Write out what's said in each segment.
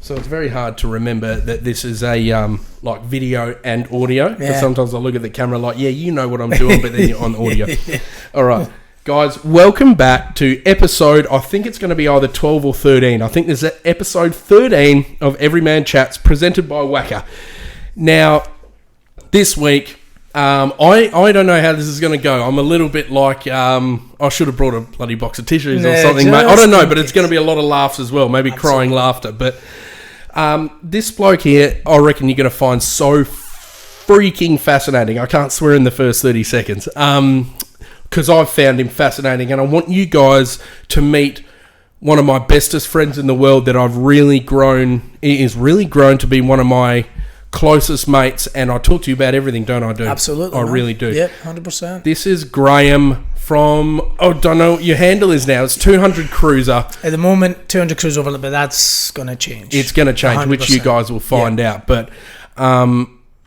So it's very hard to remember that this is a like video and audio. Yeah. Because sometimes I look at the camera like, yeah, you know what I'm doing, but then you're on audio. All right. Guys, welcome back to episode, I think it's going to be either 12 or 13. I think this is episode 13 of Everyman Chats, presented by Wacker. Now, this week, I don't know how this is going to go. I'm a little bit like, I should have brought a bloody box of tissues or something, mate. I don't know, but it's going to be a lot of laughs as well, maybe crying laughter. But this bloke here, I reckon you're going to find so freaking fascinating. I can't swear in the first 30 seconds. Because I've found him fascinating, and I want you guys to meet one of my bestest friends in the world that I've really grown. He is really grown to be one of my closest mates, and I talk to you about everything, don't I? Absolutely, I really do. Yep, 100%. This is Graham from, I don't know what your handle is now. It's 200 Cruiser. At the moment, 200 Cruiser over, but that's going to change. It's going to change, 100%. which you guys will find out. But,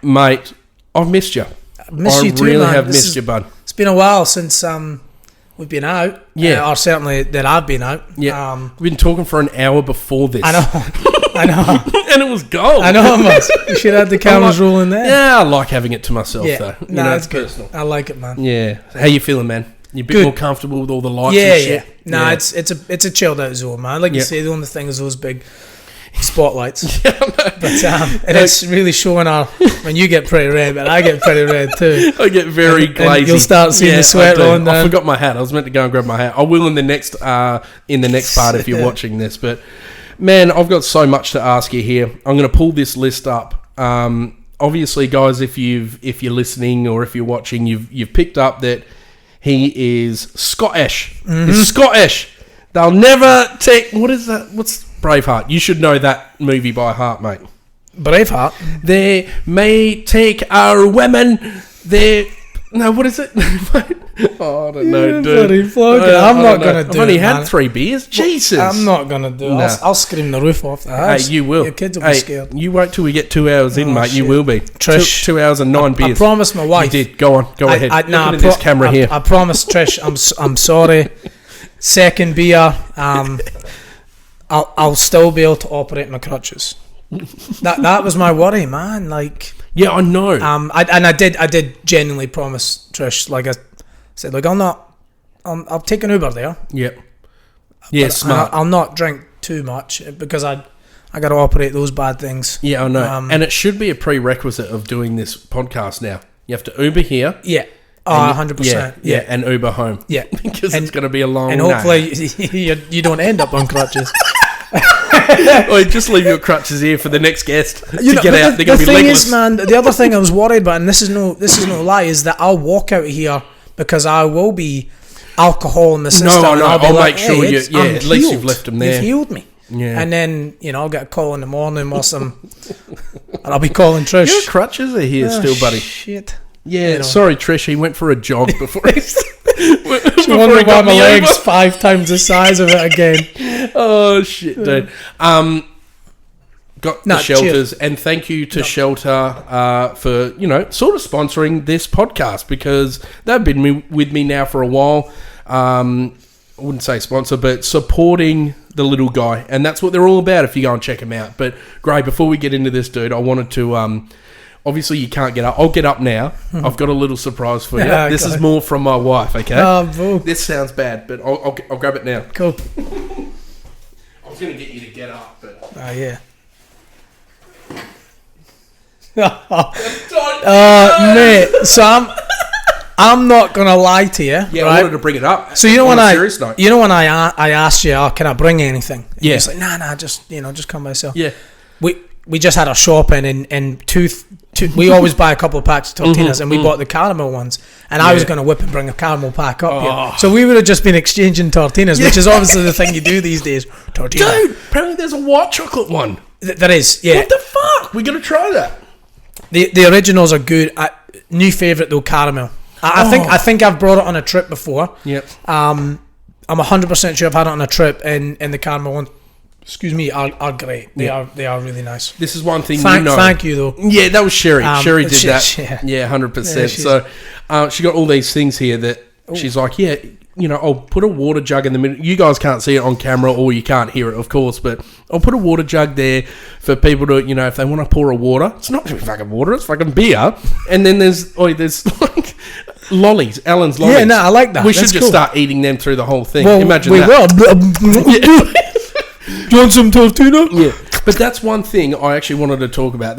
mate, I've missed you. I miss you too, really man. have missed you, bud. It's been a while since we've been out. Yeah. Or certainly that I've been out. Yeah. We've been talking for an hour before this. I know. And it was gold. I know, man. You should have the cameras rolling there. Yeah, I like having it to myself, though. You know, it's good. personal. I like it, man. Yeah. How you feeling, man? You a bit more comfortable with all the lights and shit? Yeah. Nah, it's a chilled out zone, man. Like you say, the only thing is those big spotlights. But and it's really showing when you get pretty red, but I get pretty red too. I get very glazy. And you'll start seeing the sweat rolling down. I forgot my hat. I was meant to go and grab my hat. I will in the next part if you're watching this. But man, I've got so much to ask you here. I'm going to pull this list up. Obviously, guys, if you're listening or if you're watching, you've picked up that he is Scottish. Mm-hmm. He's Scottish. They'll never take. What is that? What's Braveheart? You should know that movie by heart, mate. Braveheart. They may take our women. What is it? Oh, I don't know, dude. I'm not going to do it. I've only had 3 beers. Jesus. I'm not going to do it. Nah. I'll scream the roof off the house. Hey, you will. Your kids will be scared. You wait till we get 2 hours in, mate. Shit. You will be. Trish. 2 hours and 9 beers. I promised my wife. You did. Go on. Go ahead. Look at this camera here. I promised Trish, I'm sorry. Second beer, I'll still be able to operate my crutches. That was my worry, man. Like, yeah, I know. I did genuinely promise Trish. Like I said, like I'll take an Uber there. Yep. Yeah, smart. I'll not drink too much because I got to operate those bad things. Yeah, I know. And it should be a prerequisite of doing this podcast now. You have to Uber here. Yeah. 100%. Yeah, and Uber home. Yeah. Because it's going to be a long and hopefully you don't end up on crutches. Or just leave your crutches here for the next guest to get out. They're going to be the thing legless. is, man, the other thing I was worried about, and this is no lie, is that I'll walk out of here because I will be alcohol in the system. No, I'll like, make sure hey, at least you've left them there. You've healed me. Yeah. And then, I'll get a call in the morning whilst and I'll be calling Trish. Your crutches are here still, buddy. Shit. Yeah, sorry, Trish. He went for a jog before he... She wondered why my leg's 5 times the size of it again. Oh, shit, dude. Got the shelters, and thank you to Shelter for, sort of sponsoring this podcast, because they've been with me now for a while. I wouldn't say sponsor, but supporting the little guy, and that's what they're all about if you go and check them out. But, Gray, before we get into this, dude, I wanted to... obviously, you can't get up. I'll get up now. I've got a little surprise for you. This is more from my wife, okay? Oh, boo. This sounds bad, but I'll grab it now. Cool. I was going to get you to get up, but... Oh, yeah. Mate, so I'm not going to lie to you. Yeah, right? I wanted to bring it up. So when I asked you, can I bring anything? And you was like, nah, just come by yourself. Yeah. We just had our shopping and we always buy a couple of packs of tortillas, and we bought the caramel ones, and I was going to whip and bring a caramel pack up here. So we would have just been exchanging tortillas, which is obviously the thing you do these days. Tortilla. Dude, apparently there's a white chocolate one. There is, yeah. What the fuck? We're going to try that. The originals are good. New favourite though, caramel. I think I've brought it on a trip before. Yep. I'm 100% sure I've had it on a trip, and the caramel one, are great. They are really nice. This is one thing Thank you though. Yeah, that was Sherry. Sherry did that. Yeah, 100%. Yeah, so she got all these things here that She's like, yeah, I'll put a water jug in the middle. You guys can't see it on camera, or you can't hear it, of course, but I'll put a water jug there for people to, if they want to pour a water. It's not fucking water, it's fucking beer. And then there's like lollies, Alan's lollies. Yeah, no, I like that. We should just start eating them through the whole thing. Well, imagine we that. will. Do you want some tortilla? Yeah, but that's one thing I actually wanted to talk about.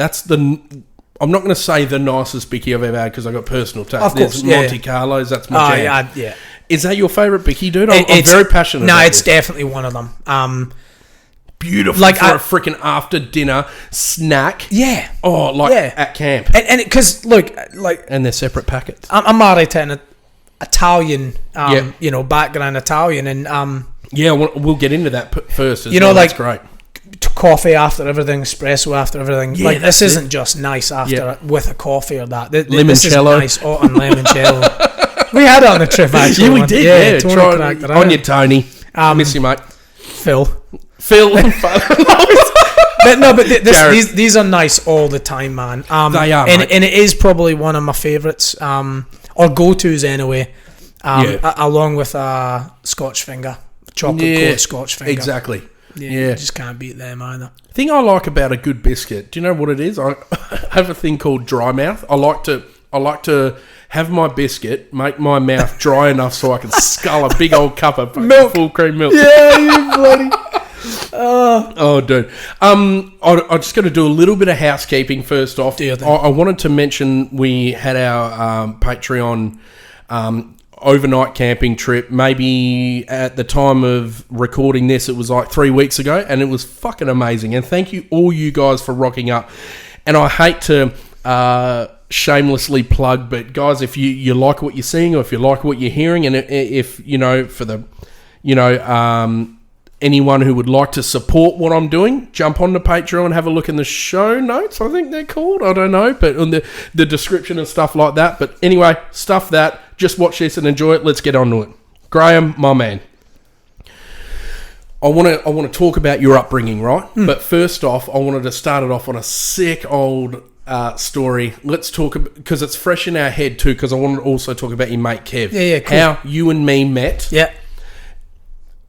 I'm not going to say the nicest bicky I've ever had because I got personal taste. Of course, There's Monte Carlos, that's my jam. Yeah. Is that your favourite bicky, dude? I'm very passionate about it's this. definitely one of them. Beautiful like for a freaking after dinner snack. Yeah. Oh, at camp. And because, look, like... And they're separate packets. I'm married to an Italian, background Italian, and... yeah, we'll get into that first as well. Like... That's great. Coffee after everything, espresso after everything. Yeah, like this isn't just nice after with a coffee or that. This Limoncello. is nice and limoncello. We had it on the trip actually. Yeah, we did. Yeah, Tony try cracked it on out. you, Tony. Miss you, mate. Phil. But these are nice all the time, man. They are, and mate. it is probably one of my favourites, or go-tos anyway. Along with Scotch finger, chocolate coated Scotch finger. Exactly. Yeah, you just can't beat them either. The thing I like about a good biscuit, do you know what it is? I have a thing called dry mouth. I like to have my biscuit, make my mouth dry enough so I can scull a big old cup of full cream milk. Yeah, you bloody. Oh, dude. I'm just going to do a little bit of housekeeping first off. I wanted to mention we had our Patreon overnight camping trip. Maybe at the time of recording this, it was like 3 weeks ago, and it was fucking amazing. And thank you, all you guys, for rocking up. And I hate to shamelessly plug, but guys, if you like what you're seeing, or if you like what you're hearing, and if for the anyone who would like to support what I'm doing, jump on the Patreon and have a look in the show notes, I think they're called. I don't know, but on the description and stuff like that. But anyway, stuff that. Just watch this and enjoy it. Let's get on to it. Graham, my man. I want to talk about your upbringing, right? But first off, I wanted to start it off on a sick old story. Let's talk, because it's fresh in our head too, because I want to also talk about your mate Kev. Yeah, cool. How you and me met. Yeah.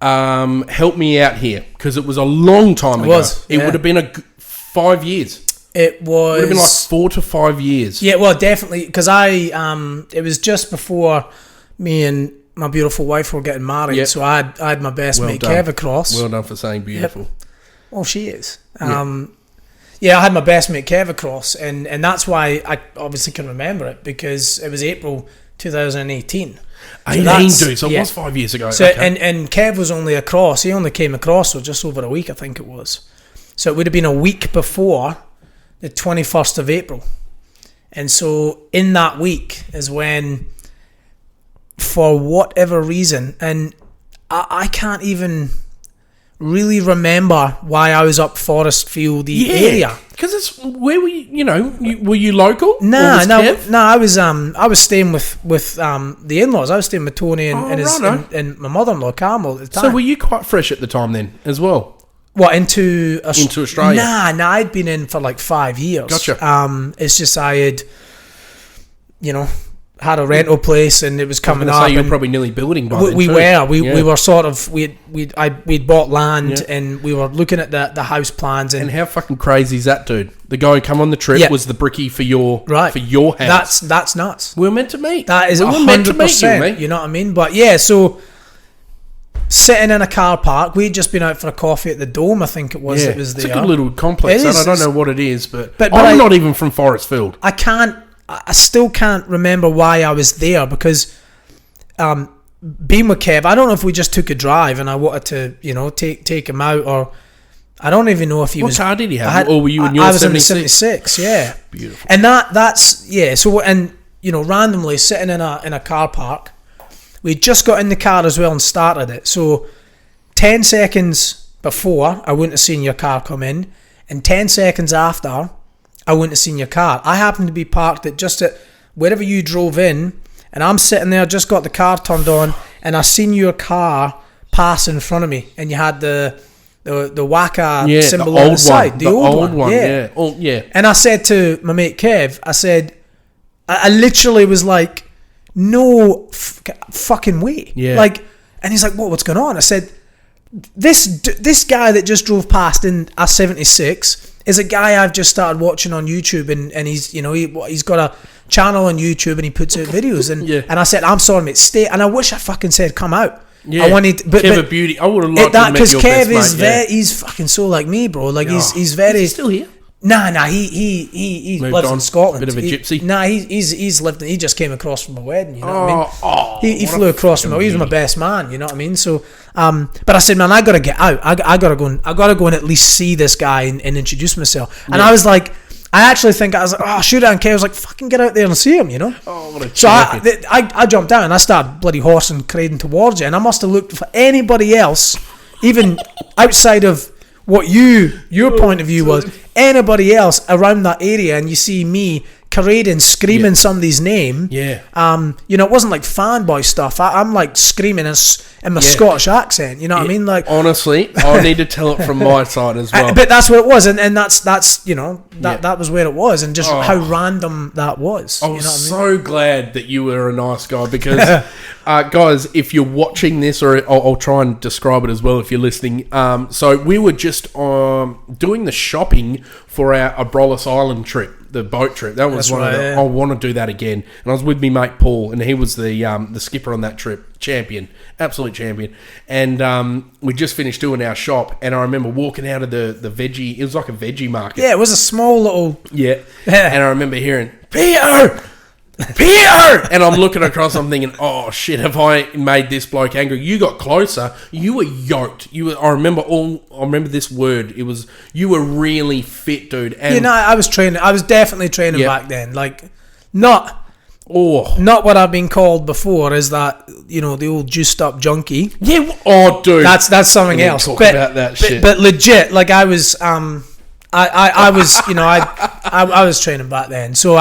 Help me out here, because it was a long time ago. It would have been 5 years. It would have been like 4 to 5 years. Yeah, well, definitely, because it was just before me and my beautiful wife were getting married, so I had my best mate Kev across. Well done for saying beautiful. Yep. Well, she is. I had my best mate Kev across, and that's why I obviously can remember it, because it was April 2018. 18, dude, so it was 5 years ago. So, and Kev was only across, he only came across for just over a week, I think it was. So it would have been a week before the 21st of April. And so in that week is when, for whatever reason, and I can't even really remember why I was up Forestfield area. Because it's where were you? Were you local? No. I was staying with the in-laws. I was staying with Tony and my mother-in-law Carmel at the time. So were you quite fresh at the time then as well? What, into Australia? Nah, I'd been in for like 5 years. Gotcha. It's just I had, had a rental place, and it was coming up. So you were probably nearly building by then. We were sort of we'd bought land, and we were looking at the house plans. And how fucking crazy is that, dude? The guy who come on the trip was the brickie for your house. That's nuts. We were meant to meet. That is 100%. You know what I mean? But yeah, so sitting in a car park, we'd just been out for a coffee at the Dome, I think it was. Yeah. It was it's a good little complex. I don't know what it is, but I'm not even from Forestfield. I still can't remember why I was there, because being with Kev, I don't know if we just took a drive and I wanted to, take him out, or I don't even know if he was... What car did he have? Or were you in your 76? I was in the 76, yeah. Beautiful. And that's, so, and, randomly sitting in a car park, we just got in the car as well and started it. So 10 seconds before, I wouldn't have seen your car come in, and 10 seconds after, I wouldn't have seen your car. I happened to be parked at wherever you drove in, and I'm sitting there, just got the car turned on, and I seen your car pass in front of me, and you had the Waka symbol on the side. The old one. Yeah. Yeah. And I said to my mate Kev, I said, I literally was like, no fucking way. Yeah. Like, and he's like, what's going on? I said, this guy that just drove past in a 76 is a guy I've just started watching on YouTube, and he's, you know, he's got a channel on YouTube and he puts out videos, and I said, I'm sorry mate, stay, and I wish I fucking said come out. Yeah, I wanted, but Kev a beauty. I would have liked to meet because your Kev best is mate, he's fucking so like me, bro. Like he's very. Is he still here? Nah, he Moved lives on. in Scotland. Bit of a gypsy. He's lived. He just came across from a wedding. You know what I mean? He what flew a across from. fucking He was my beauty. best man. You know what I mean? So, but I said, man, I gotta get out. I gotta go. I gotta go and at least see this guy and introduce myself. And I was like, I actually think I was like, oh, shoot, and Kev was like, fucking get out there and see him. You know? Oh, what a So champion. I jumped down and I started bloody horsing and crading towards you, and I must have looked for anybody else, even outside of what your point of view was, anybody else around that area, and you see me parading, screaming somebody's name. Yeah. You know, it wasn't like fanboy stuff. I'm like screaming in my Scottish accent. You know what I mean? Like, honestly, I need to tell it from my side as well. but that's what it was, and that's you know that was where it was, and just how random that was. I was so glad that you were a nice guy, because guys, if you're watching this, or I'll try and describe it as well if you're listening. So we were just doing the shopping for our Abrolhos Island trip, the boat trip. That was one of the. I want to do that again. And I was with me mate Paul, and he was the skipper on that trip. Champion, absolute champion. And we just finished doing our shop, and I remember walking out of the veggie. It was like a veggie market. Yeah, it was a small little. Yeah. And I remember hearing Peter, and I'm looking across. I'm thinking, oh shit, have I made this bloke angry? You got closer. You were yoked. I remember this word. It was, you were really fit, dude. And You know, I was training. I was definitely training back then. Like, not what I've been called before. Is that, you know, the old juiced up junkie? Yeah. Oh, dude. That's something else. Talk about that shit. But legit, like I was, I was, you know, I was training back then, so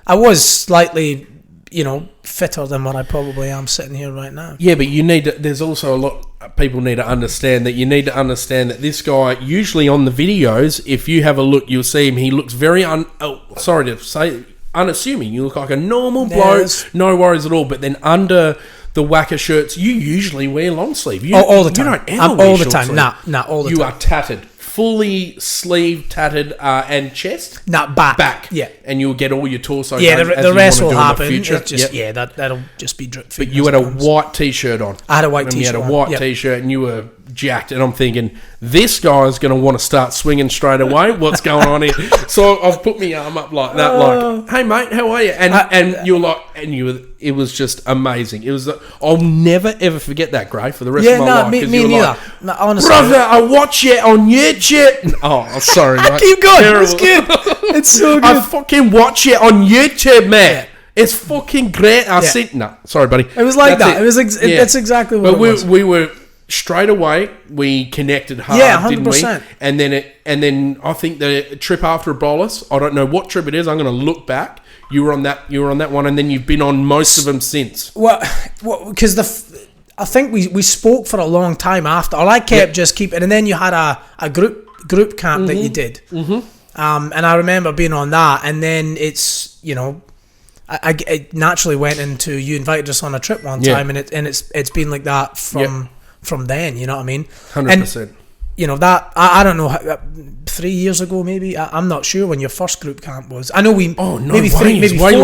I was slightly, you know, fitter than what I probably am sitting here right now. Yeah, but you need to, there's also a lot people need to understand that. You need to understand that this guy, usually on the videos, if you have a look, you'll see him. He looks very sorry to say, unassuming. You look like a normal bloke, no worries at all. But then under the whacker shirts, you usually wear long sleeve. All the time. You don't ever I'm wear all the short time. sleeve. Nah, all the time. You are tattered. Fully sleeve tatted, and chest. Back. Yeah. And you'll get all your torso. Yeah, done as the you rest wanna will do in the happen. future. It's just, Yep. that'll just be drip feed. But you had a white t-shirt on. I had a white And you t-shirt had a on, white yep. t-shirt, and you were jacked. And I'm thinking, this guy's going to want to start swinging straight away. What's going on here? So I've put my arm up like that, like, hey mate, how are you? And you're like, it was just amazing. It was. I'll never ever forget that, Gray, for the rest of my life. Me you were neither. like, No, honestly, brother, I watch you on YouTube. Oh, sorry, mate. keep going. Terrible. It's good. It's so good. I fucking watch it on YouTube, man. It's fucking great. Sorry, buddy. It was like That's that. It was. That's exactly what But it was. we were straight away. We connected hard, Yeah, didn't we? 100%. And then I think the trip after Abrolhos, I don't know what trip it is. I'm going to look back. You were on that one, and then you've been on most of them since. Well, because I think we spoke for a long time after. Or I kept just keeping, and then you had a group camp that you did. Mm-hmm. And I remember being on that, and then it's, you know, I naturally went into, you invited us on a trip one time, and it's been like that from then. You know what I mean? 100%. You know that I don't know, 3 years ago maybe. I'm not sure when your first group camp was. I know maybe way 4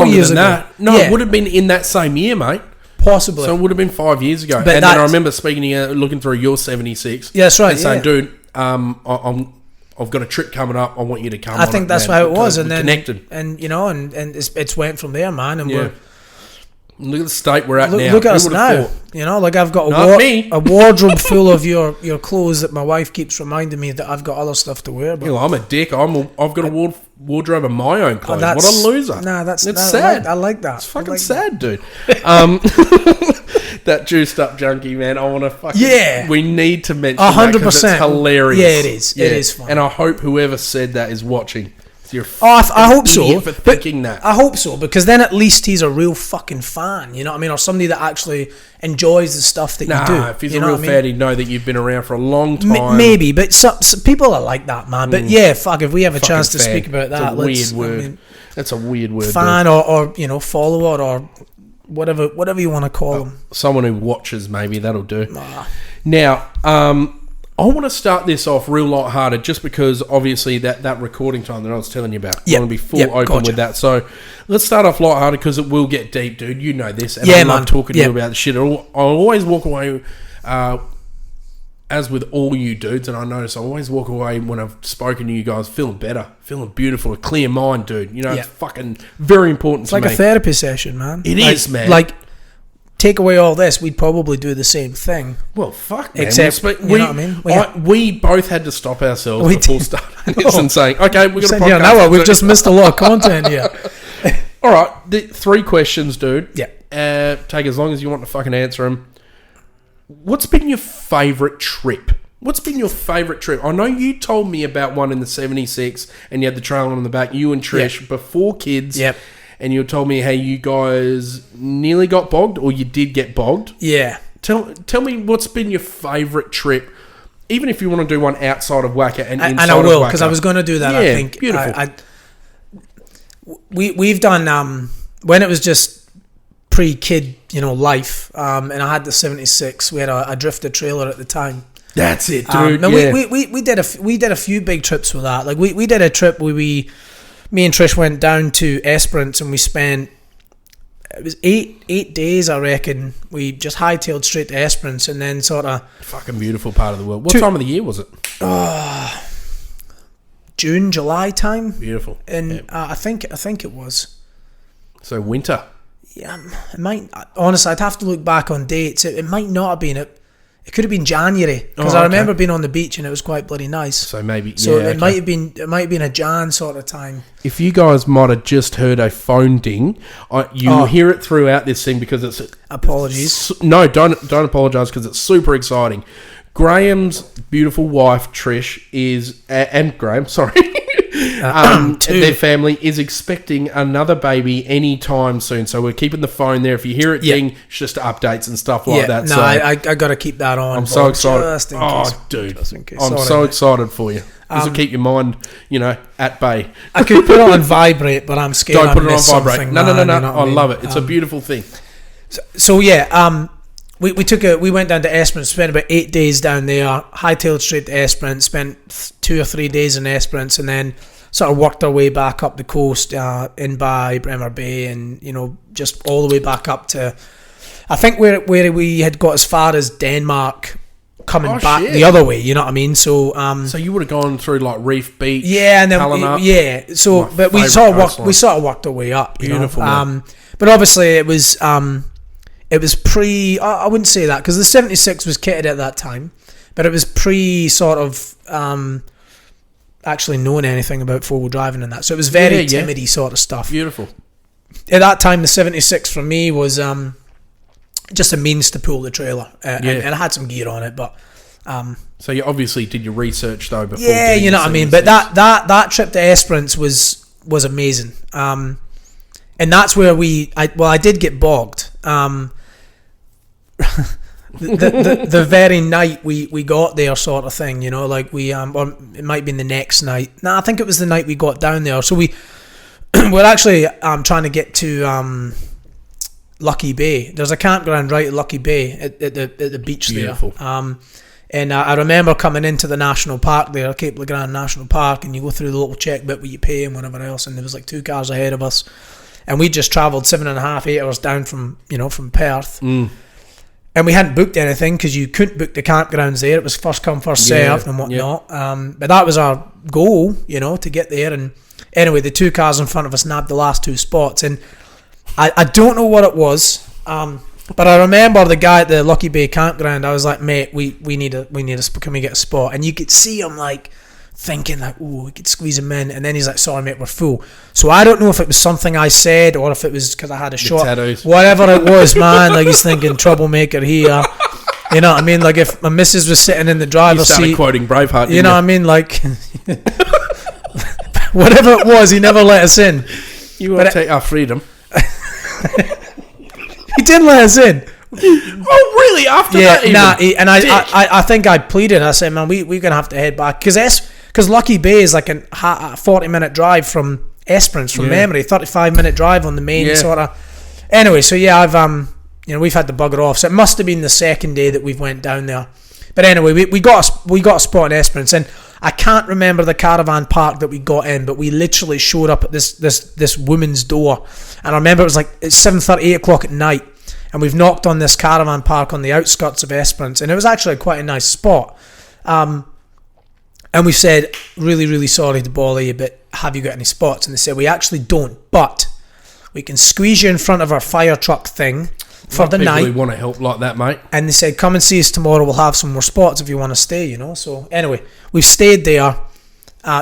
years ago. That. No, it would have been in that same year, mate. Possibly. So it would have been 5 years ago. But and then I remember speaking to you, looking through your 76. Yeah, that's right. And saying, dude, I've got a trip coming up. I want you to come. I think that's how it was, and then connected, and you know, and it's went from there, man. And we're look at the state we're at now. Look at us now. You know, like I've got a wardrobe full of your clothes that my wife keeps reminding me that I've got other stuff to wear. But you know, I'm a dick. I've got a wardrobe of my own clothes. What a loser! Nah, it's sad. I like that. It's fucking sad, dude. That juiced up junkie, man. I want to fucking. Yeah. We need to mention 100%. It's hilarious. Yeah, it is. Yeah. It is fun. And I hope whoever said that is watching. I hope so. For thinking that. I hope so, because then at least he's a real fucking fan. You know what I mean? Or somebody that actually enjoys the stuff that you do. If he's a real fan, he'd know that you've been around for a long time. Maybe, but some people are like that, man. But yeah, fuck, if we have a chance to speak about that, it's a weird word. That's a weird word. Fan or you know, follower or whatever you want to call them. Someone who watches, maybe that'll do. Nah. Now, I want to start this off real lighthearted, just because obviously that recording time that I was telling you about. I want to be full open with that. So let's start off lighthearted because it will get deep, dude. You know this, and I love talking to you about the shit. I'll always walk away. As with all you dudes, and I notice I always walk away when I've spoken to you guys feeling better, feeling beautiful, a clear mind, dude. You know, it's fucking very important It's like a therapy session, man. It is, man. Like, take away all this, we'd probably do the same thing. Well, fuck, man. Except, you know what I mean? We both had to stop ourselves before starting this and saying, okay, we're going to podcast. Yeah, no, we've just missed a lot of content here. All right, the 3 questions, dude. Yeah. Take as long as you want to fucking answer them. What's been your favourite trip? What's been your favourite trip? I know you told me about one in the 76 and you had the trailer on the back, you and Trish, before kids. Yep. And you told me how you guys nearly got bogged, or you did get bogged. Yeah. Tell me what's been your favourite trip, even if you want to do one outside of Wacker and inside of Wacker. And I will, because I was going to do that, yeah, I think. Beautiful. We've done, when it was just pre-kid, life, and I had the 76. We had a drifted trailer at the time. That's it, dude. We did a few big trips with that. Like we did a trip where me and Trish went down to Esperance, and we spent, it was eight days, I reckon. We just hightailed straight to Esperance, and then sort of fucking beautiful part of the world. What time of the year was it? June, July time. Beautiful. And I think it was. So winter. Yeah, it might. Honestly, I'd have to look back on dates. It might not have been it. It could have been January, because I remember being on the beach and it was quite bloody nice. So maybe, it might have been a Jan sort of time. If you guys might have just heard a phone ding, you hear it throughout this thing because it's apologies. No, don't apologise, because it's super exciting. Graham's beautiful wife Trish is, and Graham, sorry. Their family is expecting another baby anytime soon, so we're keeping the phone there. If you hear it ding, it's just updates and stuff like that. No, so I got to keep that on. I'm so excited. Dude, I'm so excited for you. This will keep your mind, at bay. I could put it on vibrate, but I'm scared. Don't put it on vibrate. No. I love it. It's a beautiful thing. We went down to Esperance, spent about 8 days down there, hightailed straight to Esperance, spent 2 or 3 days in Esperance, and then sort of worked our way back up the coast, in by Bremer Bay, and just all the way back up to, I think where we had got as far as Denmark, coming back the other way. You know what I mean? So you would have gone through like Reef Beach, and then So, but we sort of worked our way up. Beautiful. But obviously it was pre. I wouldn't say that, because the 76 was kitted at that time, but it was pre sort of actually knowing anything about 4-wheel driving and that. So it was very timid-y sort of stuff. Beautiful. At that time, the 76 for me was just a means to pull the trailer, and I had some gear on it, but. So you obviously did your research though before. Yeah, you know what I mean. But that trip to Esperance was amazing, and that's where I did get bogged. The very night we got there, sort of thing, like we or it might have been the next night. No, I think it was the night we got down there. So we're actually trying to get to Lucky Bay. There's a campground right at Lucky Bay at the beach. Beautiful. There. And I remember coming into the national park there, Cape Le Grand National Park, and you go through the little check bit where you pay and whatever else, and there was like 2 cars ahead of us, and we just travelled 7.5-8 hours down from Perth. And we hadn't booked anything, because you couldn't book the campgrounds there. It was first come, first served and whatnot. But that was our goal, to get there. And anyway, the 2 cars in front of us nabbed the last 2 spots. And I don't know what it was, but I remember the guy at the Lucky Bay campground. I was like, mate, we need a can we get a spot? And you could see him like thinking like, oh, we could squeeze him in. And then he's like, sorry mate, we're full. So I don't know if it was something I said, or if it was because I had a shot. Tattoos. Whatever it was, man. Like, he's thinking troublemaker here. You know what I mean? Like, if my missus was sitting in the driver's seat. You started quoting Braveheart. You know what I mean? Like, whatever it was, he never let us in. You want to take our freedom. He didn't let us in. Oh, really? After that? And I think I pleaded. I said, man, we're going to have to head back. Because Lucky Bay is like a 40-minute drive from Esperance, from memory. 35-minute drive on the main sort of. Anyway, so yeah, I've we've had to bugger off. So it must have been the second day that we've went down there. But anyway, we got a spot in Esperance, and I can't remember the caravan park that we got in, but we literally showed up at this woman's door, and I remember it's 7:30, 8 o'clock at night, and we've knocked on this caravan park on the outskirts of Esperance, and it was actually quite a nice spot. And we said, really, really sorry to bother you, but have you got any spots? And they said, we actually don't, but we can squeeze you in front of our fire truck thing for the night. We want to help like that, mate. And they said, come and see us tomorrow. We'll have some more spots if you want to stay, So anyway, we've stayed there.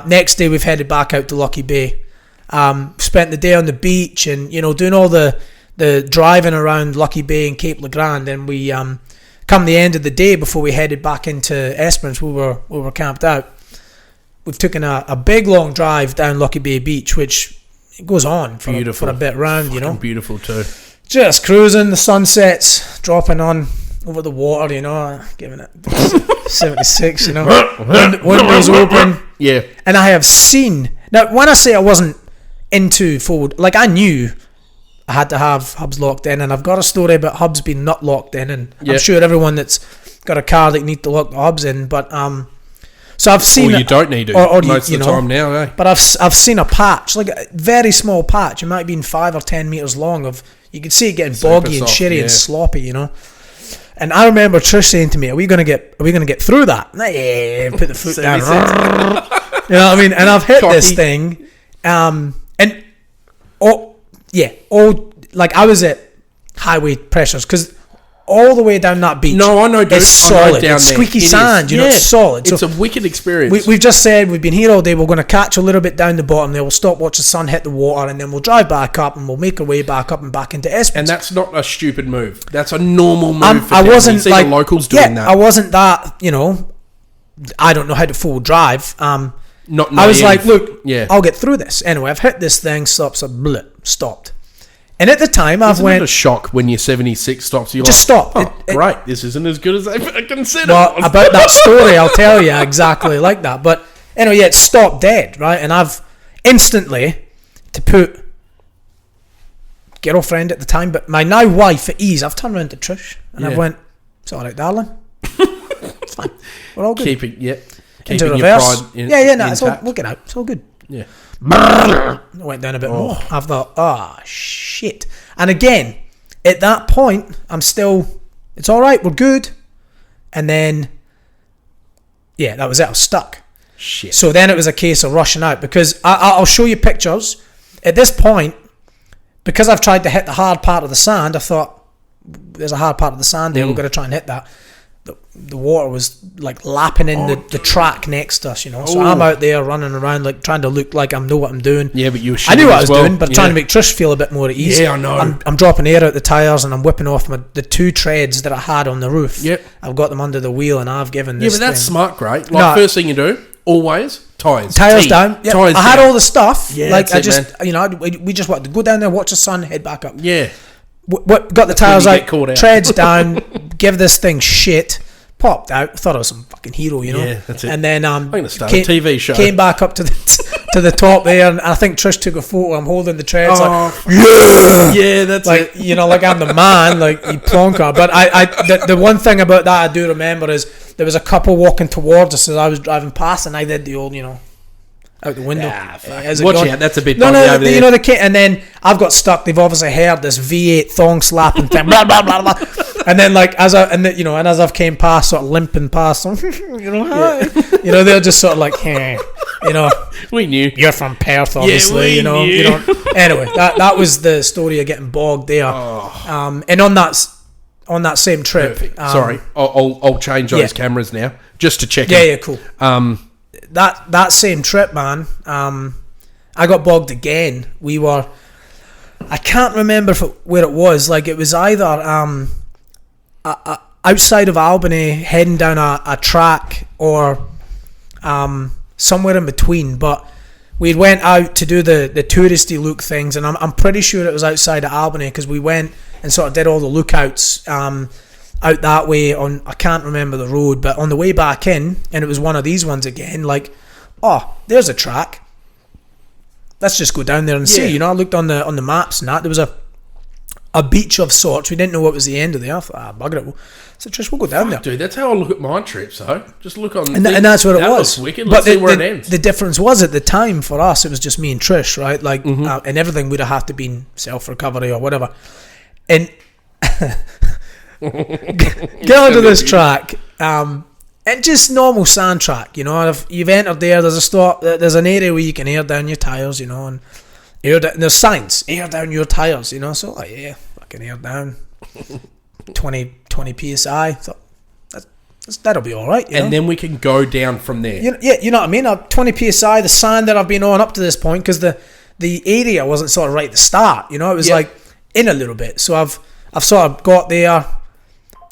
Next day, we've headed back out to Lucky Bay. Spent the day on the beach and, doing all the driving around Lucky Bay and Cape Legrand. And we, come the end of the day before we headed back into Esperance, we were camped out. We've taken a big long drive down Lucky Bay Beach, which it goes on for a bit round, Beautiful too. Just cruising, the sunsets dropping on over the water, giving it 76, windows open. Yeah. And I have seen, now when I say I wasn't into forward, I knew I had to have hubs locked in, and I've got a story about hubs being not locked in, and I'm sure everyone that's got a car that you need to lock the hubs in, but so I've seen, or you don't need to most of the time now, eh? But I've seen a patch, a very small patch. It might have been 5 or 10 meters long. You could see it getting boggy and shitty and sloppy, And I remember Trish saying to me, "Are we gonna get through that?" Yeah, put the foot down. You know what I mean? And I've hit this thing, and I was at highway pressures because all the way down that beach. No, I know, dude. It's solid. It's squeaky sand. It's solid. It's a wicked experience. We've just said we've been here all day. We're going to catch a little bit down the bottom. Then we'll stop, watch the sun hit the water, and then we'll drive back up, and we'll make our way back up and back into Esperance. And that's not a stupid move. That's a normal move. I wasn't the locals doing that. I wasn't that. I don't know how to full drive. Not naive. I was like, look, I'll get through this. Anyway, I've hit this thing. Stopped. And at the time, Isn't it a shock when your 76 stops? You're just like, stop. Great. This isn't as good as I considered. Well, about that story, I'll tell you exactly like that. But anyway, it stopped dead, right? And I've instantly, to put girlfriend at the time, but my now wife at ease, I've turned around to Trish and I've went, it's all right, darling. It's fine. We're all good. Keeping into reverse. Your pride it's all, we'll get out. It's all good. Yeah. I went down a bit more. I thought, shit. And again, at that point, I'm still, it's all right, we're good. And then, that was it. I was stuck. Shit. So then it was a case of rushing out because I'll show you pictures. At this point, because I've tried to hit the hard part of the sand, I thought, there's a hard part of the sand there, we're going to try and hit that. The water was lapping in the track next to us, So I'm out there running around trying to look like I know what I'm doing. Yeah, but you were I knew what I was doing, but trying to make Trish feel a bit more at ease. Yeah, I know. I'm dropping air out the tyres and I'm whipping off the 2 treads that I had on the roof. Yep. I've got them under the wheel and I've given this. Yeah, but that's smart, great. First thing you do, always tyres down. Yep. I had all the stuff. Yeah, we just wanted to go down there, watch the sun, head back up. Yeah. Got the tyres out, treads down, give this thing shit. Popped out, thought I was some fucking hero, Yeah, that's it. And then I'm going to start a TV show. Came back up to the top there, and I think Trish took a photo. I'm holding the treads, that's it. I'm the man, you plonker. But the one thing about that I do remember is there was a couple walking towards us as I was driving past, and I did the old, out the window. Watch out, that's a bit bumpy over there. And then I've got stuck. They've obviously heard this V8 thong slapping thing, blah blah blah blah. And then as I've came past, sort of limping past them, they're just sort of hey, we knew you're from Perth, obviously, Anyway, that was the story of getting bogged there. And on that same trip, sorry, I'll change those cameras now just to check. Yeah, cool. That same trip, man, I got bogged again. I can't remember where it was. It was either outside of Albany, heading down a track, or somewhere in between. But we went out to do the touristy look things, and I'm pretty sure it was outside of Albany because we went and sort of did all the lookouts out that way on, I can't remember the road, but on the way back in, and it was one of these ones again, there's a track, let's just go down there and see. I looked on the maps and that there was a beach of sorts. We didn't know what was the end of the earth. Bugger it. So Trish, we'll go down there. Dude, that's how I look at my trips, though. Just look on... And that's what it was. Wicked. Let's see where it ends. The difference was, at the time, for us, it was just me and Trish, right? Like, and everything would have had to been self-recovery or whatever. And get onto this track, and just normal sand track, you know. If you've entered there's a stop, there's an area where you can air down your tyres, you know, and there's signs, air down your tyres, you know. So like, yeah, fucking air down 20 psi. So that'll be all right, you know? Then we can go down from there. You know what I mean. 20 psi, the sand that I've been on up to this point, because the area wasn't sort of right at the start, you know. It was like in a little bit. So I've sort of got there,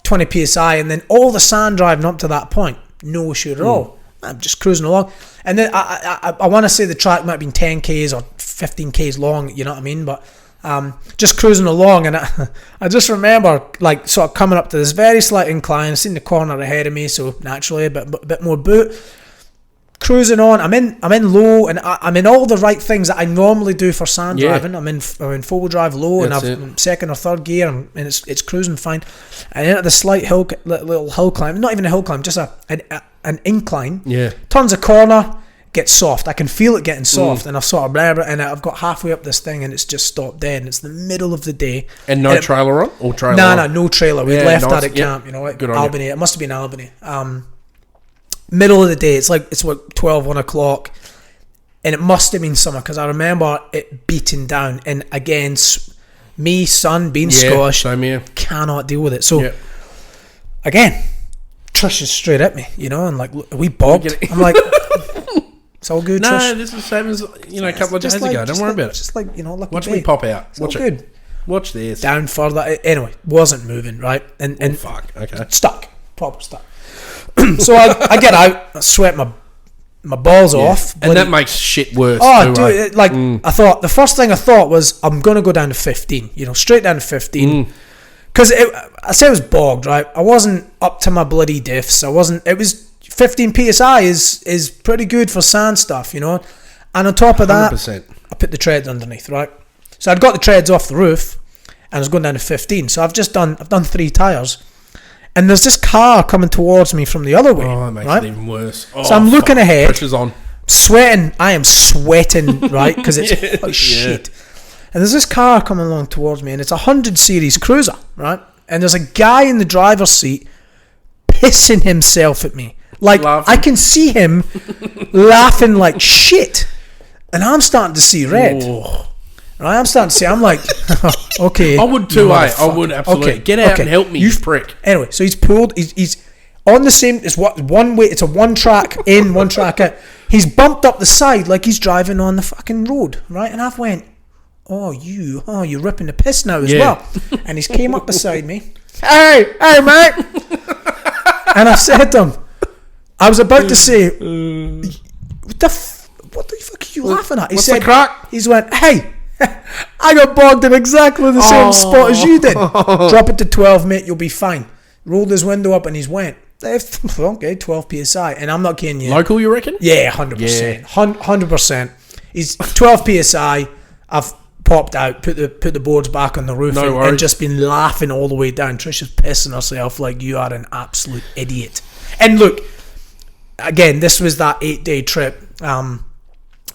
20 psi, and then all the sand driving up to that point, no issue at all. I'm just cruising along, and then I want to say the track might have been 10 k's or 15 k's long, you know what I mean? But just cruising along, and I just remember like sort of coming up to this very slight incline. I've seen the corner ahead of me, so naturally a bit more boot. Cruising on, I'm in low, and I'm in all the right things that I normally do for sand driving. I'm in four-wheel drive low, and I'm second or third gear, and it's cruising fine. And then at the slight little hill climb, not even a hill climb, just an incline. Yeah. Turns a corner, gets soft. I can feel it getting soft, and I've sort of and I've got halfway up this thing, and it's just stopped dead. And it's the middle of the day. And no trailer on, or trailer? No trailer. We left that at camp. You know, at Albany. It must have been Albany. Middle of the day, it's like 12, 1 o'clock, and it must have been summer, because I remember it beating down. And again, me, son, being Scottish, cannot deal with it. So again, Trish is straight at me, you know, and like, we bogged. I'm like, it's all good, Trish. No, this is the same as, you know, a couple of days ago. Don't worry about it. Just like, you know, watch me pop out. It's watch all good. Watch this. Down further. Anyway, wasn't moving, right? And fuck. Okay. Stuck. Proper stuck. So I get out, I sweat my balls off. And that makes shit worse. Oh, dude, right? I thought, the first thing I thought was, I'm going to go down to 15, you know, straight down to 15. Because I say it was bogged, right? I wasn't up to my bloody diffs. It was 15 psi is pretty good for sand stuff, you know. And on top of that, 100%. I put the treads underneath, right? So I'd got the treads off the roof, and I was going down to 15. So I've done 3 tyres. And there's this car coming towards me from the other way. Oh, that makes it even worse. Oh, so I'm looking ahead. Pressure's on. Sweating. I am sweating, right? Because it's shit. And there's this car coming along towards me, and it's a 100 series cruiser, right? And there's a guy in the driver's seat pissing himself at me. Like, laughing. I can see him laughing like shit. And I'm starting to see red. Oh. Right, I'm starting to see. I'm like, okay. I would too, I would absolutely. Okay, get out and help me, you prick. Anyway, so he's pulled. He's on the same. It's one way. It's a one track in, one track out. He's bumped up the side like he's driving on the fucking road, right? And I've went, you're ripping the piss now as well. And he's came up beside me. Hey, mate. And I've said to him, I was about to say, what the fuck are you laughing at? He What's said, the crack? He's went, hey. I got bogged in exactly the same spot as you did. Drop it to 12, mate, you'll be fine. Rolled his window up and he's went, okay, 12 psi. And I'm not kidding you. Local, you reckon? Yeah, 100%. 100%. He's 12 psi. I've popped out, put the boards back on the roof, and just been laughing all the way down. Trish is pissing herself like, you are an absolute idiot. And look, again, this was that 8-day trip.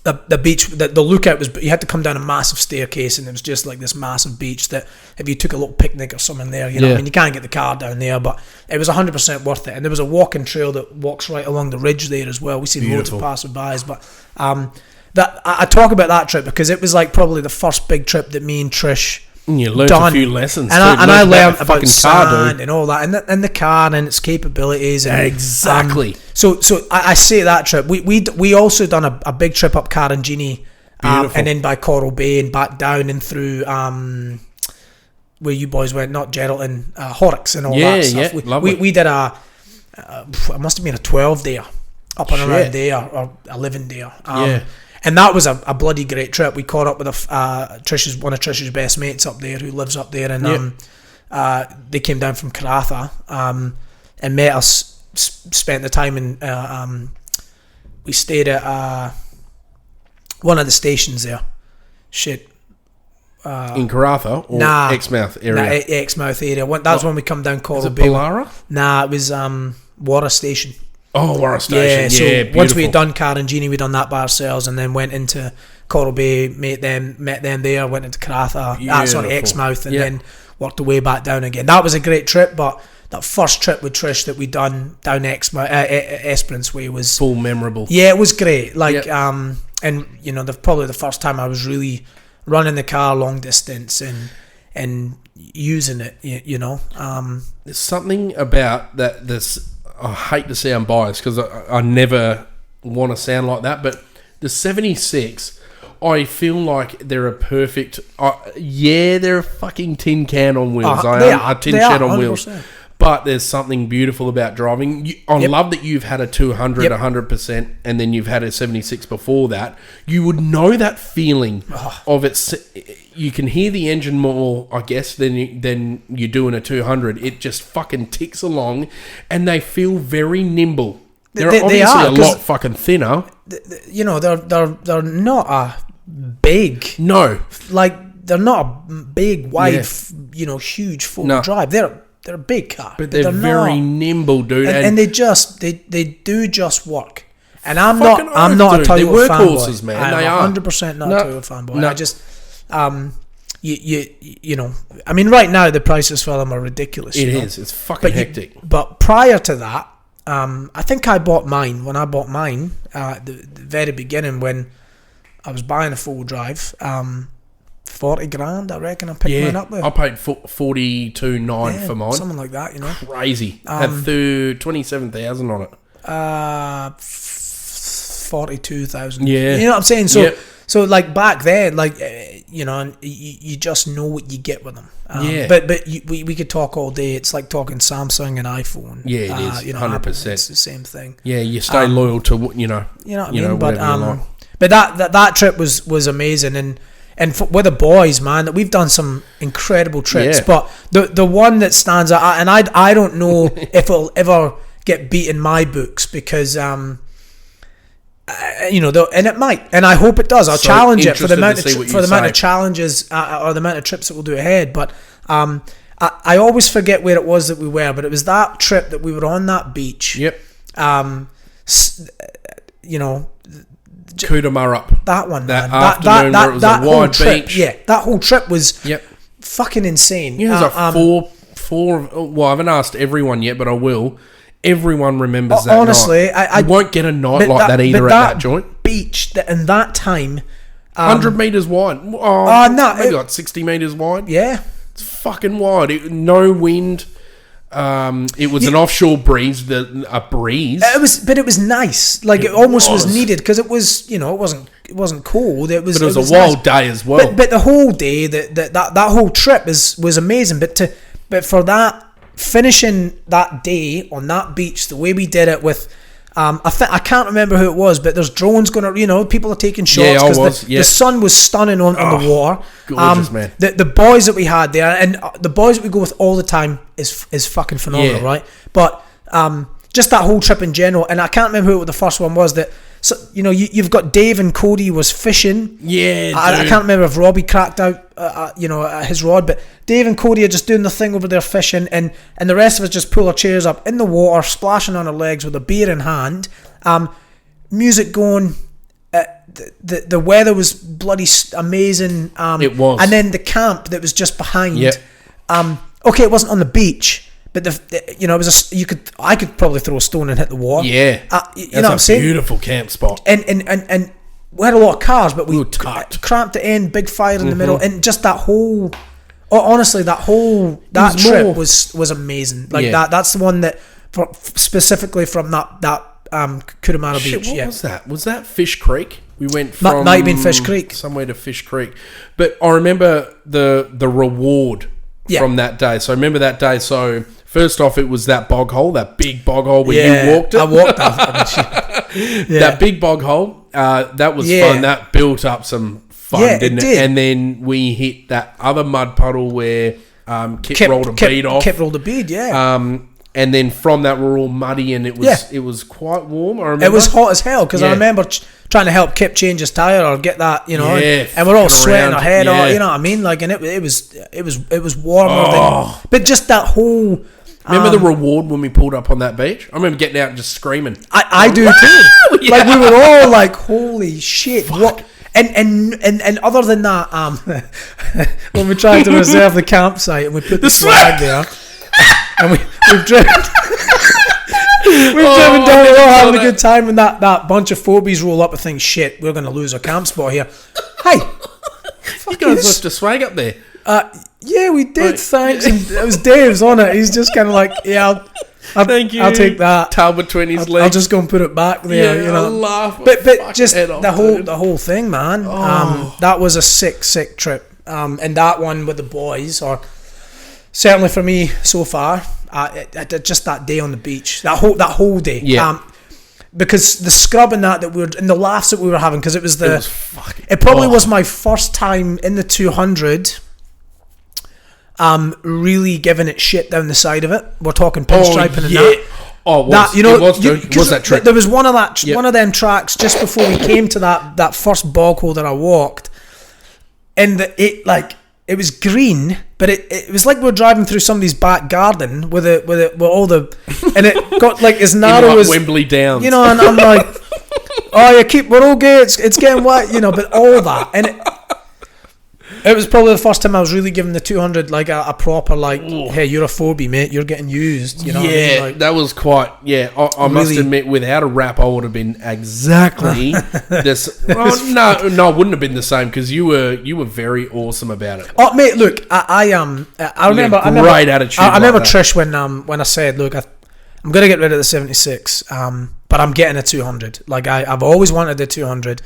The beach, the lookout was, you had to come down a massive staircase, and it was just like this massive beach that if you took a little picnic or something there, you know, I mean, you can't get the car down there, but it was 100% worth it. And there was a walking trail that walks right along the ridge there as well. We see loads of passerbys, but that I talk about that trip because it was like probably the first big trip that me and Trish you learned a few lessons, and I learned about sand and all that, and the car and its capabilities. And, exactly. So I say that trip. We also done a big trip up Carangini, and then by Coral Bay and back down and through where you boys went, not Geraldton, Horrocks and all that stuff. We did it must have been a 12-day up and around there, or 11-day. And that was a bloody great trip. We caught up with one of Trish's best mates up there who lives up there, and they came down from Karratha and met us. Spent the time in. We stayed at one of the stations there. Shit, in Karratha or Exmouth area? Exmouth area. That's when we come down Coral Bay. Ballara? Nah, it was Warra Station. Oh, Warra Station. So beautiful. once we had done Carangini, we done that by ourselves, and then went into Coral Bay, met them there, went into Karratha, Exmouth, and then worked the way back down again. That was a great trip, but that first trip with Trish that we done down Esperance Way was full memorable. Yeah, it was great. And you know, probably the first time I was really running the car long distance and using it. You know, there's something about that. I hate to sound biased because I never want to sound like that, but the 76, I feel like they're a perfect. They're a fucking tin can on wheels. A tin shed on 100%. Wheels. But there's something beautiful about driving. I love that you've had a 200, 100%, and then you've had a 76 before that. You would know that feeling of it. You can hear the engine more, I guess, than you do in a 200. It just fucking ticks along, and they feel very nimble. They're obviously a lot fucking thinner. You know, they're not a big. No. Like, they're not a big, wide, huge four-wheel drive. They're a big car, but they're very nimble, dude. And they do just work. And I'm not a Toyota fanboy. Man. I'm 100% not a Toyota fanboy. I just you know, I mean, right now the prices for them are ridiculous. It is. It's fucking hectic. But prior to that, I think I bought mine. When I bought mine at the very beginning, when I was buying a full drive, 40 grand, I reckon I picked mine up with. I paid 42.9 for mine. Something like that, you know. Crazy. Had 27,000 on it. 42,000. Yeah. You know what I'm saying? So like back then, like, you know, and you just know what you get with them. But we could talk all day. It's like talking Samsung and iPhone. Yeah, it is. You know, 100%. It's the same thing. Yeah, you stay loyal to, you know what I mean? But that trip was amazing. And with the boys, man, that we've done some incredible trips. Yeah. But the one that stands out, and I don't know if it'll ever get beat in my books because, you know, and it might, and I hope it does. I'll challenge it for the amount of challenges or the amount of trips that we'll do ahead. But I always forget where it was that we were, but it was that trip that we were on that beach. Yep. You know. Cootamurra. That one, that man. Afternoon where it was a wide beach. Yeah, that whole trip was fucking insane. Yeah, there's four. Well, I haven't asked everyone yet, but I will. Everyone remembers that honestly, night. I won't get a night like that either at that joint. Beach in that time, 100 metres wide. Maybe like 60 metres wide. Yeah, it's fucking wide. No wind. It was an offshore breeze, a breeze. It was nice. Like it almost was needed because it was, you know, it wasn't cold. It was a wild day as well. But the whole day, that whole trip was amazing. But for that finishing that day on that beach, the way we did it with. I can't remember who it was, but there's drones going to, you know, people are taking shots because the sun was stunning on the water. Gorgeous, man. The boys that we had there, and the boys that we go with all the time is fucking phenomenal, right? But just that whole trip in general, and I can't remember who the first one was that. So, you know, you've got Dave and Cody was fishing. Yeah, I can't remember if Robbie cracked out, his rod, but Dave and Cody are just doing the thing over there fishing, and the rest of us just pull our chairs up in the water, splashing on our legs with a beer in hand, music going. The weather was bloody amazing. It was, and then the camp that was just behind. Yep. Okay, it wasn't on the beach. But it was I could probably throw a stone and hit the water. Yeah, you know what I'm saying? Beautiful camp spot. And we had a lot of cars, but we were tight. Cramped it in, big fire in the middle, and just that whole. Honestly, that trip was amazing. Like that's the one that specifically from that Cootamurra Beach. What was that? Was that Fish Creek? We went from might have been Fish Creek somewhere to Fish Creek, but I remember the reward. From that day. So I remember that day. So first off, it was that bog hole, that big bog hole where you walked it. I walked that. That big bog hole, that was fun. That built up some fun, didn't it? And then we hit that other mud puddle where Kip rolled a bead off. Kip rolled a bead, and then from that, we're all muddy and it was quite warm. I remember. It was hot as hell because I remember trying to help Kip change his tire or get that, you know, Yeah, and we're all fucking sweating around. our head Yeah. off, you know what I mean? Like, and it was warmer than, but just that whole. Remember the reward when we pulled up on that beach? I remember getting out and just screaming. I do too. Yeah. Like, we were all like, holy shit. Fuck. What? And other than that, when we tried to reserve the campsite and we put the flag there, and we've driven down the road having a good time, and that bunch of phobies roll up and think, shit, we're going to lose our camp spot here. Hey, You guys left a swag up there. yeah, we did, thanks. And it was Dave's on it. He's just kind of like, yeah, Thank you. I'll take that. Tail between his legs. I'll just go and put it back there. Yeah, you know, I'll laugh but just head off, the dude. whole thing, man. That was a sick trip. And that one with the boys, or certainly for me so far, just that day on the beach, that whole day. Yeah. Because the scrub and that we were, and the laughs that we were having, because it was it probably was my first time in the 200. Really giving it shit down the side of it. We're talking pinstriping and that. Oh, was. That, you know, It was, dude. Was that trip? There was one of them tracks just before we came to that first bog hole that I walked, and it was green, but it was like we were driving through somebody's back garden with all the, and it got like as narrow as Wembley Downs. you know, and I'm like, oh, we're all good. It's getting wet, you know, but all that, and it was probably the first time I was really giving the 200 like a proper like, hey, you're a phobie, mate. You're getting used. You know what I mean? Like, that was quite. Yeah, I must admit, without a wrap, I would have been exactly this. Well, no, I wouldn't have been the same because you were very awesome about it. oh, mate, look, I remember. Great attitude. I remember like that. Trish when I said, look, I'm gonna get rid of the 76, but I'm getting a 200. Like I've always wanted the 200.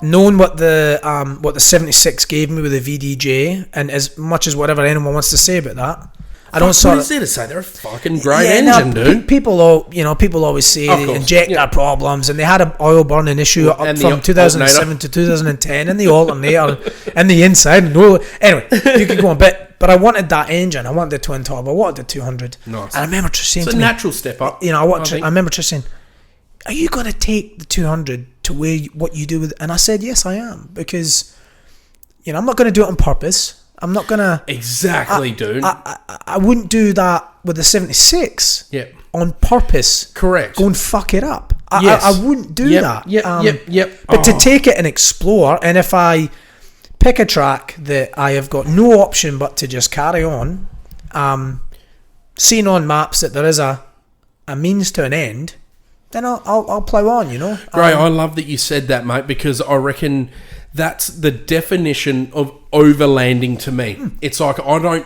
Knowing what the 76 gave me with the VDJ, and as much as whatever anyone wants to say about that, I don't What is there to say? They're a fucking great yeah, engine, dude. People always say Of they course, inject their problems, and they had an oil burning issue up and from the 2007 to 2010, and the alternator and the inside. Anyway, you could go on, but I wanted that engine. I wanted the twin turbo. I wanted the 200. Nice. And I remember Trish saying It's to a me, natural step up. you know, I remember Trish saying, are you going to take the 200 to what you do with it? And I said, yes, I am, because, you know, I'm not going to do it on purpose. I'm not going to... Exactly, dude. I wouldn't do that with the 76 Yep. on purpose. Correct. Go and fuck it up. Yes. I wouldn't do that. Yep. But to take it and explore, and if I pick a track that I have got no option but to just carry on, seeing on maps that there is a means to an end, then I'll plough on, you know. Great, I love that you said that, mate, because I reckon that's the definition of overlanding to me. It's like I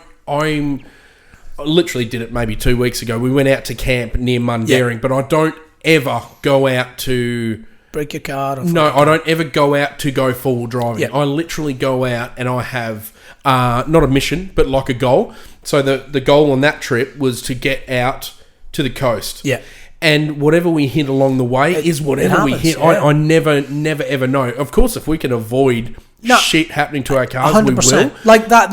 literally did it maybe 2 weeks ago. We went out to camp near Mundaring, but I don't ever go out to... break your car. No, I don't ever go out to go four-wheel driving. Yeah. I literally go out and I have not a mission, but like a goal. So the goal on that trip was to get out to the coast. Yeah. And whatever we hit along the way is whatever we hit. Yeah. I never ever know. Of course, if we can avoid shit happening to our cars, 100%. We will. Like that,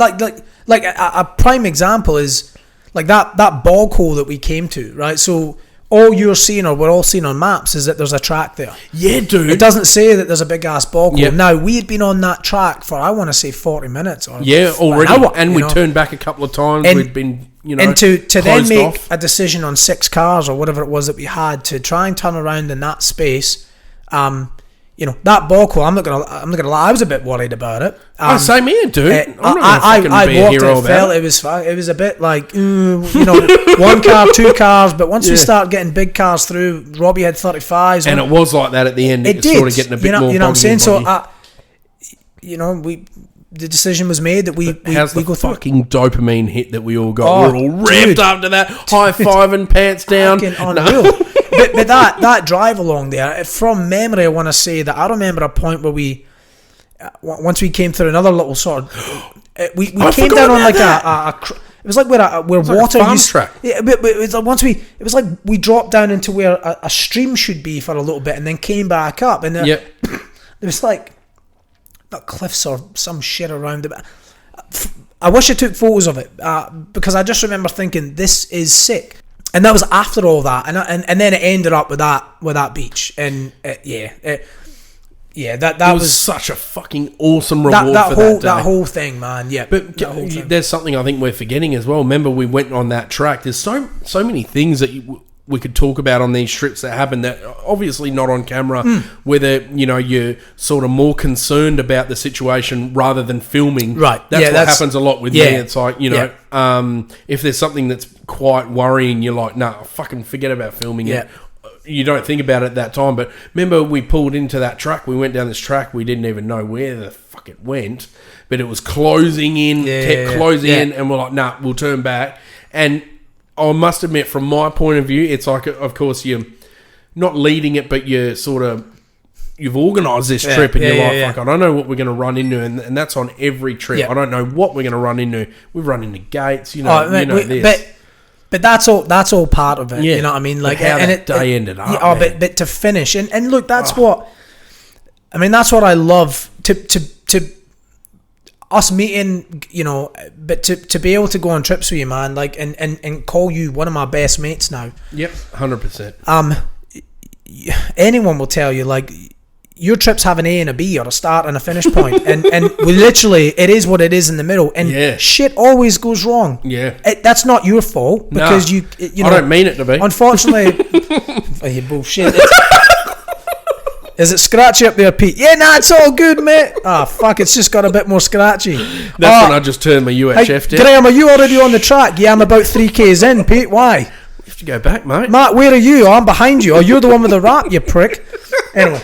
like a prime example is like that bog hole that we came to, right? So all you're seeing, or we're all seeing on maps, is that there's a track there. Yeah, dude. It doesn't say that there's a big ass bog hole. Yep. Now, we had been on that track for, I want to say, 40 minutes. Or already. an hour, and we turned back a couple of times. We'd been, and to then closed make off. a decision on 6 cars or whatever it was that we had to try and turn around in that space, that bog hole, I'm not gonna lie, I was a bit worried about it. Same here, dude. I walked and felt it was a bit like, one car, 2 cars, but once we start getting big cars through, Robbie had 35s, and it was like that at the end. It It's did. sort of getting a bit more. You know what I'm saying? So, boggy. the decision was made that we How's the go through. fucking dopamine hit that we all got? Oh, We're all revved up to that, high fiving, pants down. Fucking unreal. but that drive along there, from memory, I want to say that I remember a point where we, once we came through another little sort of, we came down on like it was like where water like a used. track. Yeah, but it was like it was like we dropped down into where a stream should be for a little bit, and then came back up, and there was like not cliffs or some shit around it. I wish I took photos of it because I just remember thinking, this is sick. And that was after all that, and then it ended up with that beach, and that was such a fucking awesome reward that whole thing, man. Yeah, but there's something I think we're forgetting as well. Remember, we went on that track. There's so many things that we could talk about on these trips that happen that obviously not on camera, whether you're sort of more concerned about the situation rather than filming. Right. That's what happens a lot with me. It's like, if there's something that's quite worrying, you're like, nah, fucking forget about filming it. You don't think about it at that time. But remember, we pulled into that track. We went down this track. We didn't even know where the fuck it went, but it was closing in, kept closing in, and we're like, nah, we'll turn back. And I must admit, from my point of view, it's like, of course, you're not leading it, but you've organised this trip, and you're like, fuck, I don't know what we're going to run into, and that's on every trip. Yeah. I don't know what we're going to run into. We've run into gates, this. But that's all part of it. You know what I mean? Like, how that day ended up. But to finish, and look, that's what I love to us meeting, but to be able to go on trips with you, man, like, and call you one of my best mates now. Yep, 100%. Anyone will tell you, like, your trips have an A and a B, or a start and a finish point, and we literally, it is what it is in the middle, and shit always goes wrong. Yeah, that's not your fault, because you know, I don't mean it to be. Unfortunately, you bullshit. Is it scratchy up there, Pete? Yeah, it's all good, mate. Fuck, it's just got a bit more scratchy. That's when I just turned my UHF down. Graham, are you already on the track? Yeah, I'm about 3Ks in, Pete. Why? We have to go back, mate. Matt, where are you? I'm behind you. Or you're the one with the rap, you prick. Anyway,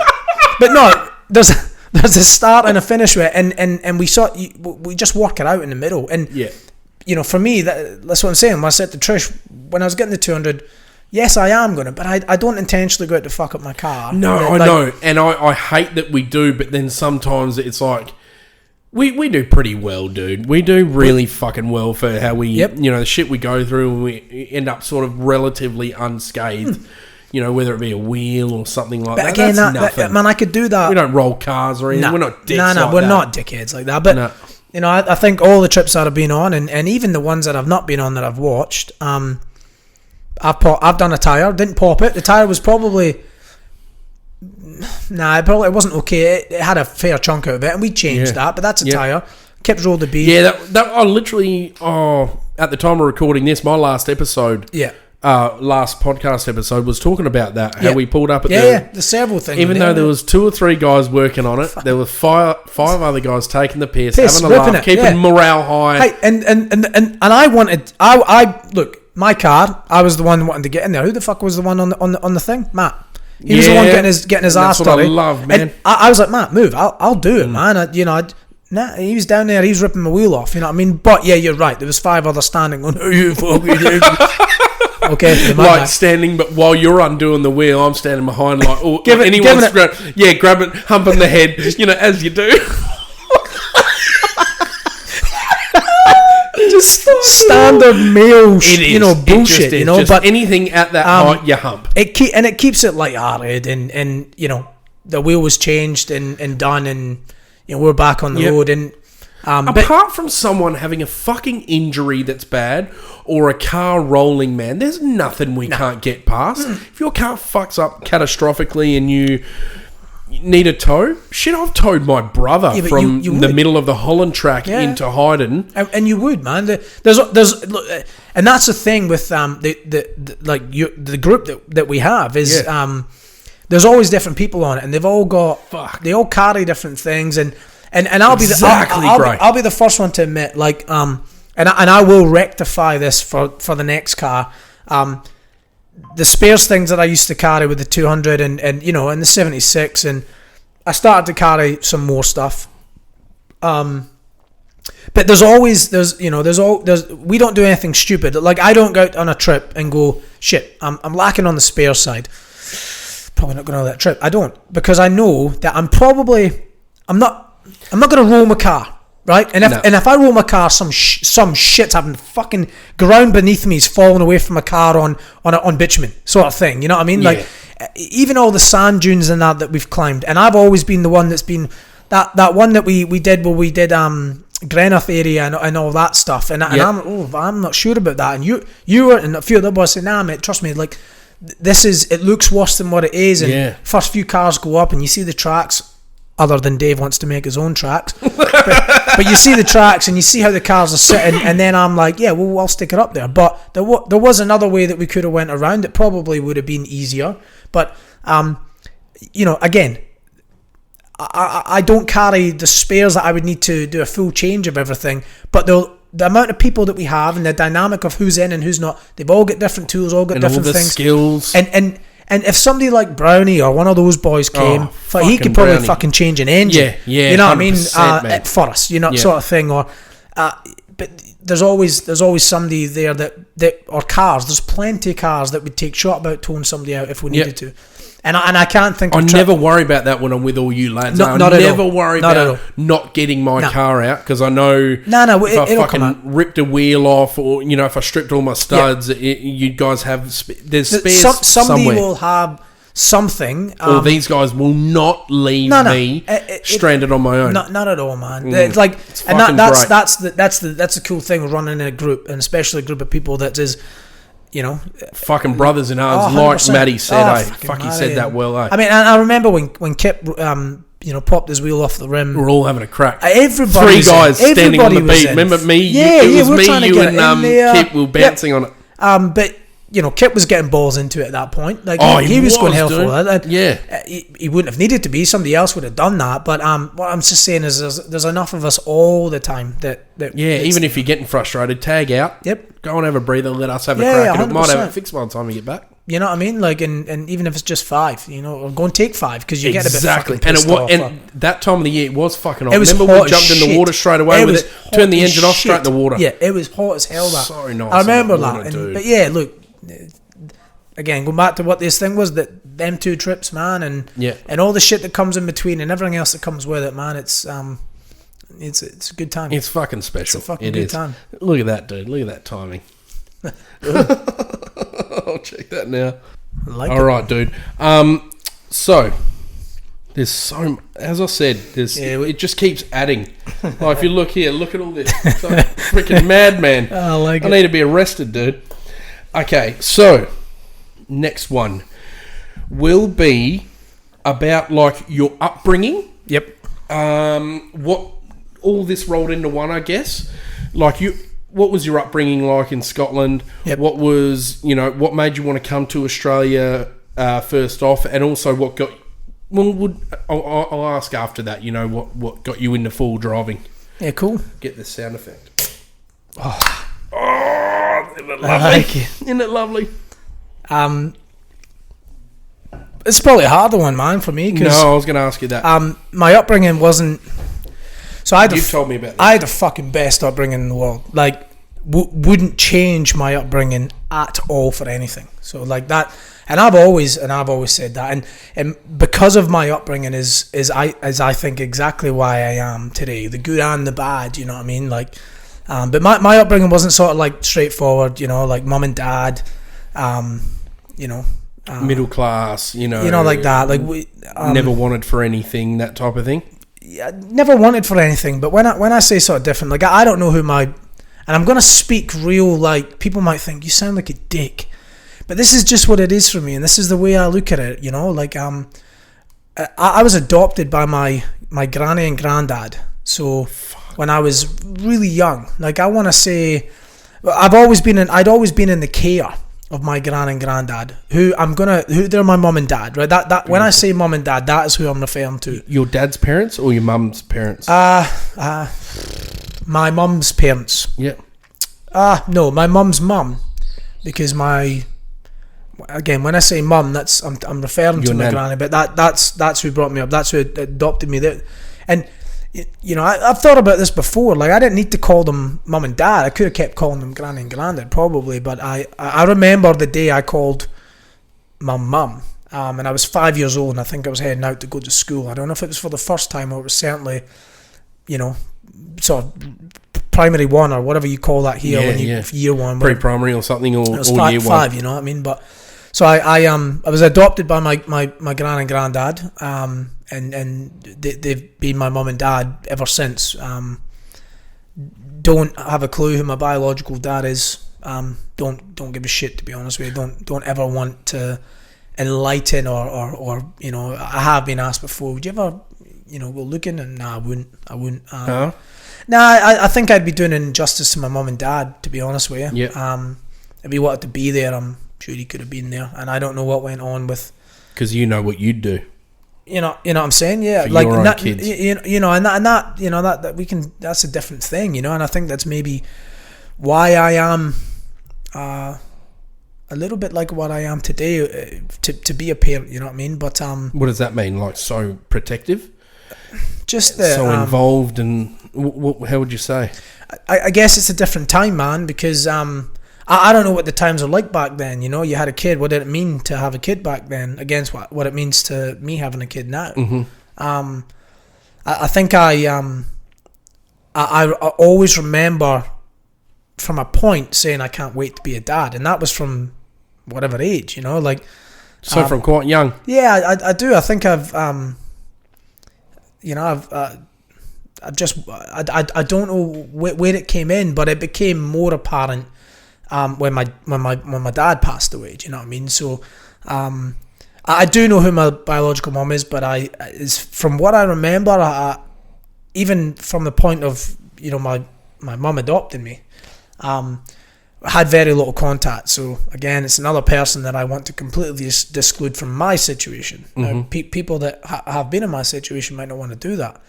but no, there's a start and a finish with it, and we just work it out in the middle. And for me, that's what I'm saying. When I said to Trish, when I was getting the 200. Yes, I am going to, but I don't intentionally go out to fuck up my car. No, I know. And I hate that we do, but then sometimes it's like, we do pretty well, dude. We do really fucking well for how we, the shit we go through, and we end up sort of relatively unscathed, whether it be a wheel or something like that. Again, that's nothing. Man, I could do that. We don't roll cars or anything. We're not dicks like we're not dickheads like that. But, I think all the trips that I've been on, and even the ones that I've not been on that I've watched, I've done a tyre, didn't pop it. The tyre was probably it wasn't okay. It had a fair chunk out of it, and we changed that. But that's a tyre. Kept roll the beat. Yeah, that I literally at the time of recording this, my last episode, last podcast episode was talking about that. How we pulled up at the several things. Even though there was 2 or 3 guys working on it, there were five other guys taking the piss having a laugh, keeping morale high. Hey, and I wanted I look. My car, I was the one wanting to get in there. Who the fuck was the one on the thing? Matt. He was the one getting his ass dirty. That's what I love, man. And I was like, Matt, move. I'll do it, man. He was down there. He was ripping my wheel off. You know what I mean? But yeah, you're right. There was 5 others standing on. Okay, standing, but while you're undoing the wheel, I'm standing behind, like, grabbing, humping the head, as you do. Just standard male, bullshit. But anything at that height, you hump. It keeps it lighthearted, and the wheel was changed and done, and we're back on the road. And apart from someone having a fucking injury that's bad or a car rolling, man, there's nothing we can't get past. If your car fucks up catastrophically and you need a tow? Shit, I've towed my brother from the middle of the Holland track into Hyden, and you would, man. There's and that's the thing with the group that we have is there's always different people on it, and they've all got they all carry different things, and I'll be I'll be the first one to admit, like, and I will rectify this for the next car. The spares things that I used to carry with the 200 and the 76, and I started to carry some more stuff. But we don't do anything stupid. Like, I don't go out on a trip and go, shit, I'm lacking on the spare side. Probably not going on that trip. I don't, because I know that I'm not going to roll my car. Right, and if I roll my car, some shit's happened. Fucking ground beneath me is falling away from my car on bitumen, sort of thing. You know what I mean? Yeah. Like, even all the sand dunes and that we've climbed, and I've always been the one that's been that one that we did where we did Greenock area and all that stuff, and I'm not sure about that. And you were, and a few other boys say, nah, mate, trust me, like it looks worse than what it is. And first few cars go up, and you see the tracks. Other than Dave wants to make his own tracks, but you see the tracks and you see how the cars are sitting, and then I'm like, yeah, well, I'll stick it up there. But there was another way that we could have went around. It probably would have been easier, but again, I don't carry the spares that I would need to do a full change of everything. But the amount of people that we have and the dynamic of who's in and who's not, they've all got different tools, all got different things, skills, and if somebody like Brownie or one of those boys came, he could probably fucking change an engine. Yeah, you know what I mean? For us, sort of thing. Or, but there's always somebody there that or cars. There's plenty of cars that would take shot about towing somebody out if we needed to. And I can't think. I never worry about that when I'm with all you lads. I never worry about not getting my car out because I know. No, if I fucking ripped a wheel off, or if I stripped all my studs, you guys have there's spares somebody somewhere. will have something. Or these guys will not leave me stranded on my own. Not at all, man. It's like, and that's the cool thing with running in a group, and especially a group of people that is. Fucking brothers in arms, like Matty said. He said that well. I mean, I remember when Kip, popped his wheel off the rim. We're all having a crack. Everybody, 3 guys standing on the beat. Remember me? It was me, you, and Kip. We were bouncing on it. But Kip was getting balls into it at that point. Like he was going hell for it. He wouldn't have needed to be. Somebody else would have done that. But what I'm just saying is, there's enough of us all the time that even if you're getting frustrated, tag out. Yep. Go and have a breather. Let us have a crack. And it might have it fixed by the time you get back. You know what I mean? Like, and even if it's just 5, or go and take 5 because you get a bit fucking and pissed off. And that time of the year, it was fucking hot. It was Remember hot we jumped in the water straight away with it, turned the engine off, straight in the water. Yeah, it was hot as hell. That so nice. I remember that. But yeah, look. Again, going back to what this thing was, that them 2 trips, man, and all the shit that comes in between and everything else that comes with it, man, it's a good time. It's fucking special. It's a fucking good time. Look at that, dude. Look at that timing. I'll check that now. Right, dude. So there's so, as I said, it just keeps adding. Like if you look here, look at all this. It's like freaking madman. I need to be arrested, dude. Okay, so next one will be about like your upbringing. Yep. What all this rolled into one, I guess. Like what was your upbringing like in Scotland? Yep. What was, what made you want to come to Australia first off, and also what got? Well, I'll ask after that. What got you into full driving? Yeah, cool. Get the sound effect. Isn't it lovely? I like it. Isn't it lovely? It's probably a harder one, man, for me. No, I was going to ask you that. My upbringing wasn't. So you told me about this. I had the fucking best upbringing in the world. Like, wouldn't change my upbringing at all for anything. So like that, and I've always said that, and because of my upbringing is I think exactly why I am today, the good and the bad. You know what I mean? Like, but my upbringing wasn't sort of like straightforward. Like mum and dad. Middle class, like that. Like we never wanted for anything, that type of thing. Yeah, never wanted for anything. But when I say sort of different, like I don't know who my, and I'm gonna speak real. Like people might think you sound like a dick, but this is just what it is for me, and this is the way I look at it. Like I was adopted by my granny and granddad. So when I was really young, like I want to say, I'd always been in the care of my gran and granddad, who they're my mum and dad, right? That when I say mum and dad, that is who I'm referring to. Your dad's parents or your mum's parents? My mum's parents. Yeah. No, my mum's mum, because when I say mum, that's I'm referring to my granny, but that's who brought me up. That's who adopted me. And I've thought about this before. Like I didn't need to call them mum and dad. I could have kept calling them granny and granddad probably, but I remember the day I called mum, and I was 5 years old, and I think I was heading out to go to school. I don't know if it was for the first time or it was certainly, sort of primary 1 or whatever you call that here year 1, pre-primary or something, or it was year 1. 5, you know what I mean? But so I was adopted by my gran and granddad, and they've been my mum and dad ever since. don't have a clue who my biological dad is. Don't give a shit, to be honest with you. Don't ever want to enlighten or you know, I have been asked before, would you ever, you know, go looking? And I wouldn't. I think I'd be doing an injustice to my mum and dad, to be honest with you. If he wanted to be there, I'm sure he could have been there, and I don't know what went on with, because you know what you'd do. You know what I'm saying? Yeah, for like your own that, kids. you know, and that, you know, that we can. That's a different thing, you know, and I think that's maybe why I am a little bit like what I am today, to be a parent. You know what I mean? But what does that mean? Like, so protective, just the, so involved, and how would you say? I guess it's a different time, man, because I don't know what the times are like back then. You know, you had a kid. What did it mean to have a kid back then against what it means to me having a kid now? Mm-hmm. I think I always remember from a point saying I can't wait to be a dad, and that was from whatever age, you know, like. So from quite young. Yeah, I do. I think I've, you know, I've just I don't know where it came in, but it became more apparent when my dad passed away. Do you know what I mean? So I do know who my biological mom is, but is from what I remember, even from the point of, you know, my mum adopting me, had very little contact. So again, it's another person that I want to completely exclude from my situation. Mm-hmm. Now, people that have been in my situation might not want to do that,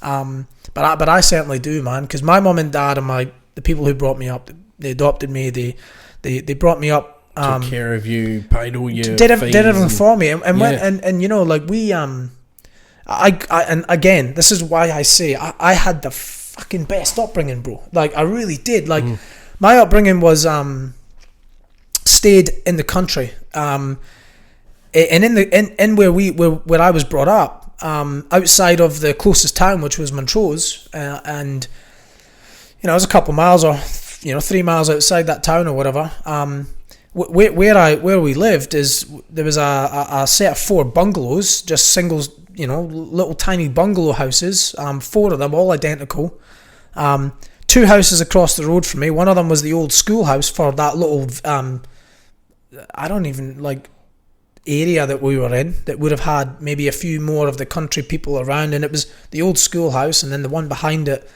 but I certainly do, man. Because my mum and dad and the people who brought me up, they adopted me. They brought me up. Took care of you, paid all your did fees everything for me, and yeah. and you know, like we and again, this is why I say I had the fucking best upbringing, bro. Like I really did. Like my upbringing was stayed in the country, and in where I was brought up, outside of the closest town, which was Montrose, and you know, it was a couple of miles, or you know, 3 miles outside that town or whatever. Where we lived there was a set of 4 bungalows, just singles, you know, little tiny bungalow houses, 4 of them all identical. 2 houses across the road from me. One of them was the old schoolhouse for that little I don't even like area that we were in, that would have had maybe a few more of the country people around, and it was the old schoolhouse, and then the one behind it,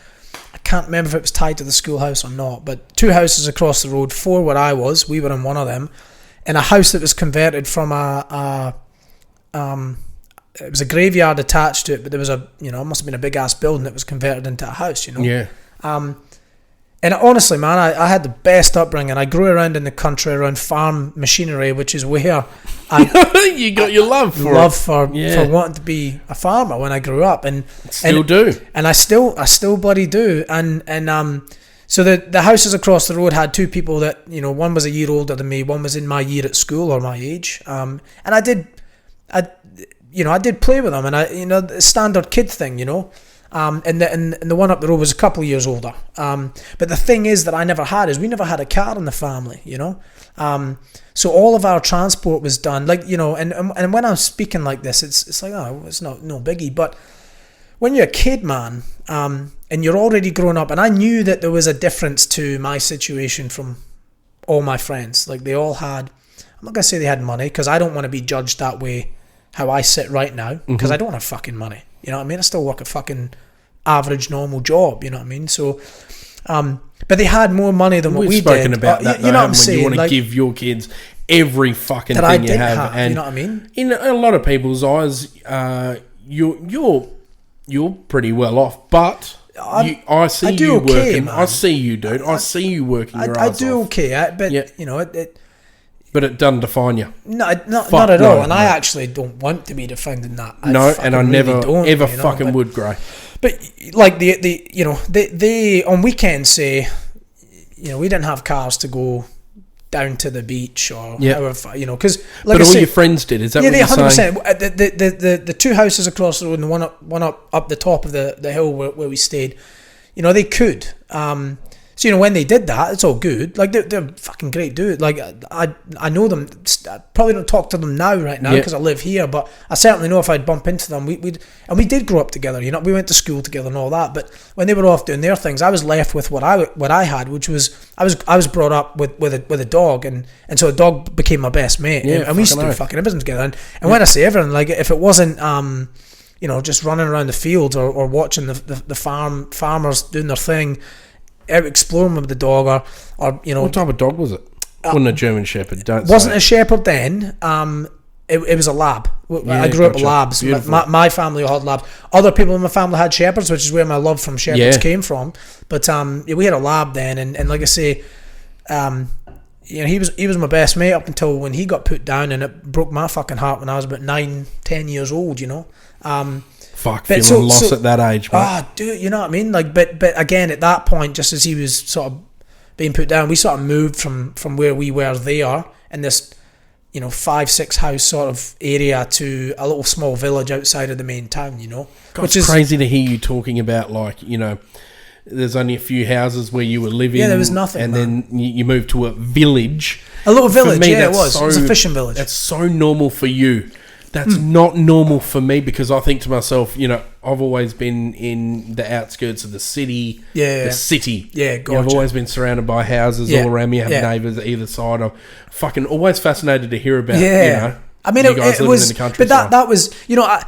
I can't remember if it was tied to the schoolhouse or not, but 2 houses across the road, 4 where I was, we were in one of them, in a house that was converted from it was a graveyard attached to it, but there was it must have been a big ass building that was converted into a house, you know. Yeah. And honestly, man, I had the best upbringing. I grew around in the country around farm machinery, which is where you got your love for wanting to be a farmer when I grew up, and I still bloody do. And so the houses across the road had 2 people that, you know, one was a year older than me, one was in my year at school or my age, and I did play with them, and the standard kid thing, you know. And the one up the road was a couple of years older. But the thing is that I never had is we never had a car in the family, you know. So all of our transport was done, like, you know, and when I'm speaking like this, it's like, oh, it's no biggie. But when you're a kid, man, and you're already grown up, and I knew that there was a difference to my situation from all my friends. Like, they all had, I'm not gonna say they had money, because I don't want to be judged that way how I sit right now, because I don't have fucking money. You know what I mean? I still work a fucking average normal job, you know what I mean? So but they had more money than what we did. We've spoken about that, you know what I'm saying? You want to give your kids every fucking thing you have, and you know what I mean? In a lot of people's eyes, you're pretty well off, but I see you working. Man. I see you, dude. I see you working your ass off. I do okay, but you know it. But it doesn't define you. No, not at all. And I actually don't want to be defined in that. I never ever fucking would, Gray. But like they on weekends say, you know, we didn't have cars to go down to the beach or however, you know, because like but all your friends did. Is that what you're saying? 100%. The 2 houses across the road and the one up the top of the hill where we stayed, you know, they could. So, you know, when they did that, it's all good. Like, they're fucking great dude. Like, I know them. I probably don't talk to them right now because I live here, but I certainly know if I'd bump into them, we did grow up together, you know, we went to school together and all that, but when they were off doing their things, I was left with what I had, which was, I was brought up with a dog, and so a dog became my best mate, and we used to do fucking everything together, and when I say everything, like, if it wasn't, you know, just running around the fields or watching the farmers doing their thing, out exploring with the dog, or you know, what type of dog was it? Wasn't a German Shepherd. Wasn't a shepherd then. It was a lab. I grew up with labs. My family had labs. Other people in my family had shepherds, which is where my love from shepherds came from. But we had a lab then, and like I say, you know, he was my best mate up until when he got put down, and it broke my fucking heart when I was about 9-10 years old. You know. Feeling lost at that age, mate. Ah, dude, you know what I mean? Like, but again, at that point, just as he was sort of being put down, we sort of moved from where we were there in this, you know, 5-6 house sort of area to a little small village outside of the main town, you know. God, which is crazy to hear you talking about, like, you know, there's only a few houses where you were living. Yeah, there was nothing. And then you moved to a village. A little village, me, it was. It was a fishing village. That's so normal for you. That's not normal for me, because I think to myself, you know, I've always been in the outskirts of the city. Yeah. The city. Yeah, gotcha. You know, I've always been surrounded by houses all around me. I have neighbours either side. I'm fucking always fascinated to hear about, you know, I mean, you guys it was, in the countryside. But that was, you know,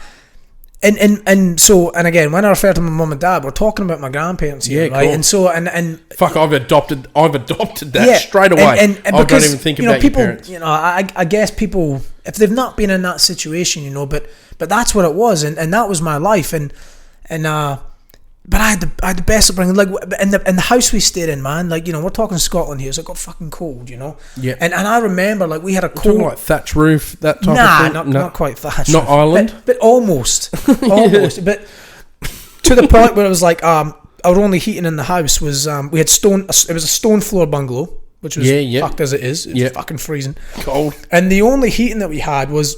and again, when I refer to my mum and dad, we're talking about my grandparents here, right? Cool. And so, and fuck, I've adopted that straight away. And I don't even think about people, your parents. You know, I guess people, if they've not been in that situation, you know, but that's what it was, and that was my life, but I had the best upbringing, like, in the house we stayed in, man, like, you know, we're talking Scotland here, so it got fucking cold, you know. Yeah. And I remember, like, we had a cold, like thatch roof, that type of thing. Not quite thatch. Not Ireland, but almost, almost. But to the point where it was like, our only heating in the house was we had stone. It was a stone floor bungalow, which was fucked as it is. It's fucking freezing cold. And the only heating that we had was,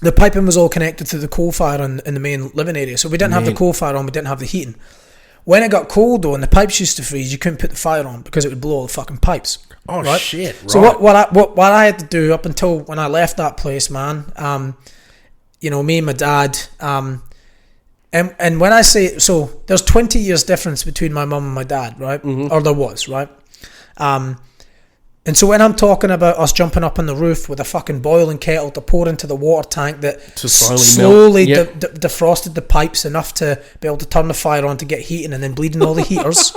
the piping was all connected to the coal fire in the main living area. So we didn't have the coal fire on, we didn't have the heating. When it got cold though, and the pipes used to freeze, you couldn't put the fire on because it would blow all the fucking pipes. Oh, right? Shit! Right. So what I had to do up until when I left that place, man, you know, me and my dad, and when I say, so there's 20 years difference between my mum and my dad, right? Mm-hmm. Or there was, right? And so when I'm talking about us jumping up on the roof with a fucking boiling kettle to pour into the water tank that slowly defrosted the pipes enough to be able to turn the fire on to get heating, and then bleeding all the heaters.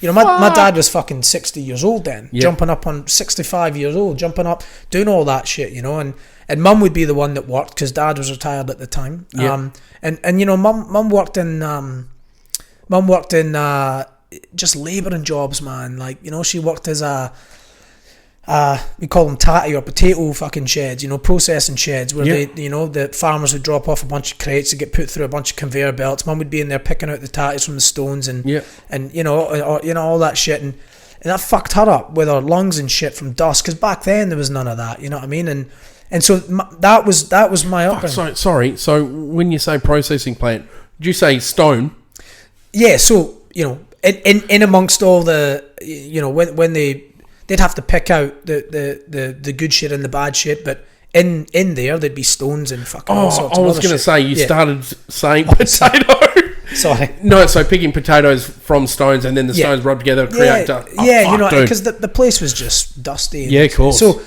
You know, my dad was fucking 60 years old then, jumping up on 65 years old, jumping up, doing all that shit, you know, and mum would be the one that worked because dad was retired at the time. And you know, mum worked in just labouring jobs, man. Like, you know, she worked as we call them tatty or potato fucking sheds, you know, processing sheds where they, you know, the farmers would drop off a bunch of crates to get put through a bunch of conveyor belts. Mum would be in there picking out the tatties from the stones and you know, all that shit, and that fucked her up with her lungs and shit from dust, because back then there was none of that, you know what I mean? And so that was my upbringing. Sorry, so when you say processing plant, did you say stone? Yeah, so, you know, in amongst all the, you know, when they'd have to pick out the good shit and the bad shit, but in there there'd be stones and fucking all sorts of other shit. I was going to say, you started saying potato. Sorry. No, so picking potatoes from stones, and then the stones rubbed together create you know, because the place was just dusty. Yeah, of course. So,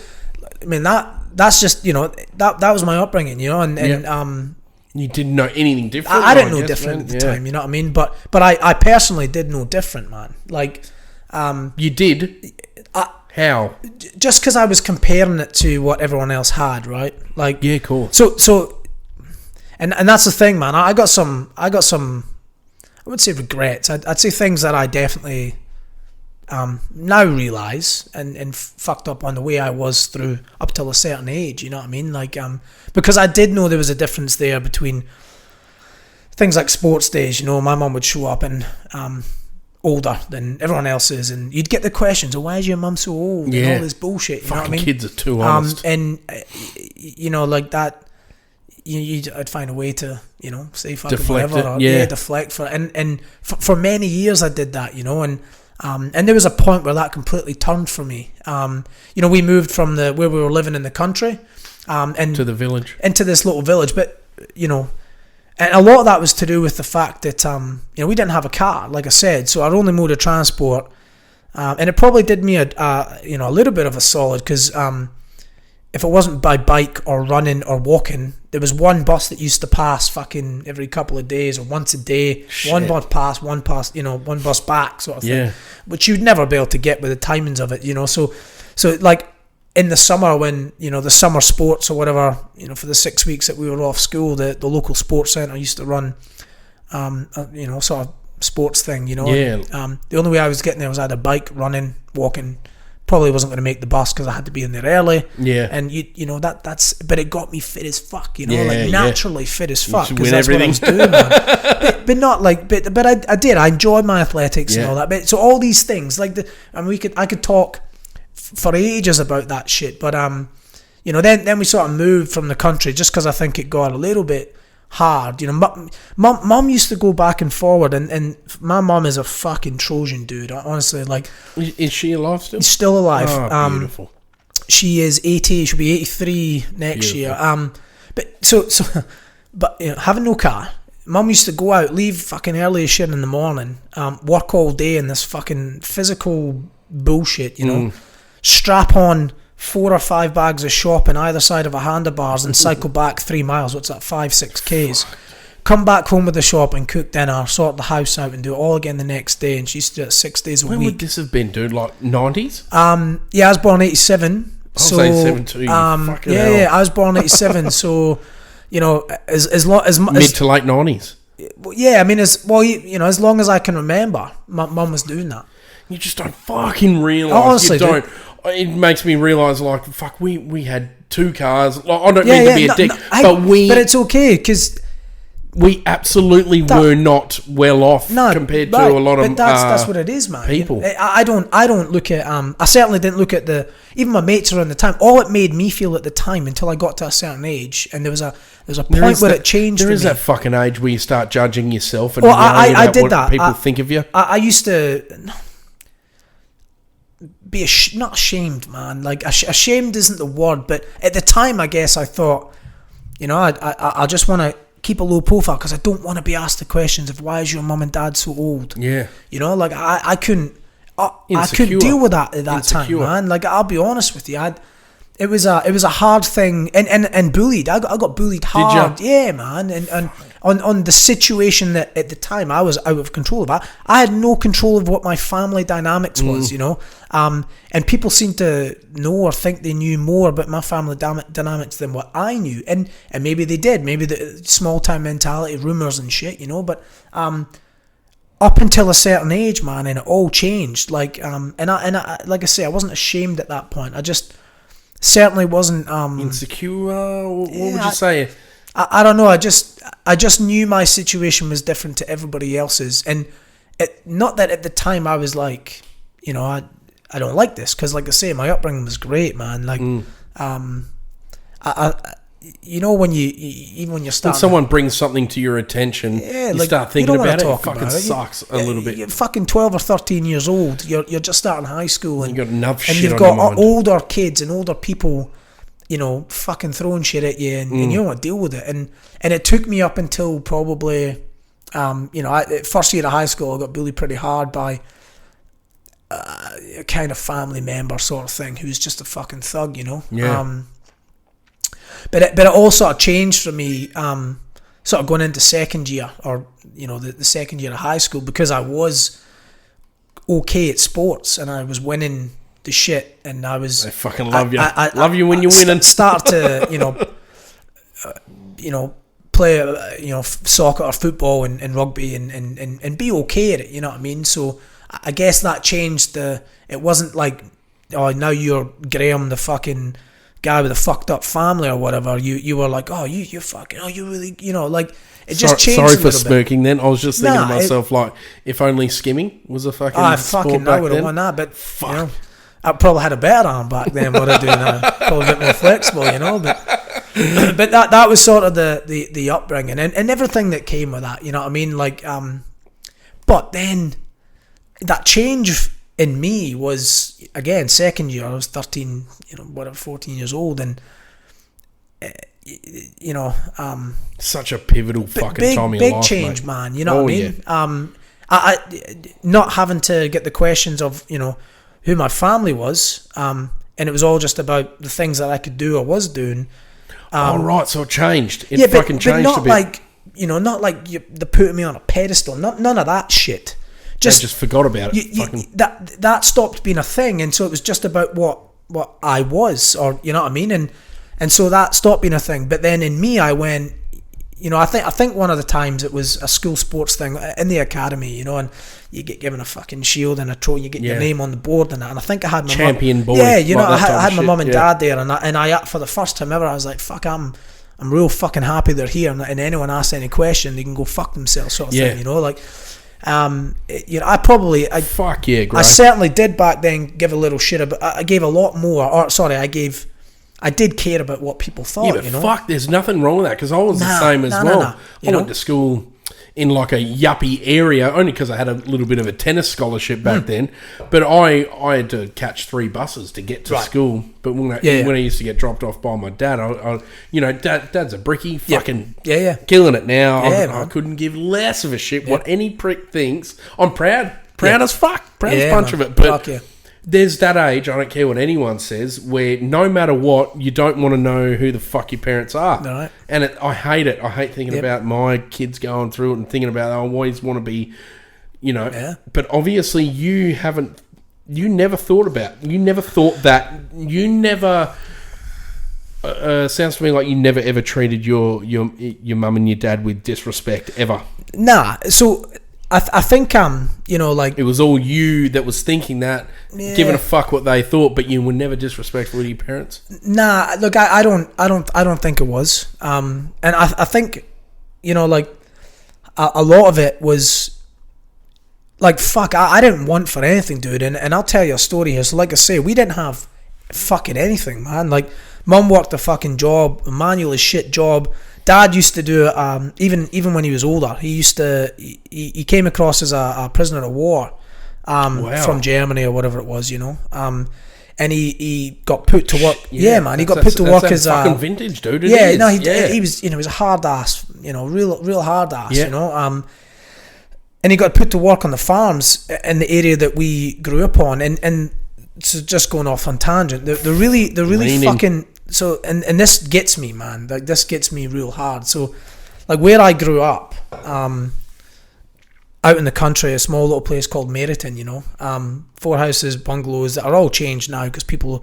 I mean, that's just, you know, that was my upbringing, you know, and you didn't know anything different? I didn't know different at the time, you know what I mean? But I personally did know different, man. Like, you did? How? Just because I was comparing it to what everyone else had, right? Like, yeah, cool. So, and that's the thing, man. I got some. I would say regrets. I'd say things that I definitely now realise and fucked up on the way I was through up till a certain age. You know what I mean? Like, because I did know there was a difference there between things like sports days. You know, my mum would show up and older than everyone else is, and you'd get the questions, oh, why is your mum so old, and all this bullshit, you know what I mean? Kids are too honest. And you know, like that, I'd find a way to, you know, say fucking deflect whatever, or deflect for, and for many years I did that, you know, and And there was a point where that completely turned for me. We moved from where we were living in the country, and to the village, into this little village. But and a lot of that was to do with the fact that we didn't have a car, like I said, so our only mode of transport, and it probably did me a little bit of a solid, because if it wasn't by bike or running or walking, there was one bus that used to pass fucking every couple of days or once a day. Shit. One bus pass, one bus back, sort of thing. Yeah. Which you'd never be able to get with the timings of it, So like in the summer, when the summer sports or whatever, for the 6 weeks that we were off school, the local sports centre used to run, sort of sports thing, Yeah. The only way I was getting there was either bike, running, walking. Probably wasn't going to make the bus because I had to be in there early. Yeah. And that's, but it got me fit as fuck, Yeah, naturally fit as fuck, because that's everything. what I was doing, man. but not like, but I did. I enjoyed my athletics and all that. But so all these things, I could talk for ages about that shit. But then we sort of moved from the country just because I think it got a little bit hard. Mum used to go back and forward, and my mum is a fucking Trojan, dude. Honestly, is she alive still? Still alive. Oh, beautiful. She is 80. She'll be 83 next year. But having no car, Mum used to go out, leave fucking early as shit in the morning, work all day in this fucking physical bullshit, strap on 4 or 5 bags of shopping either side of a handlebars and cycle back 3 miles. What's that? 5-6 Ks. Come back home with the shop and cook dinner, sort the house out, and do it all again the next day. And she used to do it 6 days a week. When would this have been, dude? Like 90s? Yeah, I was born 87. I was 87 too. Fucking hell. Yeah, I was born 87. So, as mid to late 90s. Yeah, I mean, as long as I can remember, my mum was doing that. You just don't fucking realise. Honestly, you don't. It makes me realise, fuck, we had 2 cars. I don't mean to be a dick, but it's okay, because we absolutely were not well off compared to a lot of but that's what it is, man. People. I don't look at I certainly didn't look at even my mates around the time. All it made me feel at the time, until I got to a certain age, and there was a point where it changed. There is me. that fucking age where you start judging yourself and I did what that. people think of you. I used to be not ashamed, man. Ashamed isn't the word, but at the time, I guess I thought, I just want to keep a low profile because I don't want to be asked the questions of why is your mum and dad so old. Yeah, I couldn't deal with that at that time, man. I'll be honest with you, it was a hard thing, and bullied. I got bullied hard. Did you? Yeah, man, and on the situation that at the time I was out of control of. I had no control of what my family dynamics was, and people seem to know or think they knew more about my family dynamics than what I knew, and maybe they did. Maybe the small time mentality, rumors and shit, but up until a certain age, man, and it all changed. And I like I say, I wasn't ashamed at that point. I just certainly wasn't insecure. What would you say? I don't know. I just knew my situation was different to everybody else's, and not that at the time I was like, I don't like this, because like I say, my upbringing was great, man. When you're starting, when someone brings something to your attention, you start thinking about it. It fucking sucks a little bit. You're fucking 12 or 13 years old. You're just starting high school, and you got enough shit, and you've got older kids and older people, fucking throwing shit at you, and you don't want to deal with it. And it took me up until probably, first year of high school, I got bullied pretty hard by a kind of family member sort of thing who's just a fucking thug, Yeah. But it all sort of changed for me, sort of going into second year, or the second year of high school, because I was okay at sports and I was winning the shit, and I fucking love you. I love you when you're winning. Start to play soccer or football and rugby and be okay at it. You know what I mean? So I guess that changed it wasn't like, oh, now you're Graham, the fucking guy with a fucked up family or whatever. You were like, oh, you fucking, oh, you really, it just changed. Sorry for smirking then. I was just thinking to myself, if only skimming was a fucking sport back I would have then. won that, but fuck. I probably had a better arm back then what I do now. Probably a bit more flexible, but that was sort of the upbringing and everything that came with that, you know what I mean? But then that change in me was, again, second year. I was 13, 14 years old, and such a pivotal fucking time in your life, change, mate. man. You know what I mean? Yeah. I not having to get the questions of who my family was, and it was all just about the things that I could do or was doing. Right, so it changed. It fucking changed not a bit. Like, not like they're putting me on a pedestal. None of that shit. They just forgot about it. That stopped being a thing, and so it was just about what I was, or you know what I mean, and so that stopped being a thing. But then in me, I went, I think one of the times it was a school sports thing in the academy, and you get given a fucking shield and a trophy, you get your name on the board and that. And I think I had my champion boy. Yeah, I had my mum and dad there, and I for the first time ever, I was like, fuck, I'm real fucking happy they're here, and anyone asks any question, they can go fuck themselves, sort of thing, like. Fuck yeah, great. I certainly did back then give a little shit about. I gave a lot more. I did care about what people thought. Yeah, but fuck, there's nothing wrong with that, because I was the same as well. I went to school in like a yuppie area, only because I had a little bit of a tennis scholarship back then. But I had to catch 3 buses to get to school. But when I used to get dropped off by my dad, Dad's a brickie, fucking killing it now. I couldn't give less of a shit what any prick thinks. I'm proud as fuck, proud as punch of it. But there's that age, I don't care what anyone says, where no matter what, you don't want to know who the fuck your parents are. Right. And I hate it. I hate thinking about my kids going through it and thinking about, I always want to be, But obviously you never thought that. You never, sounds to me like you never ever treated your mum and your dad with disrespect, ever. Nah, so... I think like it was all you that was thinking that, giving a fuck what they thought, but you were never disrespectful to your parents. Nah, look, I don't think it was. And I think like a lot of it was like, fuck, I didn't want for anything, dude. And I'll tell you a story here. So like I say, we didn't have fucking anything, man. Like, mum worked a fucking job, a manual as shit job. Dad used to do even when he was older. He came across as a prisoner of war from Germany or whatever it was, and he got put to work. Yeah, man, he got put to work as a fucking vintage dude. He was he was a hard ass, real hard ass, and he got put to work on the farms in the area that we grew up on, and so just going off on tangent, they're really fucking. So and this gets me, man. Like, this gets me real hard. So, like, where I grew up, out in the country, a small little place called Meryton, 4 houses, bungalows that are all changed now because people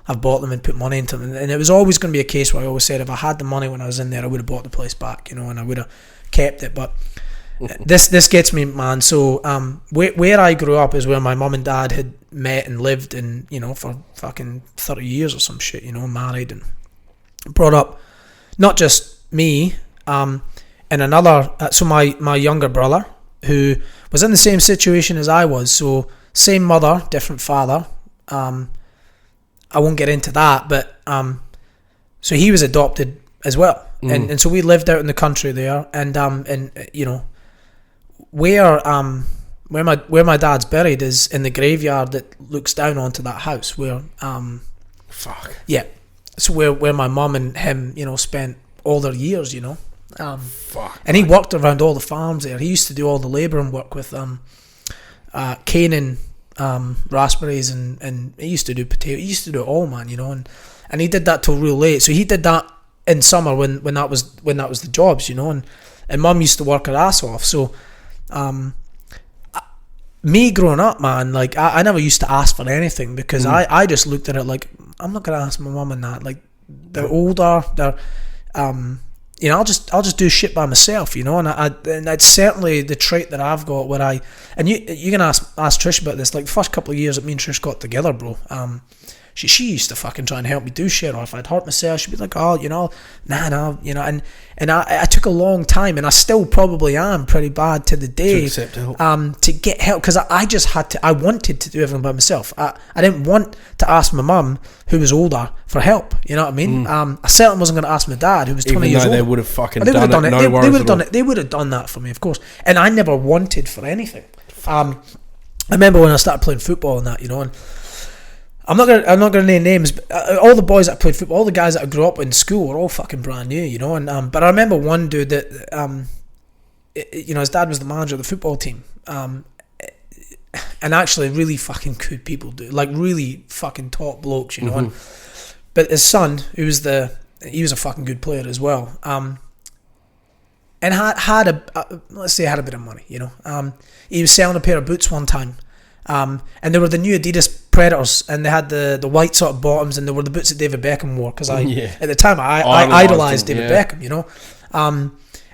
have bought them and put money into them. And it was always going to be a case where I always said, if I had the money when I was in there, I would have bought the place back, and I would have kept it. But this gets me, man. So where I grew up is where my mum and dad had met and lived in, for fucking 30 years or some shit, married and brought up not just me, and another, so my younger brother, who was in the same situation as I was, so same mother, different father. I won't get into that, but so he was adopted as well, and so we lived out in the country there, and where my dad's buried is in the graveyard that looks down onto that house where fuck. Yeah. So where my mum and him, spent all their years, Fuck. And he worked around all the farms there. He used to do all the labouring work with cane and raspberries, and he used to do potato. He used to do it all, man, and he did that till real late. So he did that in summer when that was the jobs, and mum used to work her ass off. So me growing up, man, like I never used to ask for anything because I just looked at it like, I'm not gonna ask my mum and that. Like, they're older, they're I'll just do shit by myself, and that's certainly the trait that I've got where you can ask Trish about this. Like, the first couple of years that me and Trish got together, bro, she used to fucking try and help me do shit, or if I'd hurt myself, she'd be like, oh, nah, and I took a long time, and I still probably am pretty bad to the day, to accept help, to get help, because I wanted to do everything by myself. I didn't want to ask my mum, who was older, for help, you know what I mean? I certainly wasn't going to ask my dad, who was 20 years old. They would have fucking done it, they would have done it, they would have done that for me, of course, and I never wanted for anything. I remember when I started playing football and that, you know, and I'm not gonna name names, but all the boys that played football, all the guys that I grew up in school were all fucking brand new, you know. And but I remember one dude that you know, his dad was the manager of the football team, and actually really fucking good people, dude, like really fucking top blokes, you know. And, but his son, he was a fucking good player as well, and had a let's say had a bit of money, you know. He was selling a pair of boots one time. And they were the new Adidas Predators, and they had the white sort of bottoms, and they were the boots that David Beckham wore, because at the time I idolised David Beckham, you know.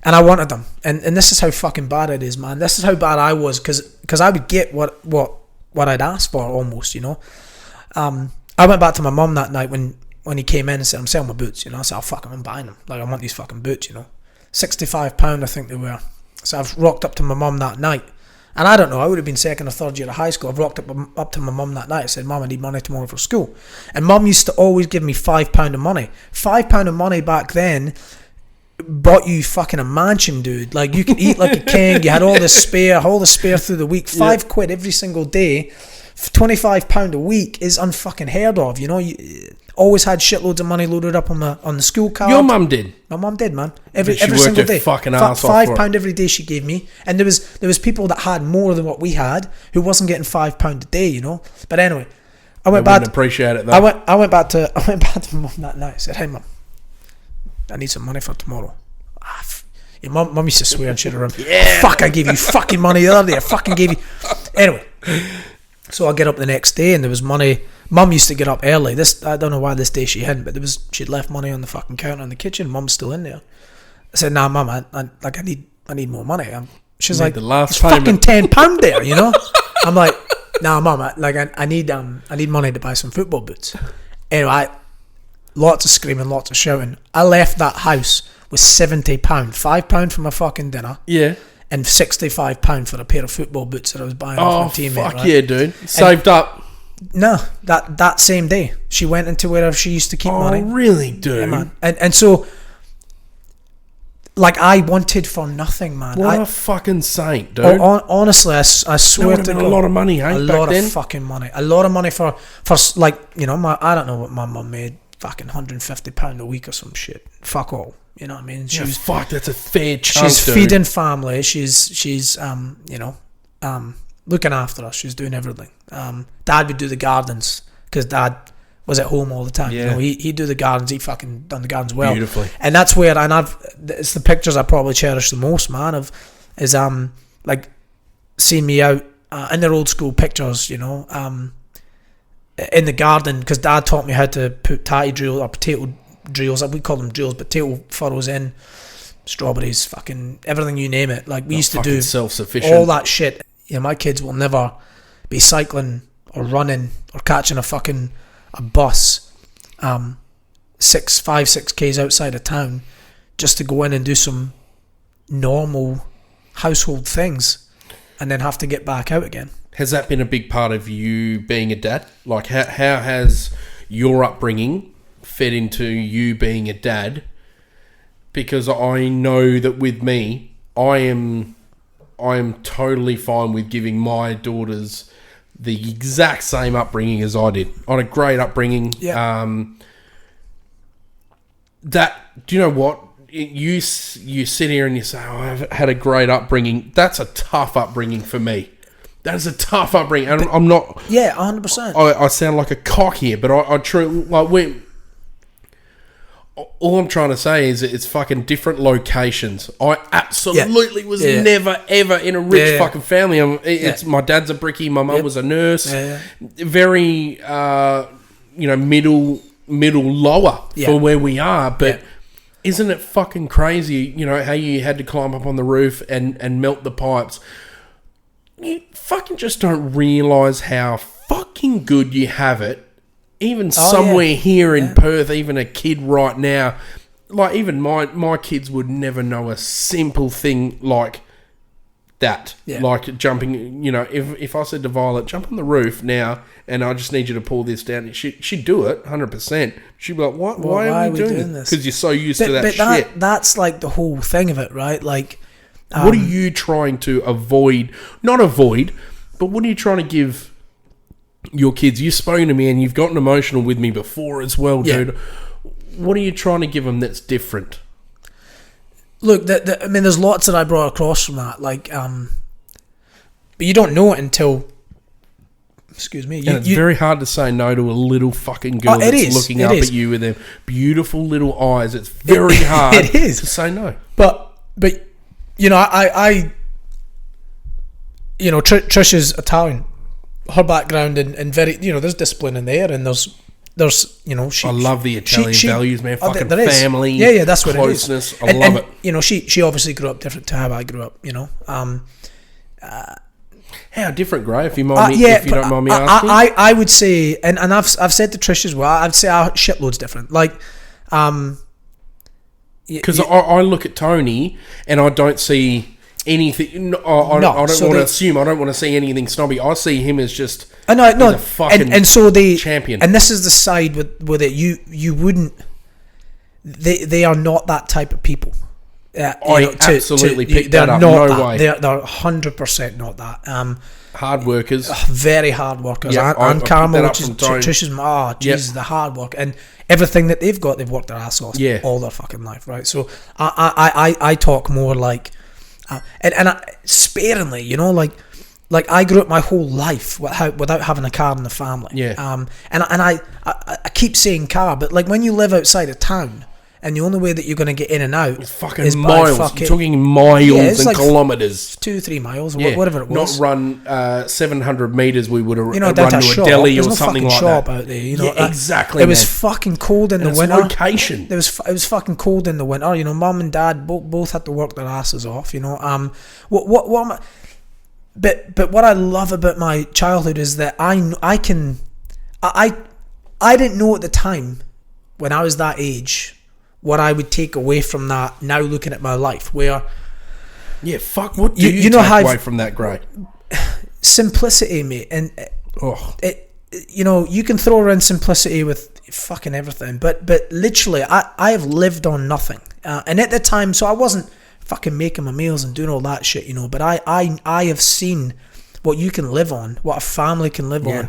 And I wanted them, and this is how fucking bad it is, man. This is how bad I was, because I would get what I'd asked for almost, you know. I went back to my mum that night when he came in and said, I'm selling my boots, you know. I said, oh fuck, I'm buying them, like I want these fucking boots, you know. £65 I think they were. So I've rocked up to my mum that night. And I don't know, I would have been second or third year of high school. I've rocked up to my mum that night. I said, Mum, I need money tomorrow for school. And Mum used to always give me £5 of money. £5 of money back then bought you fucking a mansion, dude. Like, you could eat like a king. You had all the spare through the week. £5 every single day. £25 a week is unfucking heard of, you know. You always had shitloads of money loaded up on the school card. Your mum did? My mum did, man. Every worked single day. Fucking ass off £5 every day she gave me, and there was people that had more than what we had who wasn't getting £5 a day, you know. But anyway, I wouldn't appreciate it though. I went back to my mum that night. I said, hey mum, I need some money for tomorrow. Your mum used to swear and shit around. Fuck, I gave you fucking money the other day. I fucking gave you. Anyway. So I get up the next day and there was money. Mum used to get up early. I don't know why this day she hadn't, but she'd left money on the fucking counter in the kitchen. Mum's still in there. I said, "Nah, Mum, I need more money." She's like, the last "There's fucking £10 there," you know. I'm like, "Nah, Mum, I need money to buy some football boots." Anyway, lots of screaming, lots of shouting. I left that house with £70, £5 for my fucking dinner. Yeah. And £65 for a pair of football boots that I was buying off my teammate. Oh, fuck yeah, dude. Saved up. No, that same day. She went into wherever she used to keep money. Oh, really, dude? Yeah, man. And so, like, I wanted for nothing, man. What a fucking saint, dude. Honestly, I swear to God. A lot of money, eh? A lot of fucking money. A lot of money for like, you know, I don't know what my mum made. Fucking £150 a week or some shit. Fuck all. You know what I mean? That's a fair chunk. She's feeding family. She's you know, looking after us. She's doing everything. Dad would do the gardens because Dad was at home all the time. Yeah. You know, he'd do the gardens. He fucking done the gardens well. Beautifully. And that's where, it's the pictures I probably cherish the most, man. Is like seeing me out in their old school pictures. You know, in the garden, because Dad taught me how to put potato drills, we call them drills, but potato furrows in, strawberries, fucking everything, you name it. Like, we used to do self-sufficient, all that shit. You know, my kids will never be cycling or running or catching a bus 6 k's outside of town just to go in and do some normal household things and then have to get back out again. Has that been a big part of you being a dad? Like, how has your upbringing fed into you being a dad? Because I know that with me, I am totally fine with giving my daughters the exact same upbringing as I did. I had a great upbringing. Yeah. Do you know what? You sit here and you say, "Oh, I've had a great upbringing." That's a tough upbringing for me. That is a tough upbringing, and I'm not. Yeah, 100%. I sound like a cock here, but I truly like all I'm trying to say is it's fucking different locations. I absolutely was never ever in a rich fucking family. It's my dad's a brickie, my mum was a nurse. Very middle lower for where we are, but isn't it fucking crazy, you know, how you had to climb up on the roof and melt the pipes? You fucking just don't realise how fucking good you have it. Even somewhere here in Perth, even a kid right now, like even my kids would never know a simple thing like that. Yeah. Like jumping, you know, if I said to Violet, jump on the roof now and I just need you to pull this down, she'd do it 100%. She'd be like, what? Why are we doing this? Because you're so used to that shit. That's like the whole thing of it, right? Like, what are you trying to avoid? Not avoid, But what are you trying to give your kids? You've spoken to me and you've gotten emotional with me before as well, dude. What are you trying to give them that's different? Look, I mean, there's lots that I brought across from that, like, but you don't know it until. Excuse me. It's very hard to say no to a little fucking girl that's looking up at you with their beautiful little eyes. It's very hard to say no. But you know, I you know, Trish is Italian. Her background and very, you know, there's discipline in there, and there's you know, I love the Italian values, man. Fucking family, yeah, that's what closeness. It is. I love it. You know, she obviously grew up different to how I grew up. You know, how different, Gray? If you don't mind me asking, I would say, and I've said to Trish as well. I'd say our shitloads different. Like, because I look at Tony and I don't see anything. I don't want to assume. I don't want to see anything snobby. I see him as just. A fucking and so they champion. And this is the side with it. You wouldn't. They are not that type of people. Absolutely picked that up. No way. They're 100% not that. Hard workers. Very hard workers. Yep, and Carmel, which is Trish's, Jesus, the hard work. And everything that they've got their ass off all their fucking life, right? So I talk more like, and sparingly, you know, like I grew up my whole life without having a car in the family. Yeah. And I keep saying car, but like when you live outside of town, and the only way that you're going to get in and out is fucking miles. You're talking miles and like kilometres. 2-3 miles, whatever it was. Not run 700 metres. We would have run to a deli or something like shop that. Out there, you know, exactly. It was fucking cold in the winter. Location. It was fucking cold in the winter. You know, mum and dad both had to work their asses off. You know, what am I? But what I love about my childhood is that I didn't know at the time when I was that age what I would take away from that now looking at my life, where what do you take away from that, Gray? Simplicity, mate. And you know, you can throw around simplicity with fucking everything, but literally I have lived on nothing, and at the time, so I wasn't fucking making my meals and doing all that shit, you know, but I have seen what you can live on, what a family can live on.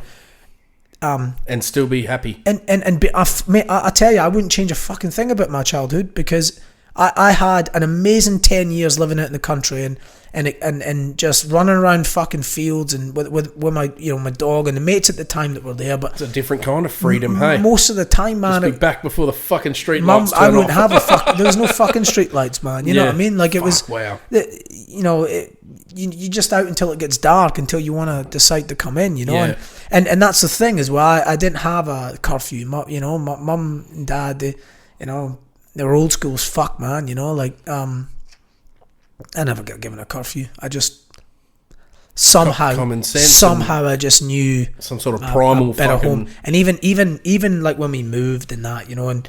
And still be happy. I tell you, I wouldn't change a fucking thing about my childhood, because I had an amazing 10 years living out in the country and just running around fucking fields and with my, you know, my dog and the mates at the time that were there. But it's a different kind of freedom, hey? Most of the time, man. Just be back before the fucking street Mum, lights I turn wouldn't off. have there was no fucking street lights, man. You know what I mean? Like, it was, wow. You know, you just out until it gets dark, until you want to decide to come in, you know. Yeah. And that's the thing as well. I didn't have a curfew. You know, my mum and dad, they were old school as fuck, man. You know, like, I never got given a curfew. I just somehow common sense. Somehow I just knew some sort of primal a better fucking home. And even like when we moved and that, you know, and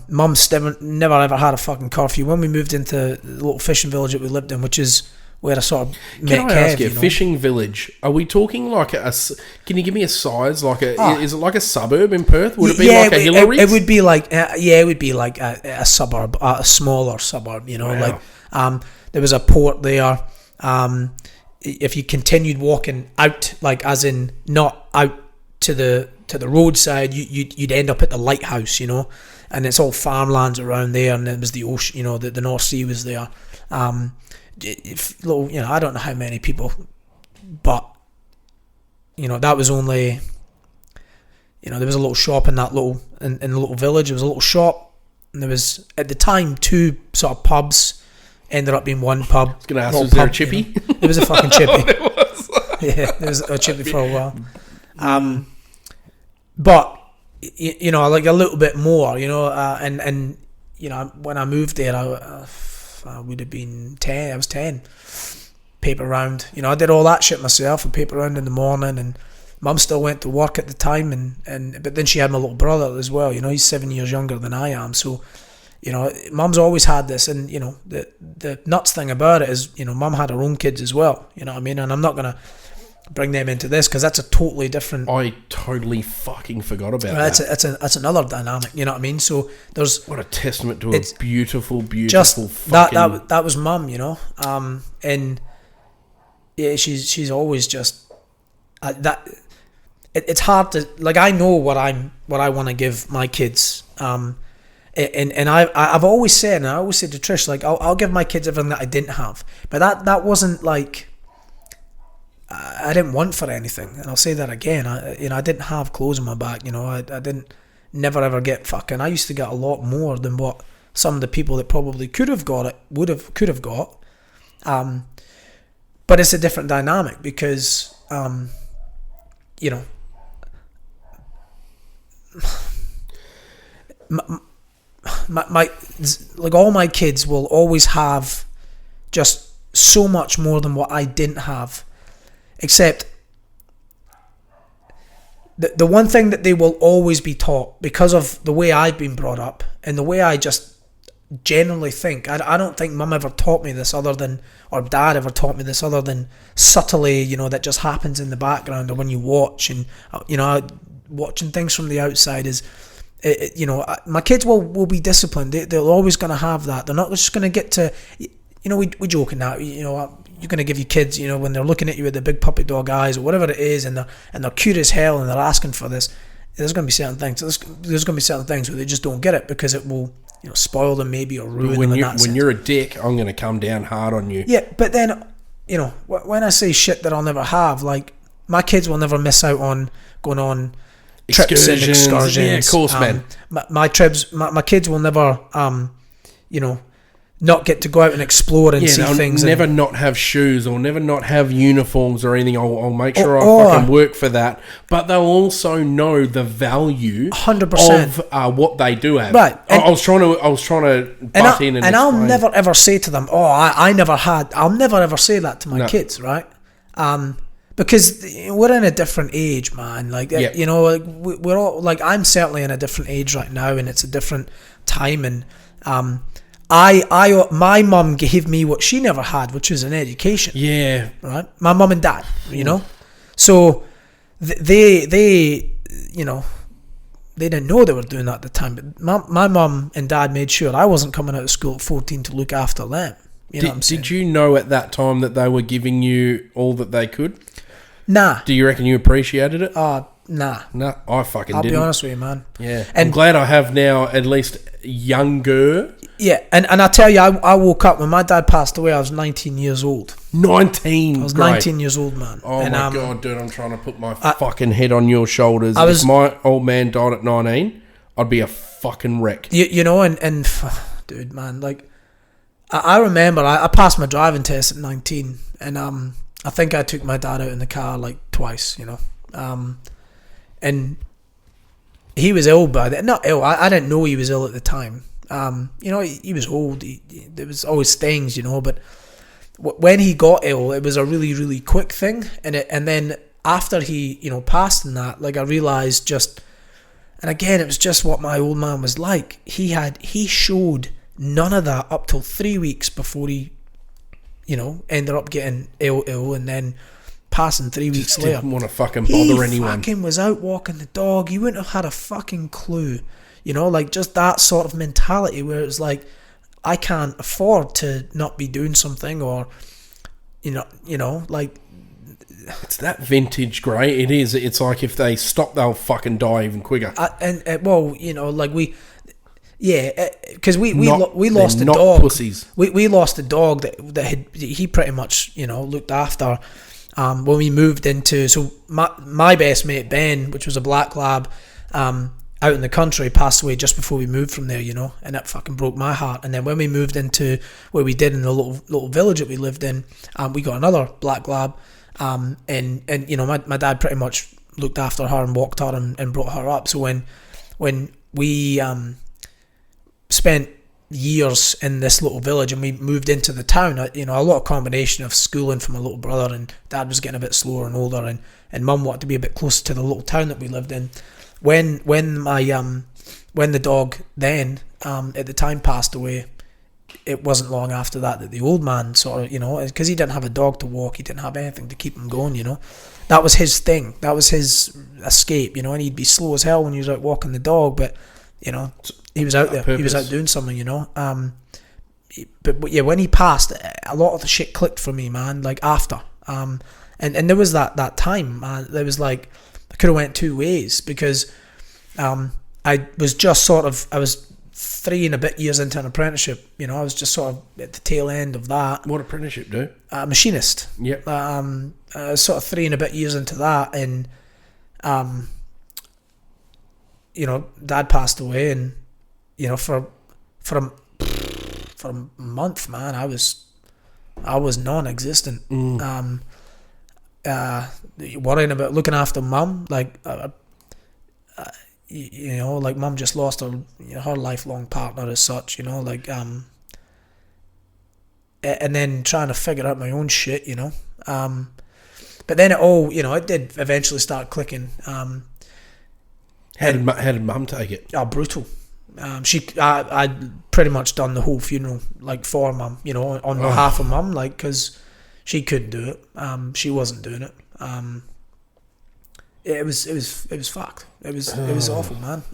mum's never ever had a fucking curfew. When we moved into the little fishing village that we lived in, which is where I sort of met Kev. Can I ask you, fishing village, are we talking like can you give me a size, like is it like a suburb in Perth? Would it be like a Hillary's? It would be like, it would be like a suburb, a smaller suburb, you know. Wow. Like, there was a port there. If you continued walking out, like as in not out to the roadside, you'd end up at the lighthouse, you know, and it's all farmlands around there, and there was the ocean, you know, the North Sea was there. You know, I don't know how many people, but you know, that was only, you know, there was a little shop in that in the little village. There was a little shop, and there was at the time 2 sort of pubs. Ended up being 1 pub. I was going to ask, was there a chippy? You know? There was a fucking chippy. There was. Yeah, there was a chippy for a while. But you know, like a little bit more, you know, and you know, when I moved there, I would have been 10. I was 10. Paper round, you know, I did all that shit myself. A paper round in the morning, and mum still went to work at the time, and but then she had my little brother as well. You know, he's 7 years younger than I am, so. You know, mum's always had this, and you know, the nuts thing about it is, you know, mum had her own kids as well. You know what I mean? And I'm not gonna bring them into this because that's a totally different. I totally fucking forgot about that. That's another dynamic. You know what I mean? So there's what a testament to a beautiful just fucking that was mum. You know, and yeah, she's always just that. It's hard to, like, I know what I want to give my kids, and I've always said, and I always say to Trish, like, I'll give my kids everything that I didn't have, but that wasn't like, I didn't want for anything, and I'll say that again. I didn't have clothes on my back, I didn't never ever get fucking. I used to get a lot more than what some of the people that probably could have got it could have got, but it's a different dynamic because my like all my kids will always have just so much more than what I didn't have, except the one thing that they will always be taught, because of the way I've been brought up and the way I just generally think, I don't think mum ever taught me this other than, or dad ever taught me this other than subtly, that just happens in the background or when you watch, and watching things from the outside is, my kids will be disciplined. They're always going to have that. They're not just going to get to, we joking now, you're going to give your kids, when they're looking at you with the big puppy dog eyes or whatever it is, and they're cute as hell and they're asking for this. There's going to be certain things. There's going to be certain things where they just don't get it because it will, spoil them maybe or ruin them in that sense. When you're a dick, I'm going to come down hard on you. Yeah, but then, when I say shit that I'll never have, like, my kids will never miss out on going on trips and excursions. Yeah, of course, man. My kids will never, not get to go out and explore and see things. Never not have shoes or never not have uniforms or anything. I'll make sure I fucking work for that. But they'll also know the value 100% of what they do have. Right. I was trying to butt in and I'll never ever say to them, I never had. I'll never ever say that to my kids, right? Because we're in a different age, man. Like, like we're all, like, I'm certainly in a different age right now, and it's a different time. And my mum gave me what she never had, which is an education. Yeah, right. My mum and dad, so they didn't know they were doing that at the time. But my mum and dad made sure I wasn't coming out of school at 14 to look after them. Did you know at that time that they were giving you all that they could? Nah. Do you reckon you appreciated it? Nah. I fucking didn't. I'll be honest with you, man. Yeah. And I'm glad I have now at least younger. Yeah, and I tell you, I woke up when my dad passed away. I was 19 years old. 19? I was 19 years old, man. Oh, my God, dude, I'm trying to put my fucking head on your shoulders. If my old man died at 19, I'd be a fucking wreck. And dude, man, like, I remember I passed my driving test at 19, and I think I took my dad out in the car like twice, and he was ill by then. Not ill, I didn't know he was ill at the time. He was old. There was always things, but when he got ill, it was a really, really quick thing, and then after he, passed in that, like, I realised and again, it was just what my old man was like. He showed none of that up till 3 weeks before he, ended up getting ill and then passing 3 weeks later. Didn't want to fucking bother anyone. He fucking was out walking the dog. You wouldn't have had a fucking clue. Like, just that sort of mentality where it's like, I can't afford to not be doing something, or, like. It's that vintage grey. It is. It's like if they stop, they'll fucking die even quicker. Like because we lost a dog. Pussies. We lost a dog that he pretty much looked after. When we moved into, so my best mate Ben, which was a black lab, out in the country, passed away just before we moved from there, and that fucking broke my heart. And then when we moved into where we did in the little village that we lived in, we got another black lab, and my dad pretty much looked after her and walked her and brought her up. So when we spent years in this little village and we moved into the town, a lot of combination of schooling for my little brother, and dad was getting a bit slower and older, and mum wanted to be a bit closer to the little town that we lived in. When the dog then at the time passed away, it wasn't long after that the old man sort of, because he didn't have a dog to walk, he didn't have anything to keep him going, that was his thing, that was his escape, and he'd be slow as hell when he was out walking the dog, but he was out there, he was out doing something, but yeah, when he passed, a lot of the shit clicked for me, man. Like, after And there was that time, man. There was like, I could have went two ways, because I was just I was 3 and a bit years into an apprenticeship. You know, I was just sort of at the tail end of that. What apprenticeship do? Machinist. Yep. I was sort of 3 and a bit years into that, and you know, Dad passed away, and you know, for a month, man, I was non-existent. Worrying about looking after Mum, like you know, like Mum just lost her lifelong partner as such, you know, like and then trying to figure out my own shit, you know. But then it all, you know, it did eventually start clicking. How did Mum take it? Oh, brutal. I'd pretty much done the whole funeral, like, for Mum, you know, on behalf of Mum, like, because she couldn't do it. She wasn't doing it. It was fucked. It was awful, man.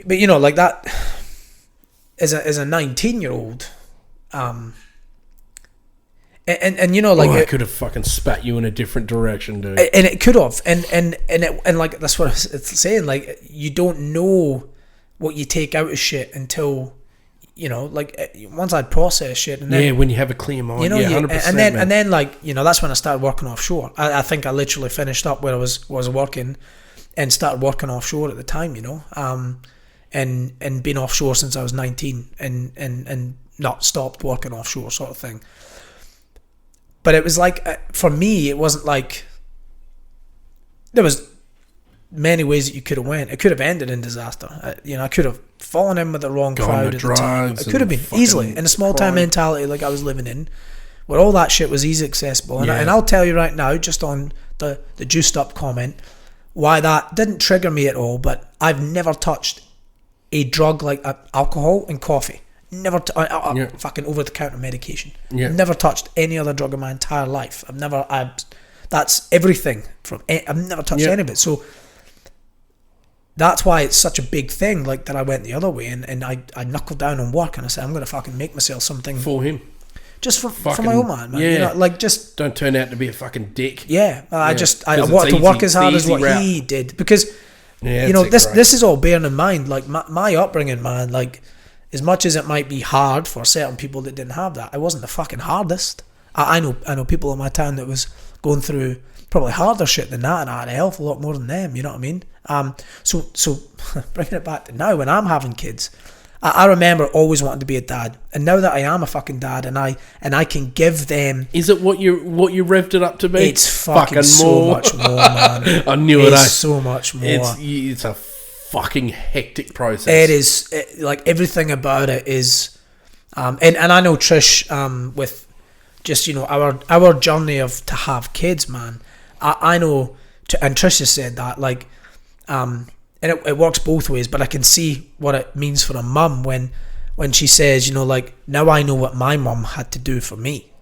But you know, like that, as a 19-year-old, and you know, like, I could have fucking spat you in a different direction, dude. And it could have, and like, that's what it's saying. Like, you don't know what you take out of shit until, you know, like, once I'd processed shit, and then, when you have a clear mind, you know, 100%, and then like, you know, that's when I started working offshore. I think I literally finished up where I was working, and started working offshore at the time, you know, and been offshore since I was 19, and not stopped working offshore, sort of thing. But it was like, for me, it wasn't like, there was many ways that you could have went. It could have ended in disaster. You know, I could have fallen in with the wrong crowd at the time. It could have been easily, in a small town mentality like I was living in, where all that shit was easy accessible. And I'll tell you right now, just on the juiced up comment, why that didn't trigger me at all. But I've never touched a drug like alcohol and coffee. Never fucking over-the-counter medication. Never touched any other drug in my entire life. That's everything I've never touched any of it. So that's why it's such a big thing, like, that I went the other way, and I knuckled down on work, and I said, I'm going to fucking make myself something for him, just for my old man. You know, like, just don't turn out to be a fucking dick. I wanted to work as hard as what he did, because you know, this is all bearing in mind, like, my upbringing, man. Like, as much as it might be hard for certain people that didn't have that, it wasn't the fucking hardest. I know people in my town that was going through probably harder shit than that, and I had a hell of a lot more than them, you know what I mean? So bringing it back to now, when I'm having kids, I remember always wanting to be a dad, and now that I am a fucking dad, and I can give them... Is it what you revved it up to be? It's fucking so much more, man. I knew it. It's so much more. It's a fucking hectic process. It is, like, everything about it is... and I know Trish, with just, you know, our journey to have kids, man, I know, and Trish has said that, like, and it works both ways, but I can see what it means for a mum when she says, you know, like, now I know what my mum had to do for me.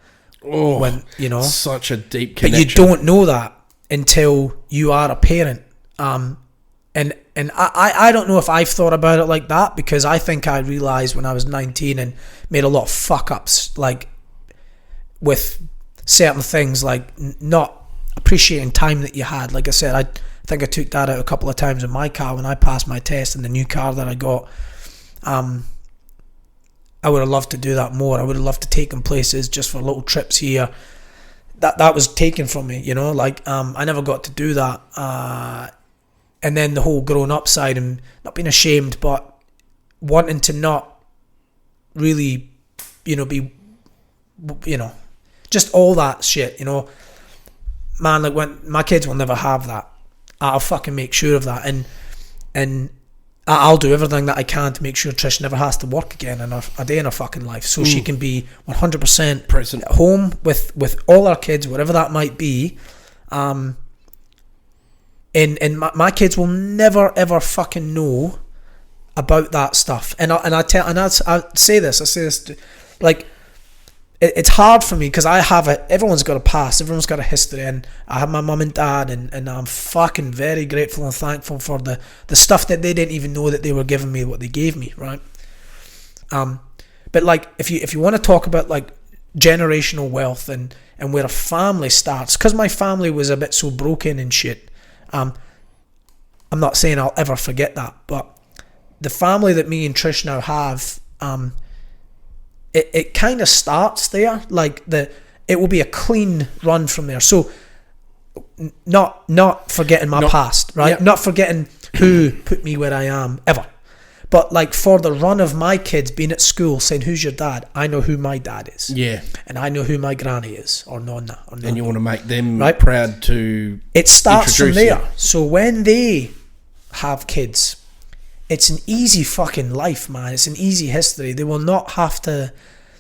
Oh, when, you know, such a deep connection. But you don't know that until you are a parent. And I don't know if I've thought about it like that, because I think I realised when I was 19 and made a lot of fuck ups, like, with certain things, like not appreciating time that you had. Like I said, I think I took that out a couple of times in my car when I passed my test in the new car that I got. I would have loved to do that more. I would have loved to take them places just for little trips here. That was taken from me, you know, like, I never got to do that. And then the whole grown up side, and not being ashamed, but wanting to not really, you know, be, you know, just all that shit, you know, man. Like, when my kids will never have that, I'll fucking make sure of that, and I'll do everything that I can to make sure Trish never has to work again in a day in her fucking life, so she can be 100% present at home with all our kids, whatever that might be. And my kids will never ever fucking know about that stuff. And I say this, like, it's hard for me because I have it. Everyone's got a past, everyone's got a history, and I have my mum and dad, and I'm fucking very grateful and thankful for the stuff that they didn't even know that they were giving me, what they gave me, right? But like, if you want to talk about, like, generational wealth and where a family starts. Because my family was a bit so broken and shit. I'm not saying I'll ever forget that, but the family that me and Trish now have, it kind of starts there. Like it will be a clean run from there. So not forgetting my past, right? Yep. Not forgetting who put me where I am ever. But like for the run of my kids being at school saying, who's your dad? I know who my dad is. Yeah. And I know who my granny is, or nonna. And you want to make them proud to it starts from there. You. So when they have kids, it's an easy fucking life, man. It's an easy history. They will not have to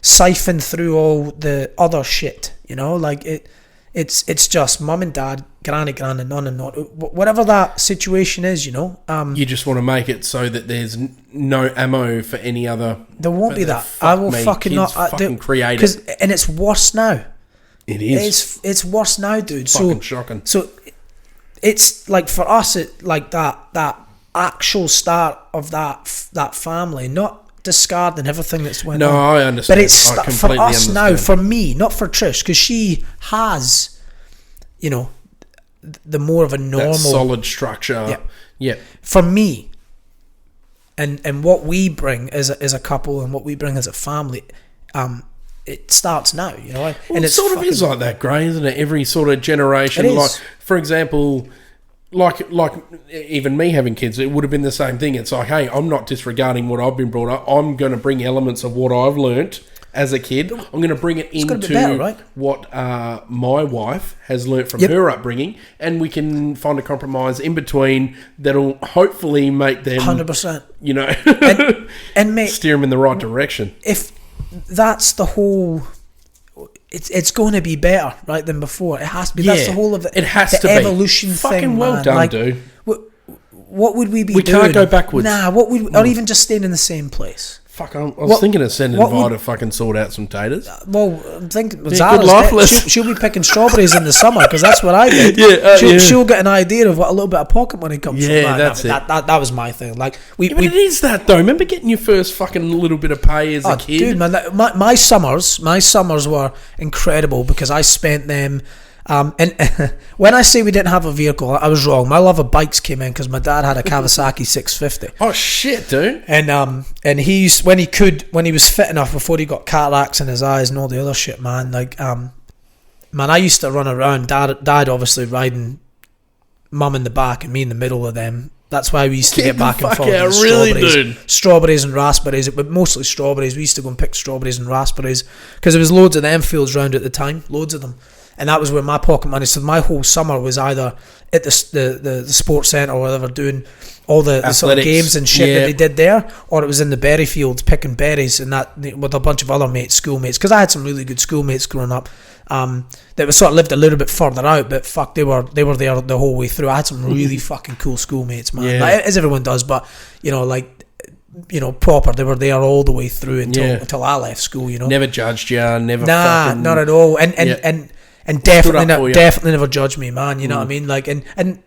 siphon through all the other shit, you know? Like it's just mum and dad, granny, nonna, whatever that situation is, you know. You just want to make it so that there's no ammo for any other. There won't be that. I will fucking not create it. And it's worse now. It is. It's worse now, dude. Fucking shocking. So it's like for us, it like that actual start of that family, not discarding everything that's went on. No, I understand. But it's for us now, for me, not for Trish, because she has, you know, the more of a normal, that solid structure. Yeah. For me, and what we bring as a couple and what we bring as a family, it starts now, you know. Well, and it sort of is like that, Gray, isn't it? Every sort of generation, like for example. Like even me having kids, it would have been the same thing. It's like, hey, I'm not disregarding what I've been brought up. I'm going to bring elements of what I've learnt as a kid. I'm going to bring it into better, right? what my wife has learnt from her upbringing, and we can find a compromise in between that'll hopefully make them 100%. You know, and mate, steer them in the right direction. If that's the whole. It's going to be better, right, than before. It has to be. Yeah, that's the whole of it. It has to evolution be. Thing, fucking well man. done, like, dude. What would we be doing? We can't go backwards. Nah, or even just staying in the same place. Fuck, I was thinking of sending Vi to fucking sort out some taters. Well, I'm thinking she'll be picking strawberries in the summer because that's what I did. She'll get an idea of what a little bit of pocket money comes from. Yeah, that's it. That was my thing. Like but it is that though. Remember getting your first fucking little bit of pay as a kid? Dude, man, my summers were incredible because I spent them. And when I say we didn't have a vehicle, I was wrong. My love of bikes came in because my dad had a Kawasaki 650. Oh shit, dude! And he used, when he was fit enough before he got cataracts in his eyes and all the other shit, man. Like, man, I used to run around. Dad obviously riding, mum in the back and me in the middle of them. That's why we used to get back and forth. Yeah, really, dude. Strawberries and raspberries, but mostly strawberries. We used to go and pick strawberries and raspberries because there was loads of them fields around at the time, loads of them. And that was where my pocket money. So my whole summer was either at the sports centre or whatever, doing all the sort of games and shit that they did there, or it was in the berry fields picking berries and that with a bunch of other mates, schoolmates. Because I had some really good schoolmates growing up that was sort of lived a little bit further out, but fuck, they were there the whole way through. I had some really fucking cool schoolmates, man. Like, as everyone does, but you know, like, you know, proper. They were there all the way through until I left school. You know, never judged you, never. Nah, fucking, not at all. And definitely never judged me, man. You know what I mean? Like, and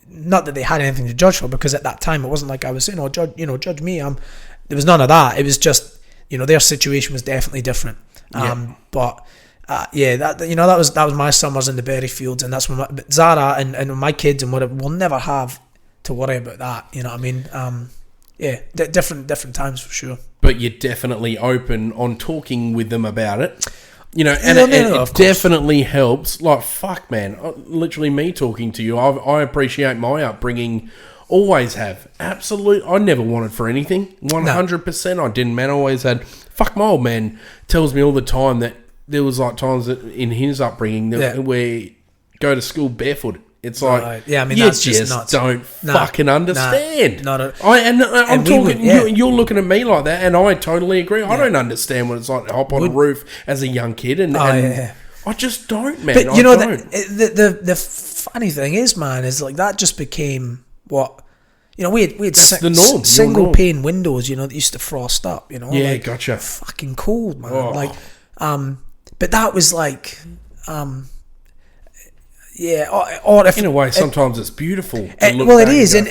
not that they had anything to judge for, because at that time it wasn't like I was saying, "Oh, judge me." There was none of that. It was just, you know, their situation was definitely different. But that was my summers in the berry fields, and that's when Zara and my kids and whatever will never have to worry about that. You know what I mean? Different times for sure. But you're definitely open on talking with them about it. You know, and it definitely helps. Like, fuck, man. Literally me talking to you, I appreciate my upbringing. Always have. Absolute. I never wanted for anything. 100%. I didn't, man. I always had. Fuck, my old man tells me all the time that there was like times that in his upbringing where go to school barefoot. It's like, I mean, you that's just nuts. don't fucking understand. Not at I'm talking. You're looking at me like that, and I totally agree. I don't understand what it's like to hop on a roof as a young kid, and I just don't, man. But you know, the funny thing is, man, is like that just became what. You know, we had the norm. Single pane windows, you know, that used to frost up. You know, yeah, like, gotcha. Fucking cold, man. Like, but that was like, yeah, or if in a way, sometimes it's beautiful. Well, it is, and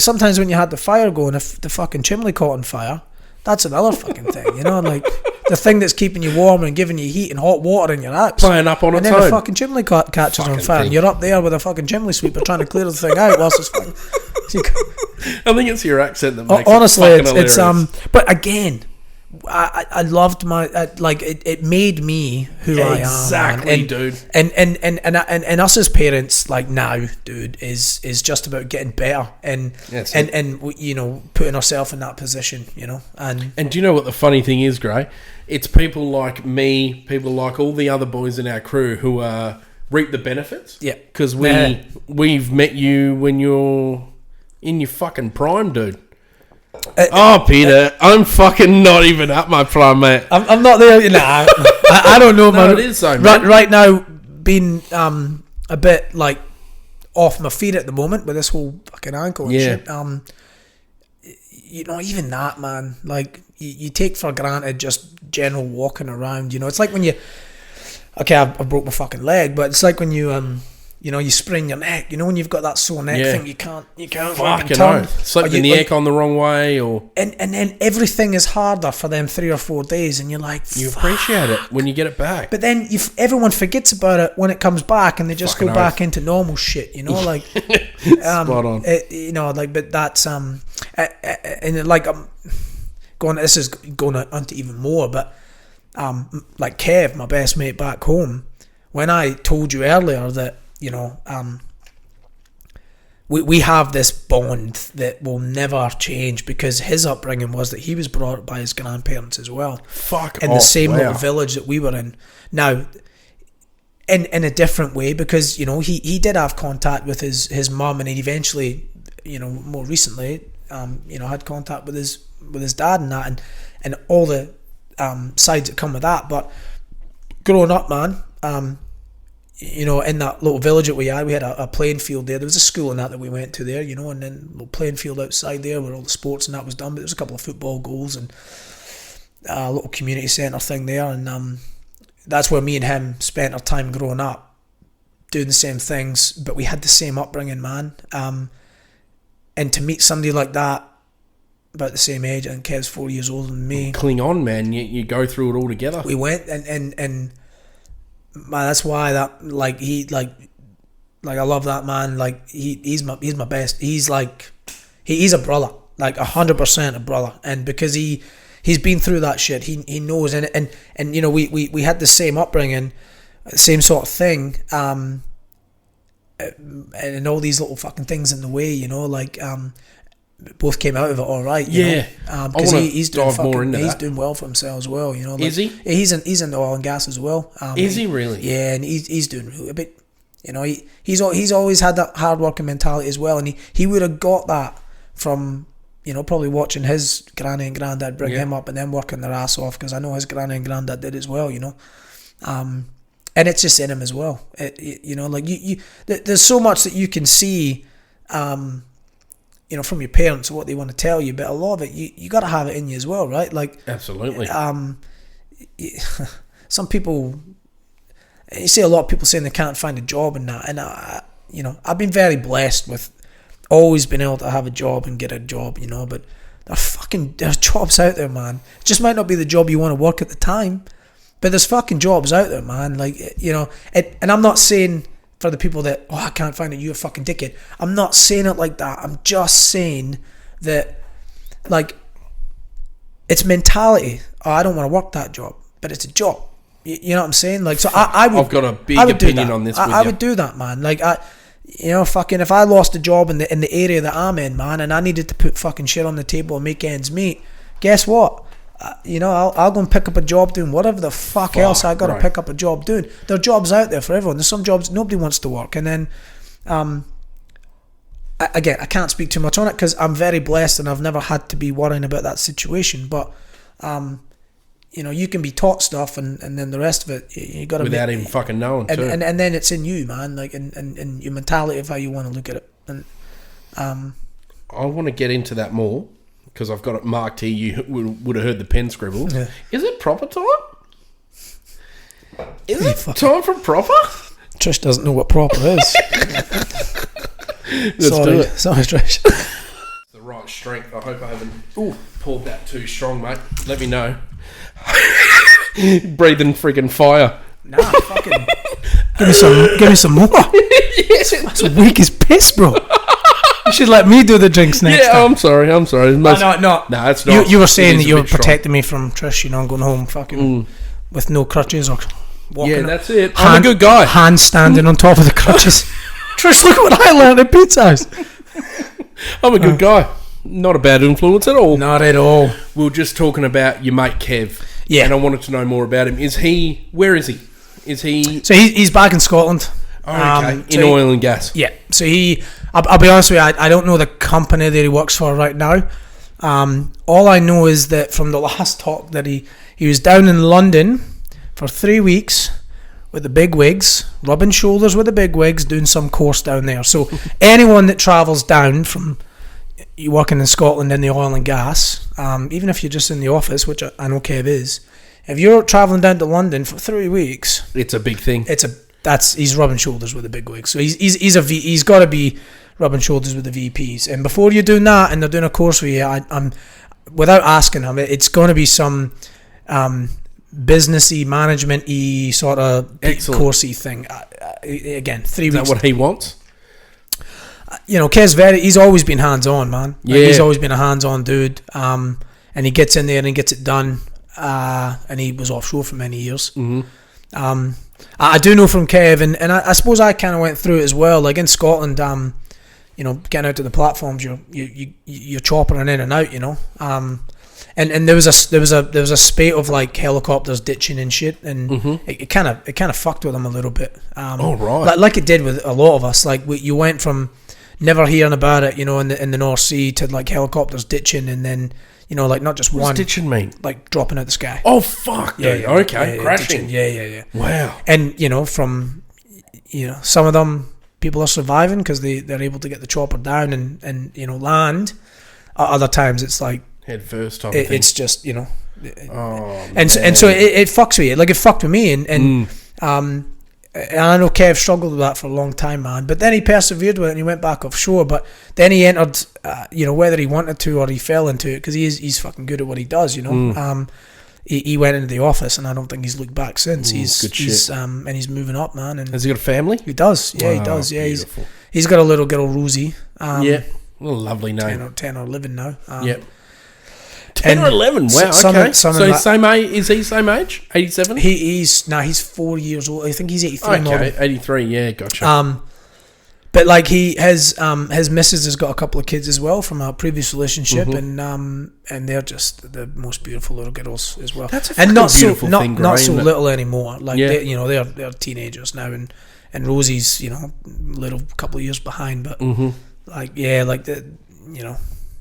sometimes when you had the fire going, if the fucking chimney caught on fire, That's another fucking thing, you know, like the thing that's keeping you warm and giving you heat and hot water in your apps. Playing up on its own. And then the own. fucking chimney catches Fucking on fire thing. and you're up there with a fucking chimney sweeper trying to clear the thing out whilst it's fucking... I think it's your accent that makes honestly, it fucking it's hilarious. but again, I loved my like it made me who I am. Exactly, dude. And us as parents, like now, dude, is just about getting better and you know, putting ourselves in that position, you know. And do you know what the funny thing is, Gray? It's people like me, people like all the other boys in our crew who reap the benefits. Yeah, because we've met you when you're in your fucking prime, dude. Peter, I'm fucking not even at my prime, mate. I'm not there. Nah, I don't know, man. No, it is so, man. Right now, being a bit like off my feet at the moment with this whole fucking ankle and shit. You know, even that, man. Like you take for granted just general walking around. You know, it's like when you. Okay, I broke my fucking leg, but it's like when you you know, you sprain your neck. You know, when you've got that sore neck thing, you can't fucking turn. Slip the neck on the wrong way, or and then everything is harder for them 3 or 4 days, and you're like, you appreciate it when you get it back. But then everyone forgets about it when it comes back, and they just go back into normal shit. You know, like spot on. You know, like, but that's and like this is going on to even more, but like Kev, my best mate back home, when I told you earlier that, you know, we have this bond that will never change because his upbringing was that he was brought up by his grandparents as well. In the same little village that we were in. Now, in a different way, because, you know, he did have contact with his mum, and he eventually, you know, more recently, you know, had contact with his dad and that, and all the sides that come with that. But growing up, man, you know, in that little village that we had a playing field there. There was a school and that we went to there, you know, and then a little playing field outside there where all the sports and that was done. But there was a couple of football goals and a little community centre thing there, and that's where me and him spent our time growing up, doing the same things. But we had the same upbringing, man. And to meet somebody like that, about the same age, and Kev's 4 years older than me. Cling on, man. You go through it all together. We went and man, that's why that I love that man. Like he's my best. He's like he's a brother, like 100% a brother. And because he's been through that shit, he knows. And you know, we had the same upbringing, same sort of thing. And all these little fucking things in the way, you know, like both came out of it all right. You know? Because he's doing well for himself as well. You know, like, is he? He's in the oil and gas as well. Is he really? Yeah, and he's doing a bit. You know, he's always had that hard working mentality as well, and he would have got that from, you know, probably watching his granny and granddad bring him up and then working their ass off, because I know his granny and granddad did as well. You know, and it's just in him as well. You know, like there's so much that you can see. You know, from your parents and what they want to tell you, but a lot of it you got to have it in you as well, right? Like, absolutely. Some people, you see a lot of people saying they can't find a job and that, and you know, I've been very blessed with always being able to have a job and get a job, you know. But there's jobs out there, man. It just might not be the job you want to work at the time, but there's fucking jobs out there, man. Like, you know, and I'm not saying, for the people that, I can't find it, you're a fucking dickhead. I'm not saying it like that. I'm just saying that, like, it's mentality. I don't want to work that job, but it's a job. You know what I'm saying? Like, so I've got a big opinion on this. I would do that, man. Like, you know, fucking, if I lost a job in the area that I'm in, man, and I needed to put fucking shit on the table and make ends meet, guess what? You know, I'll go and pick up a job doing whatever the fuck else I got to pick up a job doing. There are jobs out there for everyone. There's some jobs nobody wants to work. And then, again, I can't speak too much on it because I'm very blessed and I've never had to be worrying about that situation. But, you know, you can be taught stuff and then the rest of it, you got to... Without even fucking knowing, too. And then it's in you, man, like, and your mentality of how you want to look at it. And I want to get into that more, because I've got it marked here. You would have heard the pen scribble. Yeah. Is it proper time? Is it time for proper? Trish doesn't know what proper is. Let's do it. Sorry, Trish. The right strength. I hope I haven't pulled poured that too strong, mate. Let me know. Breathing friggin' fire. Nah, fucking. Give me some more. That's weak as piss, bro. You should let me do the drinks next time. Yeah, I'm sorry. No, it's not. You were saying that you were protecting me from Trish, you know, going home fucking with no crutches or walking. Yeah, that's it. I'm a good guy. Hand standing on top of the crutches. Trish, look what I learned at Pizza House. I'm a good guy. Not a bad influence at all. Not at all. We were just talking about your mate Kev. Yeah. And I wanted to know more about him. Where is he? So he's back in Scotland. Oh, okay. In oil and gas. Yeah. So I'll be honest with you, I don't know the company that he works for right now. All I know is that from the last talk that he was down in London for 3 weeks with the big wigs, rubbing shoulders with the big wigs, doing some course down there. So anyone that travels down from you working in Scotland in the oil and gas, even if you're just in the office, which I know Kev is, if you're travelling down to London for 3 weeks, it's a big thing. He's rubbing shoulders with the big wigs. So he's got to be rubbing shoulders with the VPs. And before you're doing that, and they're doing a course with you, I'm without asking him, it's going to be some businessy, management-y sort of coursey thing. Again, 3 weeks. Is that what he wants? You know, he's always been hands-on, man. Like, he's always been a hands-on dude. And he gets in there and he gets it done. And he was offshore for many years. Mm-hmm. I do know from Kev, and I suppose I kind of went through it as well. Like in Scotland, you know, getting out to the platforms, you're chopping in and out, you know. And there was a spate of like helicopters ditching and shit, and it kind of fucked with them a little bit. Right. Like it did with a lot of us. Like you went from never hearing about it, you know, in the North Sea to like helicopters ditching, and then, you know, like not just one. What's ditching mean? Like dropping out the sky. Oh fuck! Yeah. Okay. Crashing. Ditching. Yeah. Wow. And you know, from some of them, people are surviving because they're able to get the chopper down and you know, land. Other times it's like head first type of thing. It's just, you know. And so it fucks with you. Like it fucked with me, and I know Kev struggled with that for a long time, man. But then he persevered with it and he went back offshore. But then he entered, you know, whether he wanted to or he fell into it, because he's fucking good at what he does, you know. He went into the office, and I don't think he's looked back since. And he's moving up, man. And has he got a family? He does. Yeah, he does. Yeah, beautiful. He's got a little girl, Rosie. Yeah, what a lovely name. 10 or 11 now. Yep. 10 or 11. Wow. Okay. So same age? Is he same age? 87? He's 4 years old. I think he's 83. Okay, 83. Yeah, gotcha. But like his missus has got a couple of kids as well from a previous relationship, and they're just the most beautiful little girls as well. That's a beautiful thing, not so little anymore. Like they're teenagers now, and Rosie's, you know, little couple of years behind, but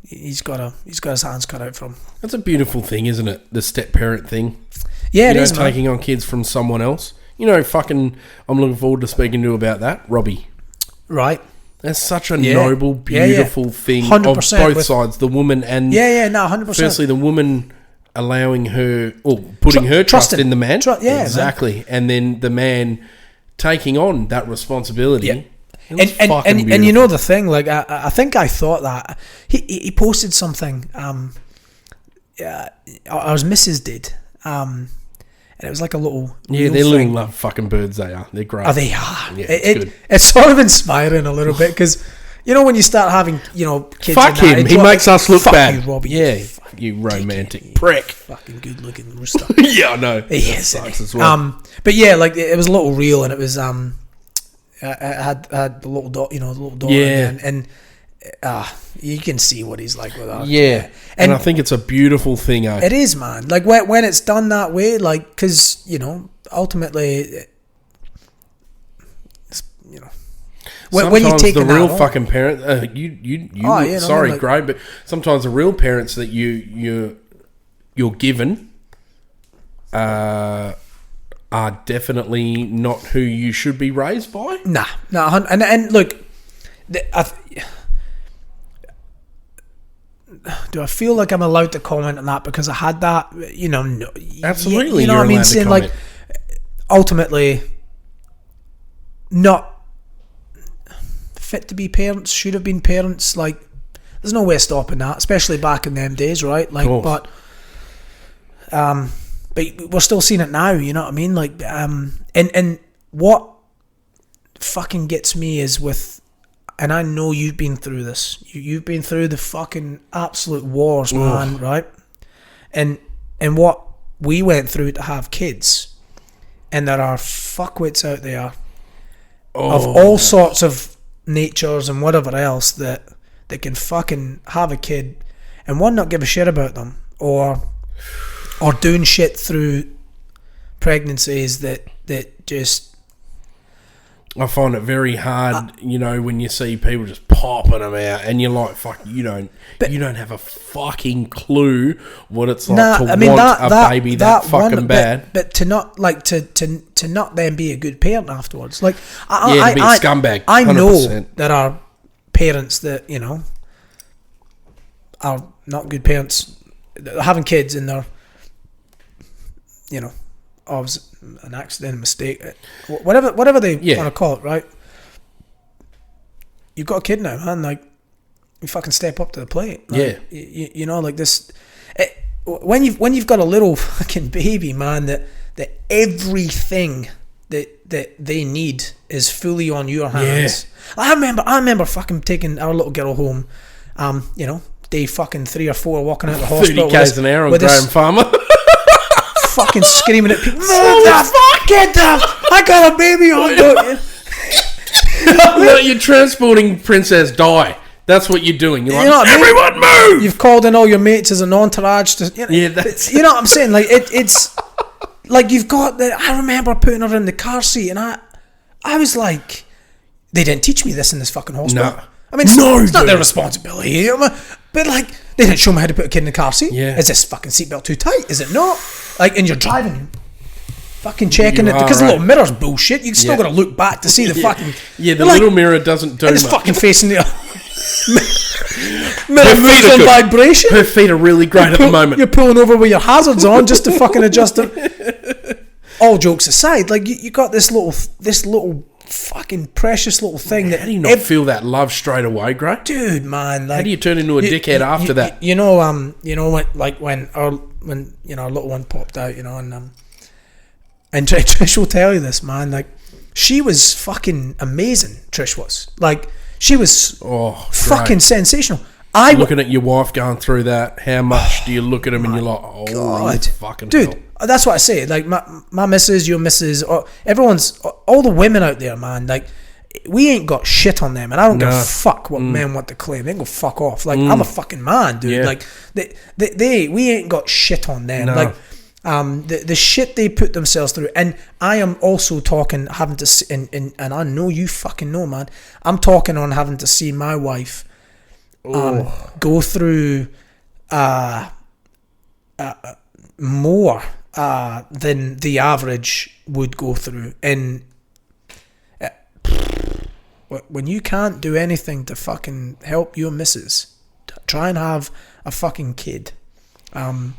he's got his hands cut out from. That's a beautiful thing, isn't it? The step parent thing. Yeah, it is, man. Taking on kids from someone else. You know, I'm looking forward to speaking to you about that, Robbie. Right. That's such a noble, beautiful thing 100% of both sides, the woman and 100%. Firstly, the woman allowing her, or putting her trust in the man, exactly, man. And then the man taking on that responsibility. Yeah. And you know the thing, like I think I thought that he posted something. Our missus did. And it was like a little... Yeah, they're little fucking birds, they are. They're great. Oh, they are. Yeah, it's good. It's sort of inspiring a little bit, because, you know, when you start having, you know, kids... Fuck him. He makes us look bad. You, Robbie. Yeah, you romantic prick. Fucking good-looking rooster. Yeah, I know. He is. Sucks as well. But yeah, like, it was a little reel, and it was... I had the little dog, you know, the little dog. Yeah. And you can see what he's like with that. Yeah. And I think it's a beautiful thing. It is, man. Like when it's done that way, like, because, you know, ultimately, you know, when you take the real fucking parent, great, but sometimes the real parents that you're given are definitely not who you should be raised by. Nah, and look, do I feel like I'm allowed to comment on that because I had that? You know, no, absolutely. You know what I mean? Saying like, ultimately, not fit to be parents, should have been parents. Like there's no way of stopping that, especially back in them days, right? Like, but we're still seeing it now. You know what I mean? Like, and what fucking gets me is with, and I know you've been through this. You've been through the fucking absolute wars, man, right? And what we went through to have kids, and there are fuckwits out there of all sorts of natures and whatever else that can fucking have a kid and one, not give a shit about them, or doing shit through pregnancies that just. I find it very hard, when you see people just popping them out, and you're like, "Fuck, you don't have a fucking clue what it's like want a baby that fucking bad." But to not like to not then be a good parent afterwards, like to be a scumbag. 100%. I know there are parents that are not good parents, having kids, and they're obviously an accident, a mistake, whatever they want to call it, right? You've got a kid now, man. Like, you fucking step up to the plate. Like, like this. When you've got a little fucking baby, man, that everything that they need is fully on your hands. Yeah. I remember fucking taking our little girl home. Day fucking 3 or 4, walking out of the hospital. 30 k's an hour on Graham Farmer. Fucking screaming at people. Get down! I got a baby on board. You're transporting Princess Di. That's what you're doing. You're like, everyone move! You've called in all your mates as an entourage to, you know what I'm saying? Like it's like you've got the. I remember putting her in the car seat, and I was like, they didn't teach me this in this fucking hospital. No. I mean, it's not their responsibility, but like, they didn't show me how to put a kid in the car seat. Yeah. Is this fucking seatbelt too tight? Is it not? Like, and you're driving, fucking checking it, because the little mirror's bullshit. You still got to look back to see the fucking. Yeah, the little mirror doesn't do much. And it's fucking facing the mirror moves on vibration. Her feet are really great at the moment. You're pulling over with your hazards on just to fucking adjust it. All jokes aside, like you got this little fucking precious little thing. How do you not feel that love straight away, Gray? Dude, man, like, how do you turn into a dickhead after that? When our little one popped out, and Trish will tell you this, man, like, she was fucking amazing. Trish was like, she was fucking sensational. Looking at your wife going through that, how much do you look at him and you're like, oh God, fucking dude, hell. That's what I say. Like, my missus, your missus, everyone's, all the women out there, man, like, we ain't got shit on them, and I don't give a fuck what men want to claim. They can go fuck off. Like, I'm a fucking man, dude. Yeah. Like, we ain't got shit on them. No. Like, the shit they put themselves through, and I am also talking having to, and I know you fucking know, man. I'm talking on having to see my wife go through more than the average would go through. And when you can't do anything to fucking help your missus try and have a fucking kid, and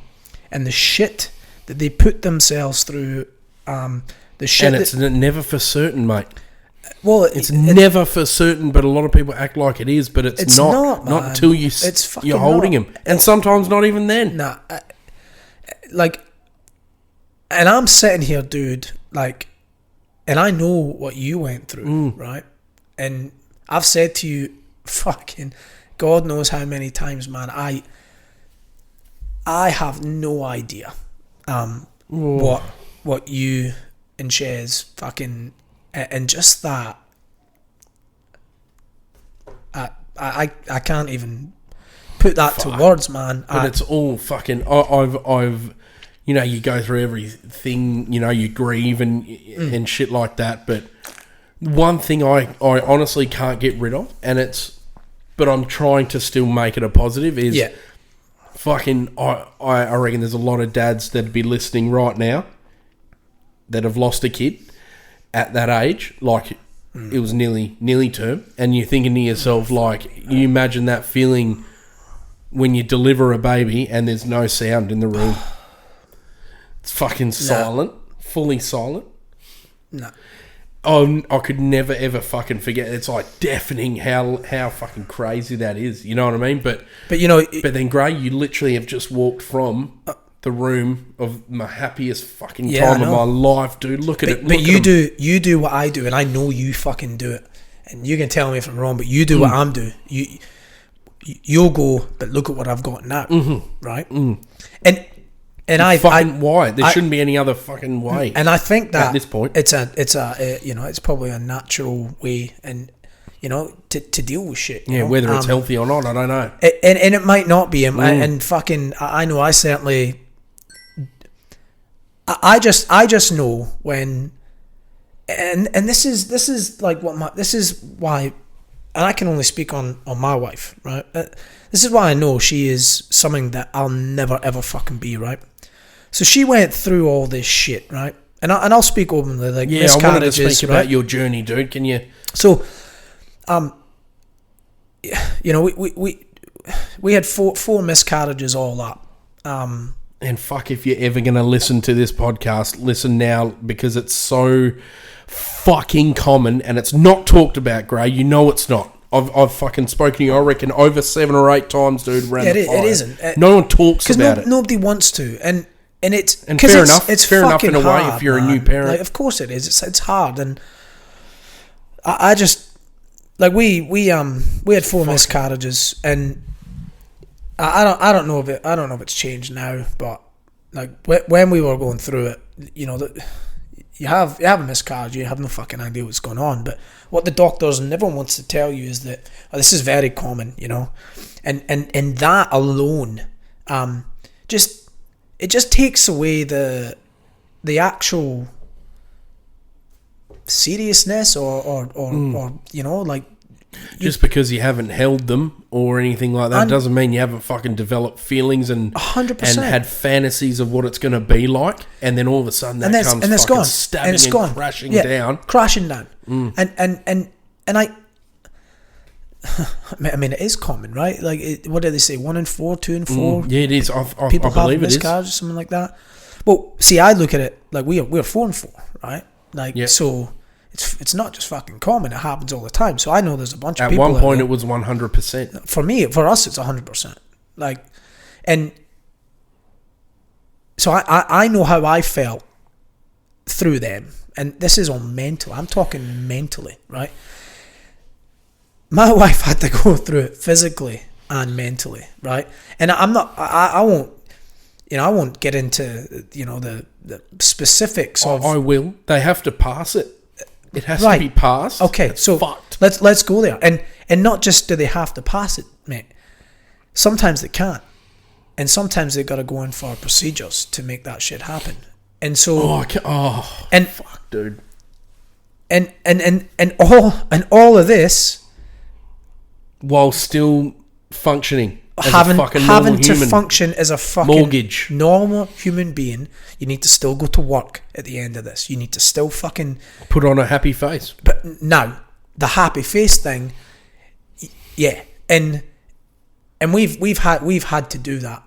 the shit that they put themselves through, the shit, and it's never for certain, mate. Well, it's never for certain, but a lot of people act like it is, but it's not until you're holding him, and sometimes not even then. Nah, like, and I'm sitting here, dude, like, and I know what you went through, right? And I've said to you, fucking, God knows how many times, man, I have no idea what you and Shez fucking, and just that, I can't even put that to words, man. But it's all fucking, I've you go through everything, you grieve and shit like that, but one thing I honestly can't get rid of, but I'm trying to still make it a positive, is fucking, I reckon there's a lot of dads that'd be listening right now that have lost a kid at that age, like it was nearly term, and you're thinking to yourself, like, you imagine that feeling when you deliver a baby and there's no sound in the room. It's fucking silent, fully silent. No. I could never ever fucking forget. It's like deafening how fucking crazy that is. You know what I mean? But you know, but then Gray, you literally have just walked from the room of my happiest fucking time of my life, dude. Look at it. But you do what I do, and I know you fucking do it. And you can tell me if I'm wrong, but you do what I'm doing. You'll go, but look at what I've got now, right? And why? There shouldn't be any other fucking way. And I think that at this point, it's probably a natural way, and to deal with shit. Yeah, whether it's healthy or not, I don't know. And it might not be. And fucking, I know. I certainly. I just know when, and this is like this is why, and I can only speak on my wife, right? This is why I know she is something that I'll never ever fucking be, right? So she went through all this shit, right? And I'll speak openly, like miscarriages. I wanted to speak about your journey, dude. Can you? So, we had four miscarriages all up. And fuck, if you're ever gonna listen to this podcast, listen now, because it's so fucking common and it's not talked about, Gray. You know it's not. I've fucking spoken to you, I reckon, over 7 or 8 times, dude. It isn't. No one talks about it. Nobody wants to, and it's fair enough. It's fair enough in a way hard, if you're man. a new parent. Like, of course it is. It's hard, and I just like we had 4 miscarriages, and I don't know if it's changed now, but like when we were going through it, you have a miscarriage, you have no fucking idea what's going on. But what the doctors and everyone wants to tell you is that this is very common, and that alone, it just takes away the actual seriousness or like. Just because you haven't held them or anything like that doesn't mean you haven't fucking developed feelings and 100%. and had fantasies of what it's going to be like, and then all of a sudden that comes and it's fucking gone. stabbing and it's and gone. crashing down. Crashing down. And I mean, it is common, right? Like, what do they say? 1 in 4, 2 in 4. Yeah, it is. People I believe have miscarriage or something like that. Well, see, I look at it like we're 4 and 4, right? Like, so. It's not just fucking common. It happens all the time. So I know there's a bunch of people. At one point, it was 100%. For us, it's 100%. Like, and so I know how I felt through them, and this is on mental. I'm talking mentally, right? My wife had to go through it physically and mentally, right? And I'm not. I won't. I won't get into the specifics of. I will. They have to pass it. It has to be passed. Okay, it's so fucked. Let's go there. And not just do they have to pass it, mate. Sometimes they can't. And sometimes they got to go in for procedures to make that shit happen. And so fuck, dude. And all of this while still functioning. Having to function as a fucking normal human being, you need to still go to work at the end of this. You need to still fucking put on a happy face. But now, the happy face thing, yeah, and we've had to do that,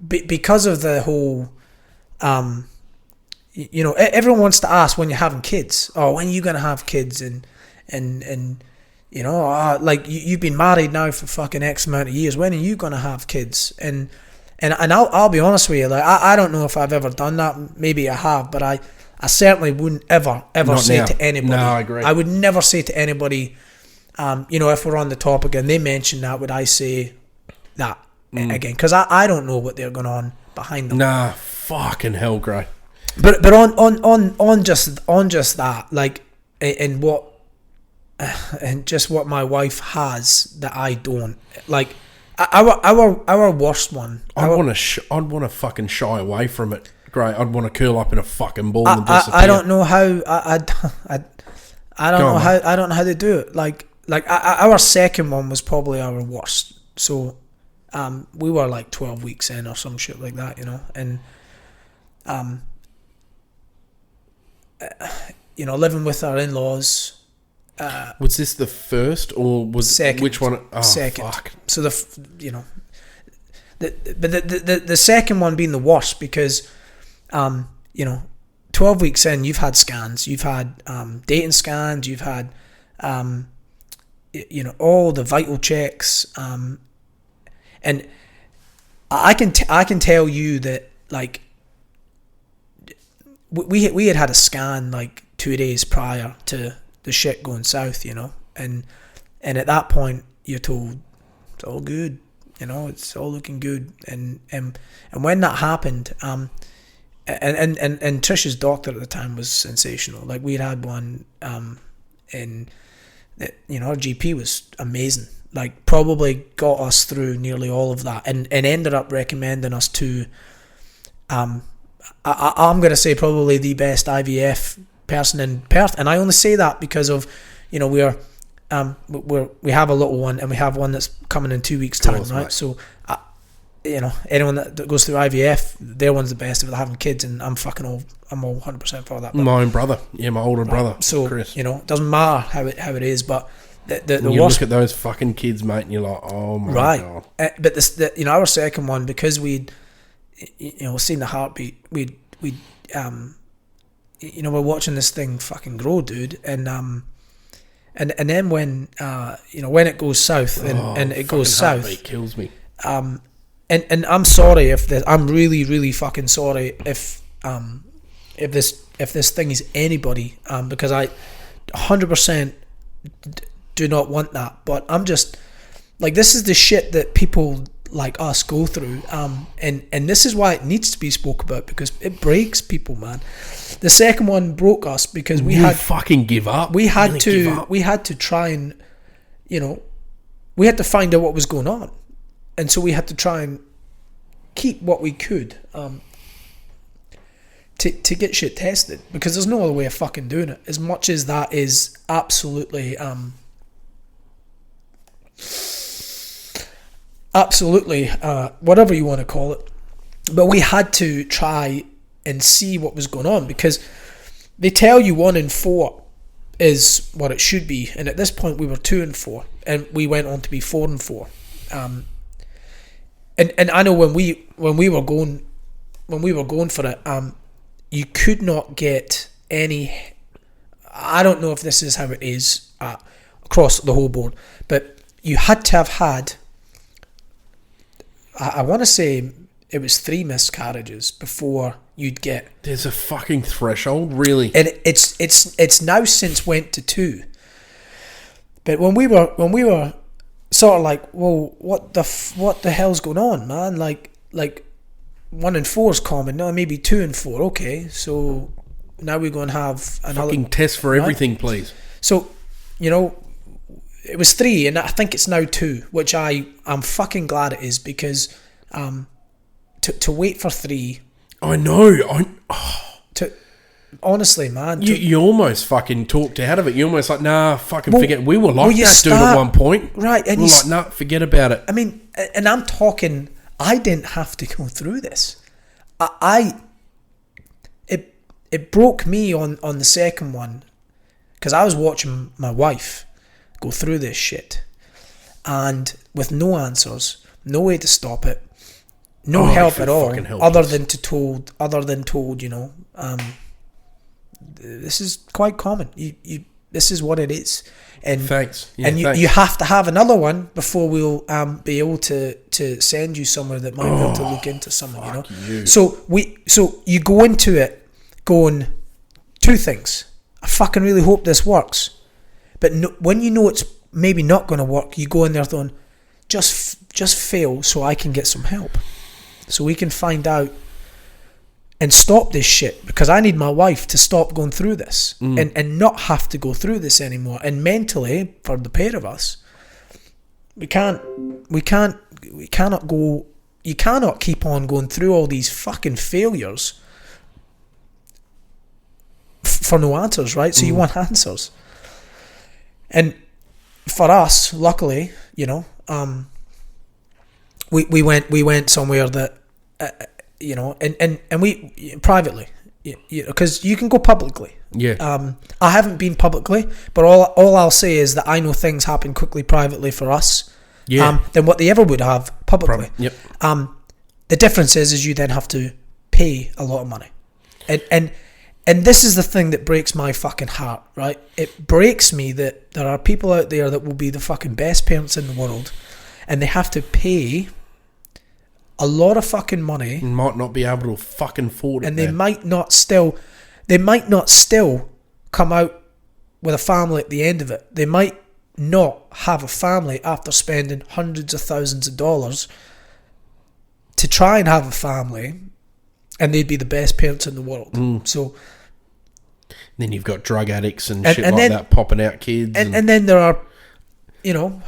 because of the whole, everyone wants to ask when you're having kids. Oh, when are you gonna have kids? And like you've been married now for fucking X amount of years. When are you gonna have kids? And I'll be honest with you. Like I don't know if I've ever done that. Maybe I have, but I certainly wouldn't ever Not say now. to anybody. No, I agree. I would never say to anybody. If we're on the topic and they mention that, would I say that again? Because I don't know what they're going on behind them. Nah, fucking hell, Gray. But on just that, like, and what. And just what my wife has that I don't, like our worst one. I'd want to fucking shy away from it. Great, I'd want to curl up in a fucking ball and disappear. I don't know how. I don't know how they do it. Like our second one was probably our worst. So, we were like 12 weeks in or some shit like that, and living with our in-laws. Was this the first or was second? Which one? Oh, second. Fuck. So the second one being the worst because, 12 weeks in, you've had scans, you've had dating scans, you've had all the vital checks, and I can tell you that, like, we had a scan like 2 days prior to the shit going south, and at that point you're told it's all good, it's all looking good, and when that happened, and Trish's doctor at the time was sensational. Like, we had one, and our GP was amazing. Like, probably got us through nearly all of that, and ended up recommending us to I'm going to say probably the best IVF person in Perth, and I only say that because of we have a little one, and we have one that's coming in 2 weeks' time, right? Mate. So anyone that goes through IVF, their one's the best if they're having kids, and I'm all 100% for that. But, my own brother, my older brother. So Chris. It doesn't matter how it is, but the you worst, look at those fucking kids, mate, and you're like, oh my god. But our second one, because we'd seen the heartbeat, we're watching this thing fucking grow, dude, and then when it goes south, and it goes south, it kills me. And I'm sorry I'm really, really fucking sorry if this thing is anybody, because I 100% do not want that, but I'm just like, this is the shit that people like us go through, and this is why it needs to be spoke about, because it breaks people, man. The second one broke us because we had fucking give up. We had to try and we had to find out what was going on, and so we had to try and keep what we could to get shit tested, because there's no other way of fucking doing it, as much as that is absolutely whatever you want to call it. But we had to try and see what was going on, because they tell you 1 in 4 is what it should be, and at this point we were 2 in 4, and we went on to be 4 in 4. And I know when we were going for it, you could not get any. I don't know if this is how it is across the whole board, but you had to have had, I want to say it was 3 miscarriages before you'd get. There's a fucking threshold, really. And it's now since went to 2. But when we were sort of like, well, what the hell's going on, man? Like 1 in 4 is common. No, maybe 2 in 4. Okay, so now we're going to have another fucking test for everything, please. So, it was 3, and I think it's now 2, which I'm fucking glad it is, because to wait for 3. I know. Honestly, man. You almost fucking talked out of it. You almost like, nah, fucking forget. We were like that dude at one point. Right. And we're like, nah, forget about it. I mean, and I'm talking, I didn't have to go through this. It broke me on the second one, because I was watching my wife go through this shit, and with no answers, no way to stop it, no help at all, other than told, this is quite common. You this is what it is, and thanks. Yeah, and you have to have another one before we'll be able to send you somewhere that might be able to look into something. So you go into it going, 2 things. I fucking really hope this works. But when you know it's maybe not going to work, you go in there going, just fail so I can get some help, so we can find out and stop this shit, because I need my wife to stop going through this and not have to go through this anymore. And mentally, for the pair of us, we cannot go. You cannot keep on going through all these fucking failures for no answers, right? So you want answers. And for us, luckily, we went somewhere that, and we privately, because you can go publicly. Yeah. I haven't been publicly, but all I'll say is that I know things happen quickly privately for us. Yeah. Than what they ever would have publicly. Yep. The difference is you then have to pay a lot of money, and And this is the thing that breaks my fucking heart, right? It breaks me that there are people out there that will be the fucking best parents in the world, and they have to pay a lot of fucking money, and might not be able to fucking afford it, and they might not still come out with a family at the end of it. They might not have a family after spending hundreds of thousands of dollars to try and have a family, and they'd be the best parents in the world. So then you've got drug addicts and shit like that popping out kids. And then there are, you know...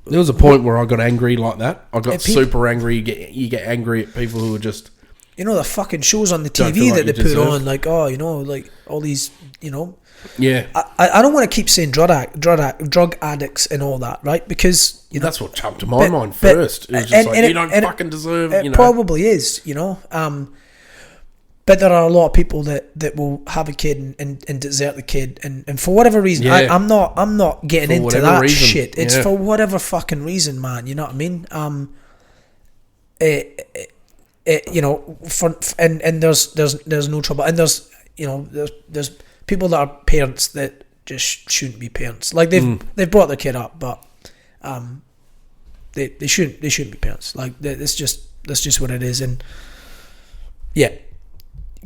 There was a point where I got angry like that. I got super angry. You get angry at people who are just... You know, the fucking shows on the TV that they put on, like, oh, you know, like all these, you know... Yeah. I don't want to keep saying drug addicts and all that, right? Because... You know, that's what jumped to my mind first. It was just like, you don't fucking deserve... It probably is, you know. But there are a lot of people that will have a kid and desert the kid, and for whatever reason, I'm not getting into that shit. It's for whatever fucking reason, man. You know what I mean? You know, and there's no trouble, and there's people that are parents that just shouldn't be parents. Like they've brought their kid up, but they shouldn't be parents. Like that's just what it is, and yeah.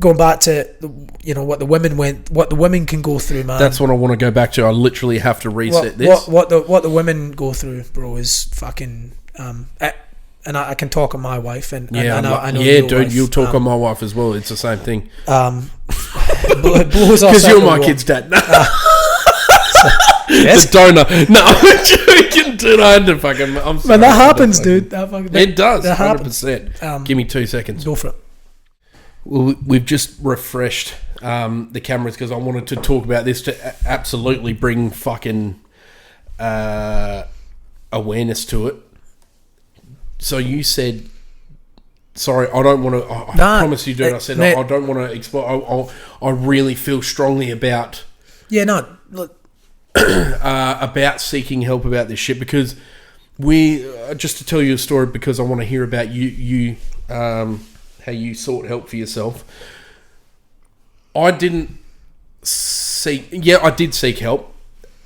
Going back to what the women can go through, man. That's what I want to go back to. I literally have to reset this. What the women go through, bro, is fucking. And I can talk on my wife, and I know dude, wife, you'll talk on my wife as well. It's the same thing. Because you're my kid's dad. The donor. No, I'm joking, dude. I had to fucking. I'm sorry. Man, that happens, dude. It does. 100%. Give me 2 seconds. Go for it. Well, we've just refreshed the cameras because I wanted to talk about this to absolutely bring fucking awareness to it. So you said, sorry, I don't want to. I promise you, dude. I said I don't want to explore. I really feel strongly about. Yeah, no. Look. About seeking help about this shit because we just to tell you a story because I want to hear about you. How you sought help for yourself. I didn't seek... Yeah, I did seek help.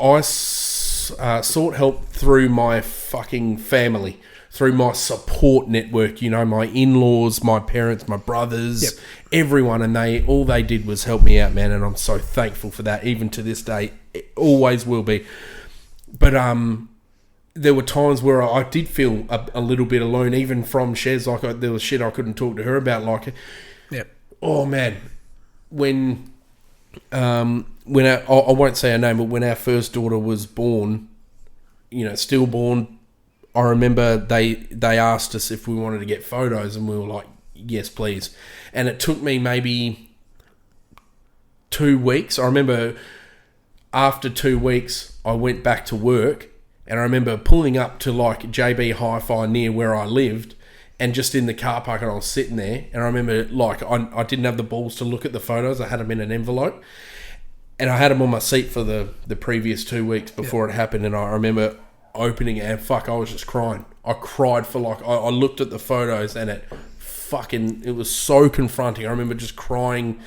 I sought help through my fucking family, through my support network, you know, my in-laws, my parents, my brothers, everyone, and all they did was help me out, man, and I'm so thankful for that, even to this day. It always will be. But, there were times where I did feel a little bit alone, even from Shez. Like there was shit I couldn't talk to her about. Like, oh man, when I won't say her name, but when our first daughter was born, you know, stillborn, I remember they asked us if we wanted to get photos, and we were like, yes, please. And it took me maybe 2 weeks. I remember after 2 weeks, I went back to work. And I remember pulling up to like JB Hi-Fi near where I lived and just in the car park and I was sitting there. And I remember like I didn't have the balls to look at the photos. I had them in an envelope. And I had them on my seat for the previous 2 weeks before it happened. And I remember opening it and I was just crying. I cried for like, I looked at the photos and it was so confronting. I remember just crying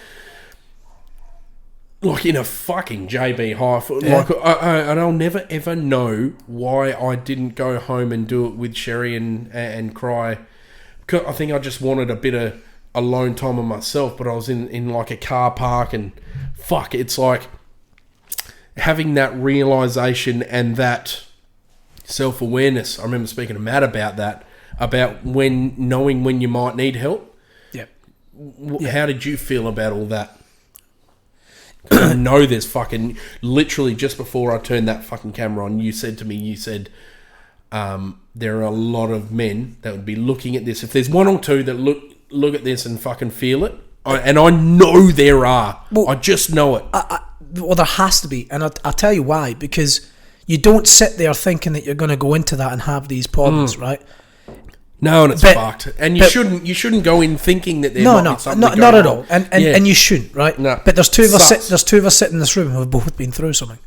like in a fucking JB Hi-Fi. Like and I'll never ever know why I didn't go home and do it with Sherry and cry. I think I just wanted a bit of alone time on myself, but I was in like a car park and it's like having that realization and that self-awareness. I remember speaking to Matt about that, about knowing when you might need help. How did you feel about all that? I know there's fucking literally just before I turned that fucking camera on, you said to me, there are a lot of men that would be looking at this. If there's one or two that look at this and fucking feel it, and I know there are. Well, I just know it. Well, there has to be, and I'll tell you why. Because you don't sit there thinking that you're going to go into that and have these problems, right? No, and it's fucked. And you shouldn't go in thinking that there's not at all. And you shouldn't, right? No. But there's two of us sitting in this room who have both been through something,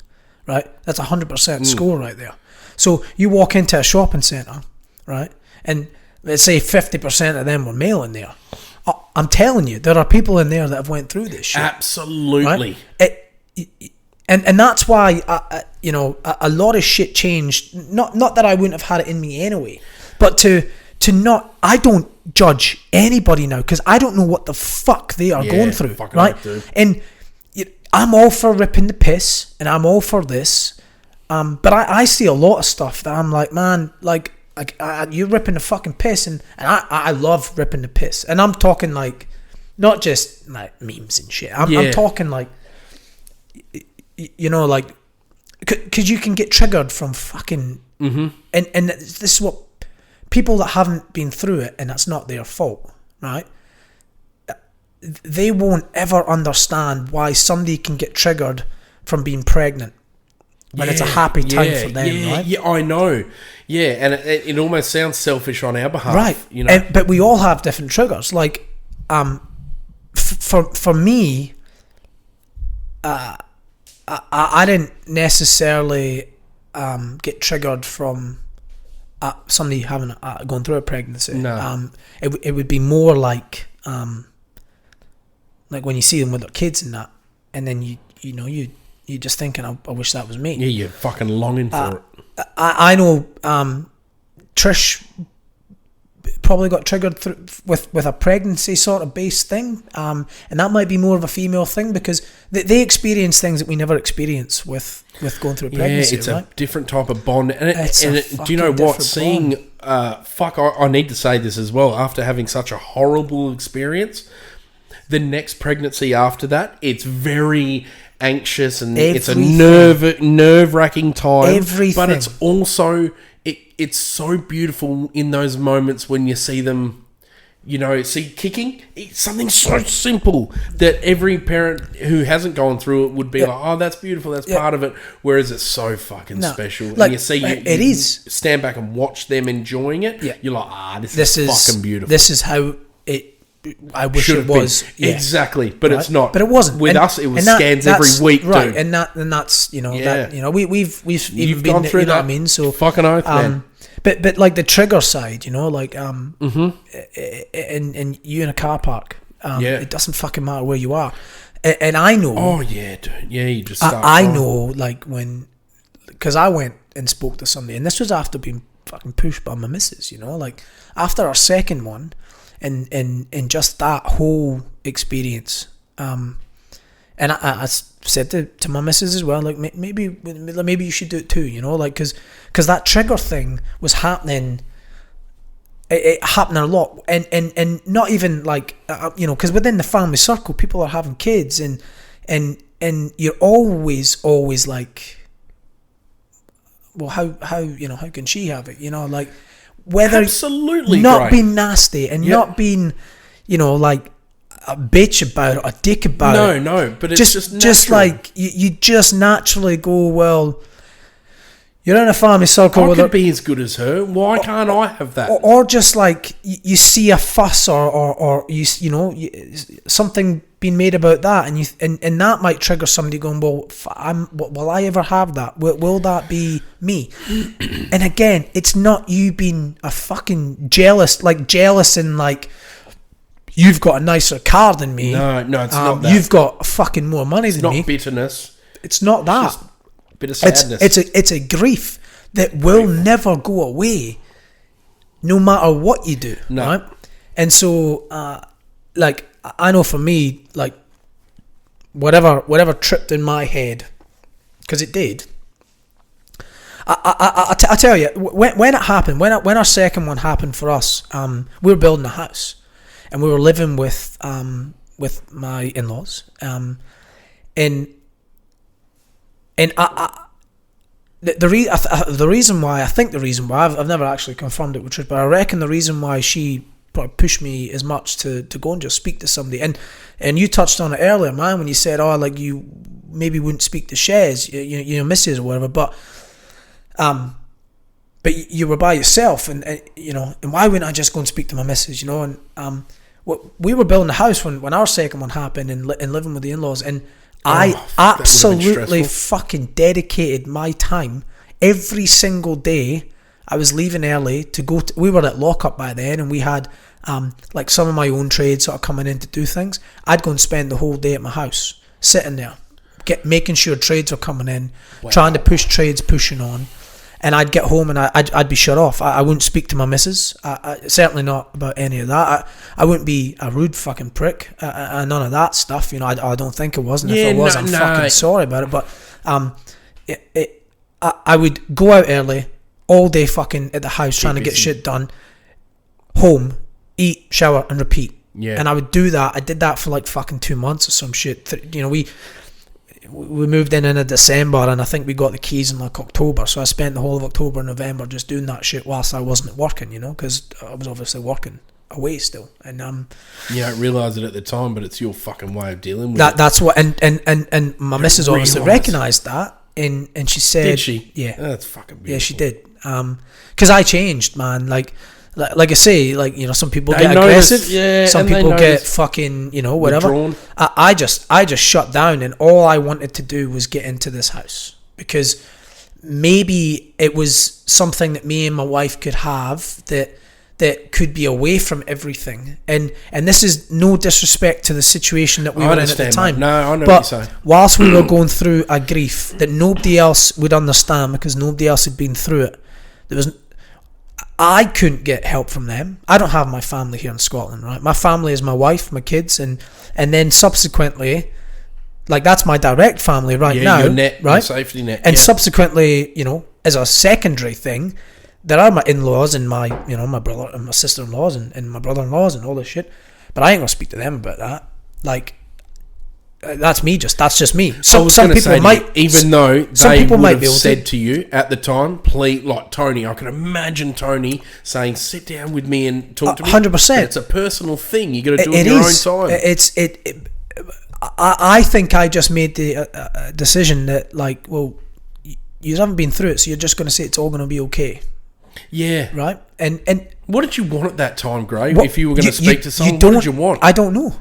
right? That's 100% score right there. So you walk into a shopping centre, right? And let's say 50% of them were male in there. I'm telling you, there are people in there that have went through this shit. Absolutely. Right? And that's why, a lot of shit changed. Not that I wouldn't have had it in me anyway, but to not, I don't judge anybody now because I don't know what the fuck they are going through, right? And I'm all for ripping the piss, and I'm all for this, but I see a lot of stuff that I'm like, man, like you're ripping the fucking piss, and I love ripping the piss, and I'm talking like, not just like memes and shit. I'm talking like, like, because you can get triggered from fucking, and this is what people that haven't been through it, and that's not their fault, right? They won't ever understand why somebody can get triggered from being pregnant when it's a happy time for them, right? Yeah, I know. Yeah, and it almost sounds selfish on our behalf, right? But we all have different triggers. Like, for me, I didn't necessarily get triggered from somebody having going through a pregnancy. No. It would be more like when you see them with their kids and that, and then you're just thinking, I wish that was me. Yeah, you're fucking longing for it. I know Trish probably got triggered with a pregnancy sort of based thing, and that might be more of a female thing because they experience things that we never experience with going through a pregnancy. It's a different type of bond, do you know what? Seeing I need to say this as well. After having such a horrible experience, the next pregnancy after that, it's very anxious and it's a nerve-wracking time. Everything. But it's also it's so beautiful in those moments when you see them, see kicking. It's something so simple that every parent who hasn't gone through it would be like, oh, that's beautiful, that's part of it. Whereas it's so fucking special. Like, and you see you stand back and watch them enjoying it. Yeah. You're like, this is fucking beautiful. This is how I wish it was. Yeah. Exactly, but it's not. But it wasn't. With us, it was scans every week, right? dude. And that's we've You've been gone through that. You know what I mean? So fucking oath, man. But like the trigger side, like and you in a car park, it doesn't fucking matter where you are, and I know. Oh yeah, dude. Yeah, you just. I know, like because I went and spoke to somebody, and this was after being fucking pushed by my missus, like after our second one. And just that whole experience, and I said to my missus as well, like maybe you should do it too, like because that trigger thing was happening. It happened a lot, and not even like because within the family circle, people are having kids, and you're always like, well, how can she have it, like. Whether absolutely not being nasty and not being, like a bitch about it, a dick about it. No, but it's just like you just naturally go, well, you're in a family circle. I could be as good as her. Why can't I have that? Or just like you see a fuss or something being made about that, and that might trigger somebody going, well, will I ever have that? Will that be me? And again, it's not you being a fucking jealous and like you've got a nicer car than me. No, it's not that. You've got fucking more money than me. It's not bitterness. It's not that. It's just a bit of sadness. It's a grief that will never go away, no matter what you do. No. Right? And so, like, I know for me, like, whatever tripped in my head, because it did. I tell you, when it happened, when our second one happened for us, we were building a house, and we were living with my in-laws, and the reason why I've never actually confirmed it with Trish, but I reckon the reason why she pushed me as much to go and just speak to somebody, and you touched on it earlier, man, when you said, oh, like you maybe wouldn't speak to Shez, missus or whatever, but you were by yourself, and why wouldn't I just go and speak to my missus, and we were building a house when our second one happened, and living with the in-laws, and I absolutely fucking dedicated my time every single day. I was leaving early to go we were at lockup by then, and we had like some of my own trades sort of coming in to do things, I'd go and spend the whole day at my house, sitting there, making sure trades were coming in, trying to push trades, pushing on. And I'd get home and I'd be shut off. I wouldn't speak to my missus. Certainly not about any of that. I wouldn't be a rude fucking prick. None of that stuff. You know, I don't think it was. And if I was, I'm fucking sorry about it. But I would go out early, all day fucking at the house, trying to get shit done. Home, eat, shower, and repeat. Yeah. And I would do that. I did that for like fucking 2 months or some shit. You know, we moved in December, and I think we got the keys in like October, so I spent the whole of October and November just doing that shit whilst I wasn't working, you know, because I was obviously working away still. And you don't realise it at the time, but it's your fucking way of dealing with that. it. That's what, and my missus obviously recognised that, and she said, did she? Yeah, that's fucking beautiful. Yeah, she did. Because I changed, man. Like I say, like, you know, some people get aggressive, some people get fucking, you know, whatever. I just shut down, and all I wanted to do was get into this house, because maybe it was something that me and my wife could have that could be away from everything. And this is no disrespect to the situation that we were in at the time. No, I know but what you're saying. Whilst we were going through a grief that nobody else would understand, because nobody else had been through it, I couldn't get help from them. I don't have my family here in Scotland, right? My family is my wife, my kids, and then subsequently, like, that's my direct family right now, your net, right? Your safety net. And subsequently, you know, as a secondary thing, there are my in-laws and my, you know, my brother and my sister-in-laws and my brother-in-laws and all this shit. But I ain't gonna speak to them about that. Like, that's just me. Some people might, even though some they people would might have be able said to. to you at the time, please, like Tony, I can imagine Tony saying, "Sit down with me and talk to me." 100%. It's a personal thing. You got to do it in your own time. I think I just made the decision that, like, well, you haven't been through it, so you're just going to say it's all going to be okay. Yeah. Right. And what did you want at that time, Gray? If you were going to speak to someone, what did you want? I don't know.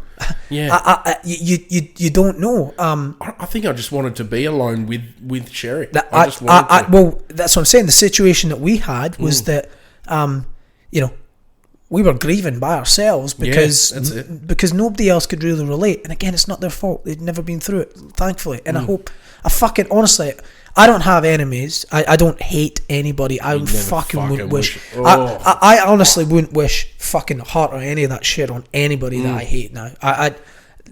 Yeah. You don't know. I think I just wanted to be alone with Sherry. Well, that's what I'm saying. The situation that we had was that, you know, we were grieving by ourselves because nobody else could really relate. And again, it's not their fault. They'd never been through it, thankfully. And honestly, I don't have enemies. I don't hate anybody. I wouldn't wish. I honestly wouldn't wish fucking hurt or any of that shit on anybody that I hate now.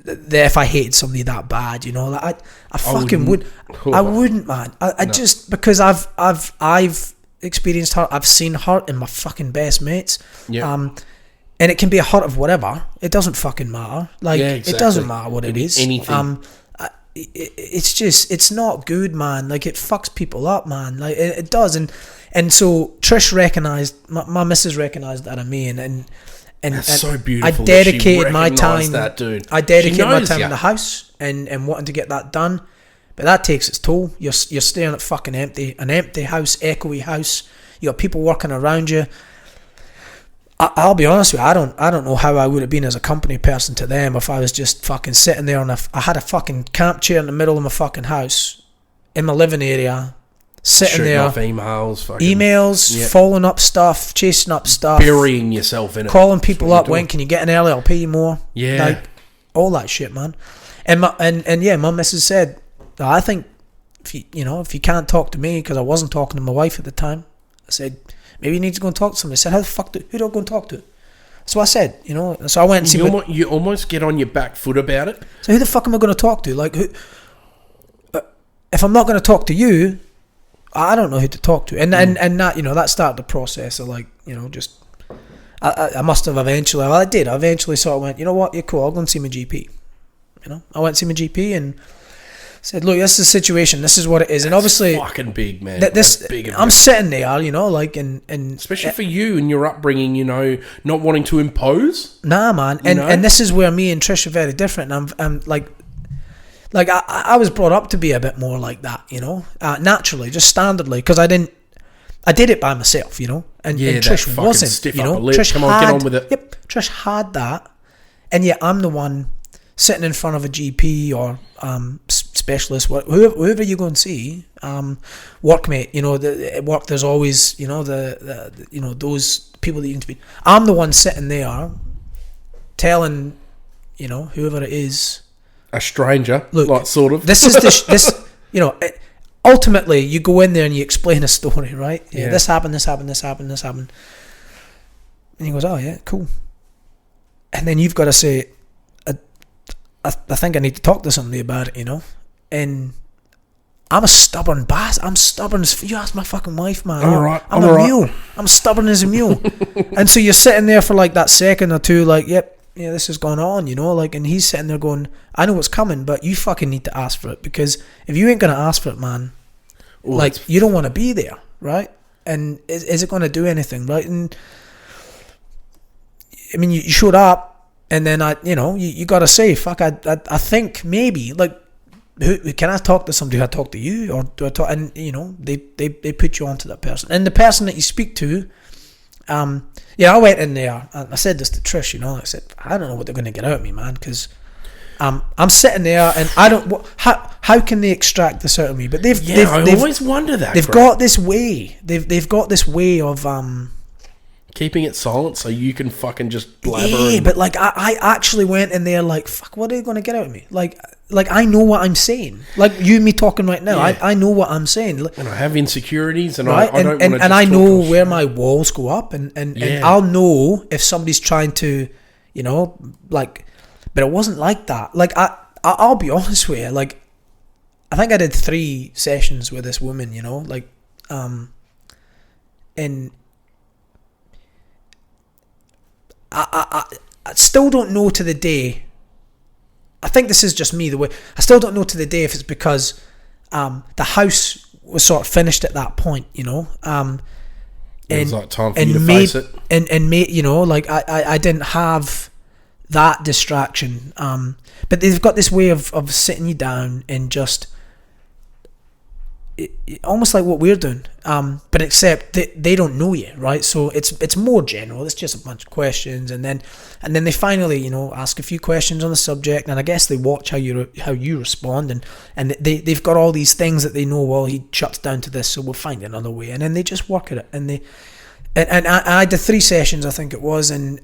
If I hated somebody that bad, you know, like I fucking would. I wouldn't, man. Just because I've experienced hurt. I've seen hurt in my fucking best mates. Yeah. And it can be a hurt of whatever. It doesn't fucking matter. Like, exactly. It doesn't matter what it is. Anything. It's not good, man. Like, it fucks people up, man. Like, it does. And so Trish recognised, my missus recognised that in me, and that's so beautiful. I dedicated my time. That, dude. I dedicated my time in the house and wanting to get that done. But that takes its toll. You're staring at fucking an empty house, echoey house. You got people working around you. I'll be honest with you, I don't know how I would have been as a company person to them if I was just fucking sitting there I had a fucking camp chair in the middle of my fucking house, in my living area, sitting shooting there, off emails, following up stuff, chasing up stuff, burying yourself in it, calling people up. When can you get in early? I'll pay you more. Yeah, like all that shit, man. And my missus said, I think if you can't talk to me, because I wasn't talking to my wife at the time, I said, maybe you need to go and talk to somebody. I said, who do I go and talk to? So I said, you know, so I went and see. You almost get on your back foot about it. So who the fuck am I going to talk to? Like, who? If I'm not going to talk to you, I don't know who to talk to. And that, you know, that started the process of, like, you know, just I must have eventually. Well, I did. I eventually sort of went, you know what? You're cool. I'll go and see my GP. You know, I went to see my GP and said, look, this is the situation. This is what it is. And obviously, fucking big, man. That's big. I'm sitting there, you know, like, and especially for you and your upbringing, you know, not wanting to impose. Nah, man. And this is where me and Trish are very different. And I'm like I was brought up to be a bit more like that, you know, naturally, just standardly, because I did it by myself, you know, and Trish wasn't, you know. Trish Come on, get on with it. Yep, Trish had that, and yet I'm the one sitting in front of a GP or specialist, whoever you go and see, workmate, you know, at work there's always, you know, the you know, those people that you can speak. I'm the one sitting there telling, whoever it is, a stranger, look, like sort of. This is this. Ultimately, you go in there and you explain a story, right? Yeah. This happened. And he goes, oh yeah, cool. And then you've got to say, I think I need to talk to somebody about it, And I'm a stubborn bastard. I'm stubborn as... You ask my fucking wife, man. I'm a mule. I'm stubborn as a mule. And so you're sitting there for like that second or two, like, yep, yeah, this is going on, and he's sitting there going, I know what's coming, but you fucking need to ask for it, because if you ain't going to ask for it, man, you don't want to be there, right? And is it going to do anything, right? And I mean, you showed up, and then you got to say, fuck, I think maybe, like, who can I talk to somebody? Do I talk to you, or do I talk? And they put you onto that person, and the person that you speak to. I went in there and I said this to Trish. I said, I don't know what they're going to get out of me, man, because I'm sitting there and I don't. How can they extract this out of me? But they've always wonder that they've got this way. They've got this way of keeping it silent so you can fucking just blabber. Yeah, but like I actually went in there like, fuck, what are they going to get out of me? Like I know what I'm saying. Like you and me talking right now, I know what I'm saying. And I have insecurities, and right? I don't want to. And I know where my walls go up, and I'll know if somebody's trying to, like. But it wasn't like that. Like I'll be honest with you. Like I think I did 3 sessions with this woman. And I still don't know to the day. I think this is just me, the way I still don't know to the day if it's because the house was sort of finished at that point, it was like time for you to face it, and like I didn't have that distraction, but they've got this way of sitting you down and just almost like what we're doing, but except they don't know you, right? So it's more general. It's just a bunch of questions, and then they finally ask a few questions on the subject, and I guess they watch how you respond, and they've got all these things that they know. Well, he shuts down to this, so we'll find another way, and then they just work at it, and I did 3 sessions, I think it was, and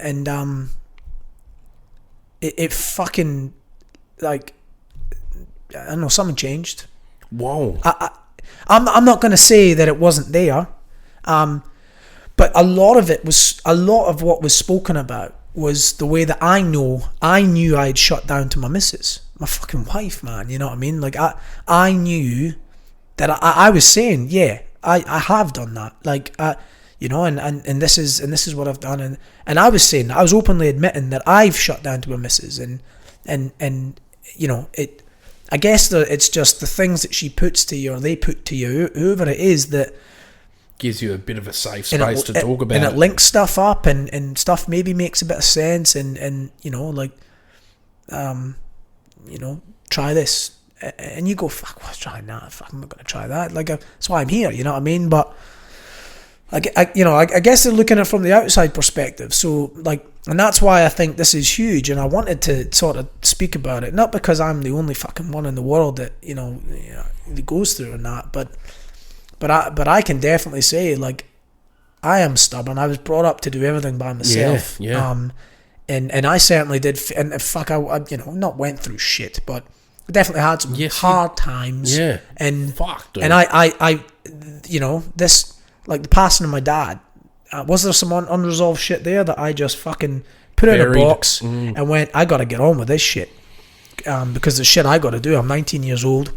it fucking, like, I don't know, something changed. Whoa. I'm not going to say that it wasn't there, but a lot of what was spoken about was the way that I knew I'd shut down to my missus, my fucking wife, man. You know what I mean? Like I knew that I was saying, yeah, I have done that. Like and this is what I've done, and I was saying, I was openly admitting that I've shut down to my missus, and it. I guess that it's just the things that she puts to you, or they put to you, whoever it is, that gives you a bit of a safe space to talk about. And it links stuff up, and stuff maybe makes a bit of sense, and try this, and you go, fuck, what's trying that? Fuck, I'm not going to try that. Like, that's why I'm here, you know what I mean? But I guess they're looking at it from the outside perspective. So, like, and that's why I think this is huge, and I wanted to sort of speak about it, not because I'm the only fucking one in the world that that goes through and that, but I can definitely say, like, I am stubborn. I was brought up to do everything by myself. Yeah. And I certainly did, and fuck, I not went through shit, but I definitely had some hard times. Yeah. And fuck, dude. And I this, like, the passing of my dad. Was there some unresolved shit there that I just fucking put in a box and went, I gotta get on with this shit, because the shit I gotta do. I'm 19 years old.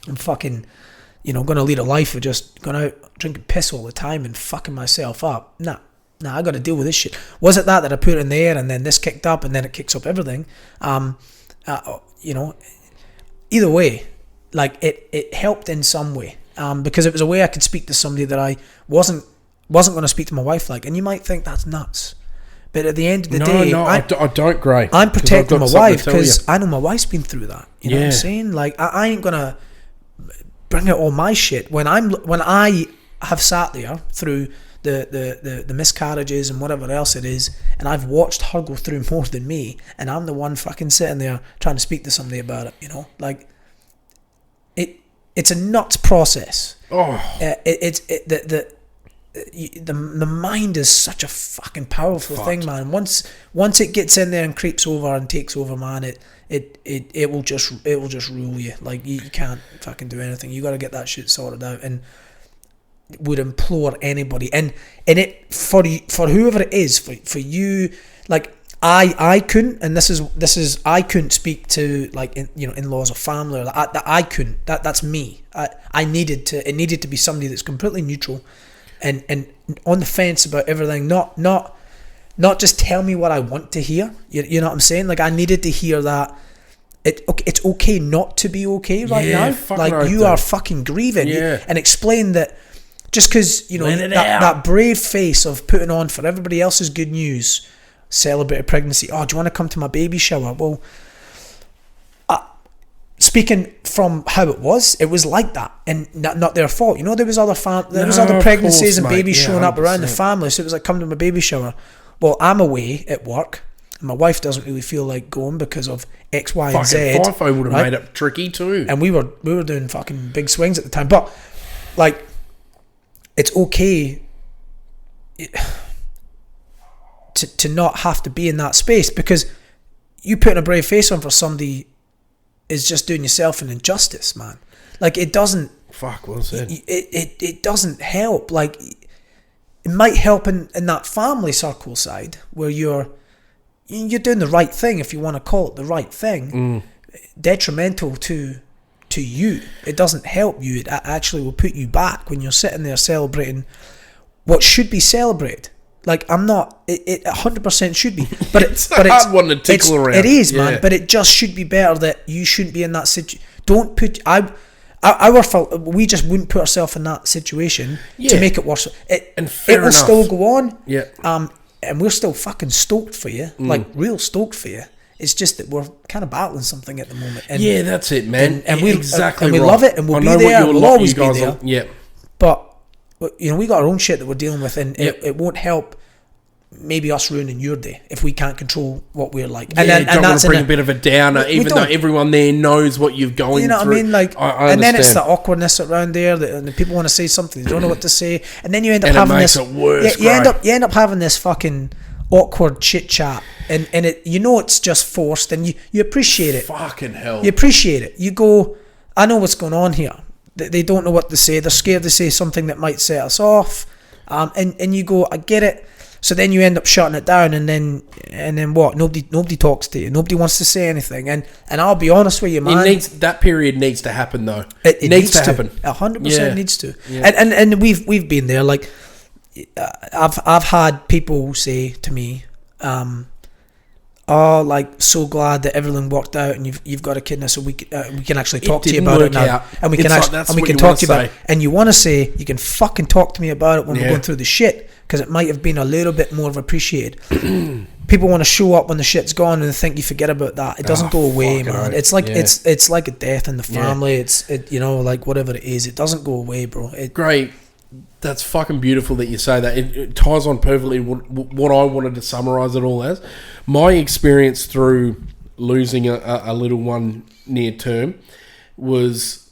I'm fucking, gonna lead a life of just going out drinking piss all the time and fucking myself up. Nah, I gotta deal with this shit. Was it that I put in there, and then this kicked up, and then it kicks up everything? Either way, like, it helped in some way, because it was a way I could speak to somebody that I wasn't going to speak to my wife like. And you might think that's nuts, but at the end of the day, I don't, Gray. I'm protecting my wife because I know my wife's been through that. You know what I'm saying? Like, I ain't gonna bring out all my shit when I have sat there through the miscarriages and whatever else it is, and I've watched her go through more than me, and I'm the one fucking sitting there trying to speak to somebody about it. Like, it's a nuts process. Oh, the mind is such a fucking powerful thing, man. Once it gets in there and creeps over and takes over, man, it will just rule you. Like you can't fucking do anything. You got to get that shit sorted out. And would implore anybody, and it for whoever it is, for you, like I couldn't, and this is I couldn't speak to like in-laws or family, or that I couldn't. That's me. It needed to be somebody that's completely neutral, and on the fence about everything. Not just tell me what I want to hear. You know what I'm saying? Like I needed to hear that it's okay not to be okay right now. Like you are fucking grieving, and explain that. Just because that brave face of putting on for everybody else's good news, celebrate a pregnancy. Oh, do you want to come to my baby shower? Well, speaking from how it was like that, and not their fault. There was other other pregnancies and babies showing up around the family, so it was like, come to my baby shower. Well, I'm away at work, and my wife doesn't really feel like going because of X, Y, and Z. FIFO would have made it tricky too. And we were doing fucking big swings at the time, but like. It's okay to not have to be in that space, because you putting a brave face on for somebody is just doing yourself an injustice, man. Like it doesn't. Fuck, well said. It doesn't help. Like it might help in that family circle side where you're doing the right thing, if you want to call it the right thing. Detrimental to you, it doesn't help you. It actually will put you back when you're sitting there celebrating what should be celebrated. Like I'm not, it 100% should be, but it's a hard one to tickle around. It is, man. But it just should be better that you shouldn't be in that situation. Don't put we just wouldn't put ourselves in that situation to make it worse. It will still go on. And we're still fucking stoked for you, like real stoked for you. It's just that we're kind of battling something at the moment. And, that's it, man. And we love it, and we'll be there. We'll always be there. But we got our own shit that we're dealing with, and it won't help. Maybe us ruining your day if we can't control what we're like. And don't want to bring a bit of a downer, even though everyone there knows what you're going through. You know what I mean? Like, and then it's the awkwardness around there, and the people want to say something, they don't know what to say, and then you end up having this. It worse. You end up having this fucking awkward chit chat, and it it's just forced, and you appreciate it. Fucking hell. You appreciate it. You go, I know what's going on here. They don't know what to say. They're scared to say something that might set us off. And you go, I get it. So then you end up shutting it down, and then what? Nobody talks to you. Nobody wants to say anything. And I'll be honest with you, man. That period needs to happen though. It needs to happen. 100% needs to. Yeah. And we've been there. Like I've had people say to me, like, so glad that everything worked out, and you've got a kid now, so we can actually talk to you about it now, and we can talk to you about it. And you want to say, you can fucking talk to me about it when we're going through the shit, because it might have been a little bit more appreciated. People want to show up when the shit's gone, and they think you forget about that. It doesn't go away, man. Right. It's like it's like a death in the family. It's like whatever it is, it doesn't go away, bro. Great. That's fucking beautiful that you say that. It ties on perfectly what I wanted to summarise it all as. My experience through losing a little one near term was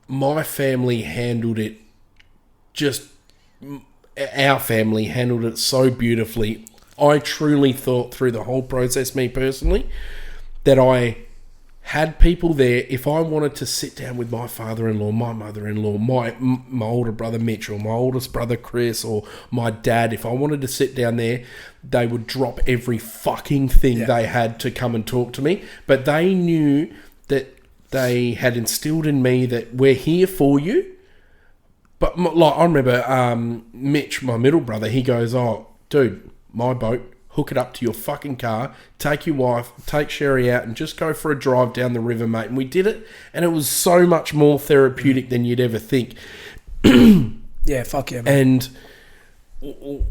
my family handled it our family handled it so beautifully. I truly thought through the whole process, me personally, that I had people there. If I wanted to sit down with my father-in-law, my mother-in-law, my older brother Mitch, or my oldest brother Chris, or my dad, if I wanted to sit down there, they would drop every fucking thing they had to come and talk to me. But they knew that they had instilled in me that we're here for you. But like I remember Mitch, my middle brother, he goes, "Oh, dude, my boat, hook it up to your fucking car, take your wife, take Sherry out, and just go for a drive down the river, mate." And we did it, and it was so much more therapeutic than you'd ever think. Yeah, fuck yeah, man. And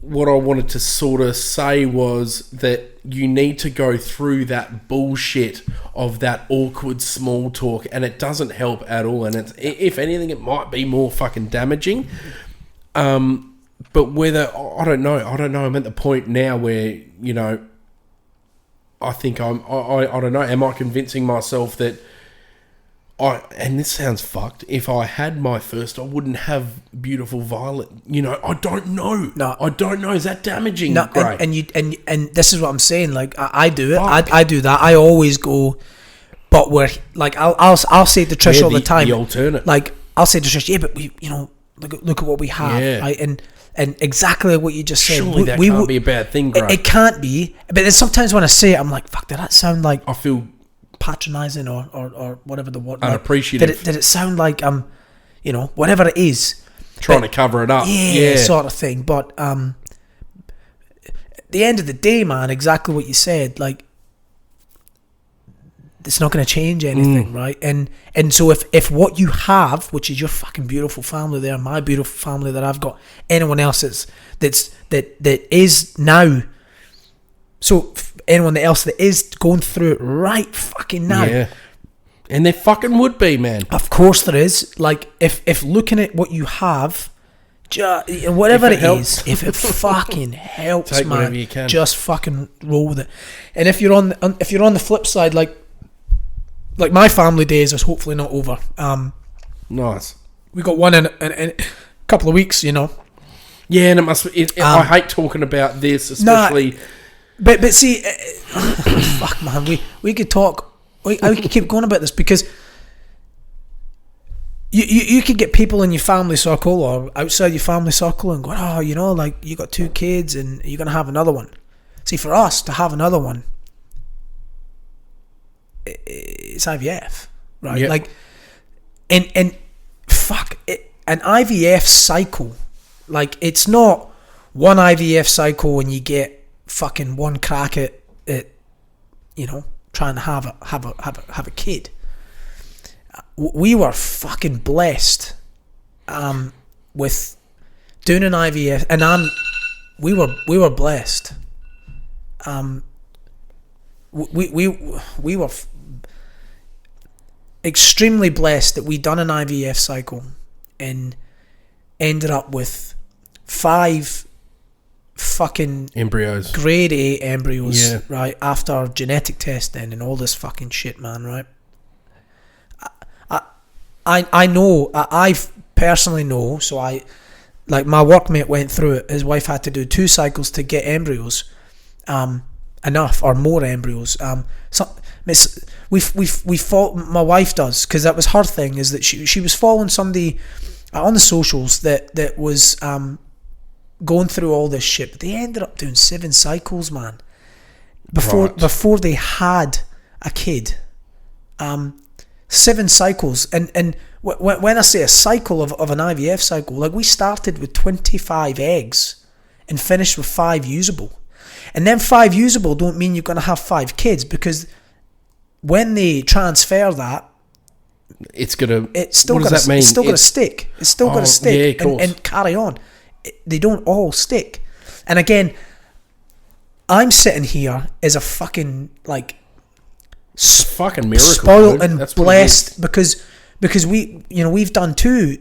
what I wanted to sort of say was that you need to go through that bullshit of that awkward small talk, and it doesn't help at all. And it's, if anything, it might be more fucking damaging. But whether, I don't know. I'm at the point now where, I think I don't know. Am I convincing myself that and this sounds fucked. If I had my first, I wouldn't have beautiful Violet. You know, I don't know. No, I don't know. Is that damaging? No, Great. And this is what I'm saying. Like I do it. Fuck. I do that. I always go. But we're like I'll say to Trish all the time. The alternate. Like I'll say to Trish, yeah, but we look at what we have. Yeah. Right? And exactly what you just said. Surely that can't be a bad thing, Greg. It can't be. But then sometimes when I say it, I'm like, fuck, did that sound like I feel patronising or whatever the word. Unappreciative. Did it sound like whatever it is, trying to cover it up? Yeah, sort of thing. But at the end of the day, man, exactly what you said. Like, it's not going to change anything, right? And so if what you have, which is your fucking beautiful family there, my beautiful family that I've got, anyone else that is now. So anyone else that is going through it right fucking now. Yeah. And there fucking would be, man. Of course there is. Like, if looking at what you have, whatever it is, if it fucking helps, take man, whatever you can. Just fucking roll with it. And if you're on the flip side, like my family days is hopefully not over. Nice. We got one in a couple of weeks, you know. Yeah, and it must be. I hate talking about this, especially. But see, fuck, man, we could talk. We could keep going about this because you could get people in your family circle or outside your family circle and go, oh, like you got 2 kids and you're gonna have another one. See, for us to have another one, it's IVF, right? Yep. Like, and fuck it, an IVF cycle, like it's not one IVF cycle when you get fucking one crack at trying to have a kid. We were fucking blessed with doing an IVF, and we were blessed. We were extremely blessed that we done an IVF cycle and ended up with 5 fucking embryos, grade A embryos, yeah. Right, after genetic testing and all this fucking shit, man, right? I know, I personally know, so my workmate went through it. His wife had to do 2 cycles to get embryos, enough or more embryos. We fought, my wife does, because that was her thing, is that she was following somebody on the socials that was going through all this shit, but they ended up doing 7 cycles, man, before they had a kid. 7 cycles, and when I say a cycle of an IVF cycle, like we started with 25 eggs and finished with 5 usable, and then 5 usable don't mean you're going to have 5 kids, because when they transfer that, it's still going to stick. It's still going to stick, yeah, and carry on. They don't all stick. And again, I'm sitting here as a fucking it's a fucking miracle, spoiled and blessed, because we've done 2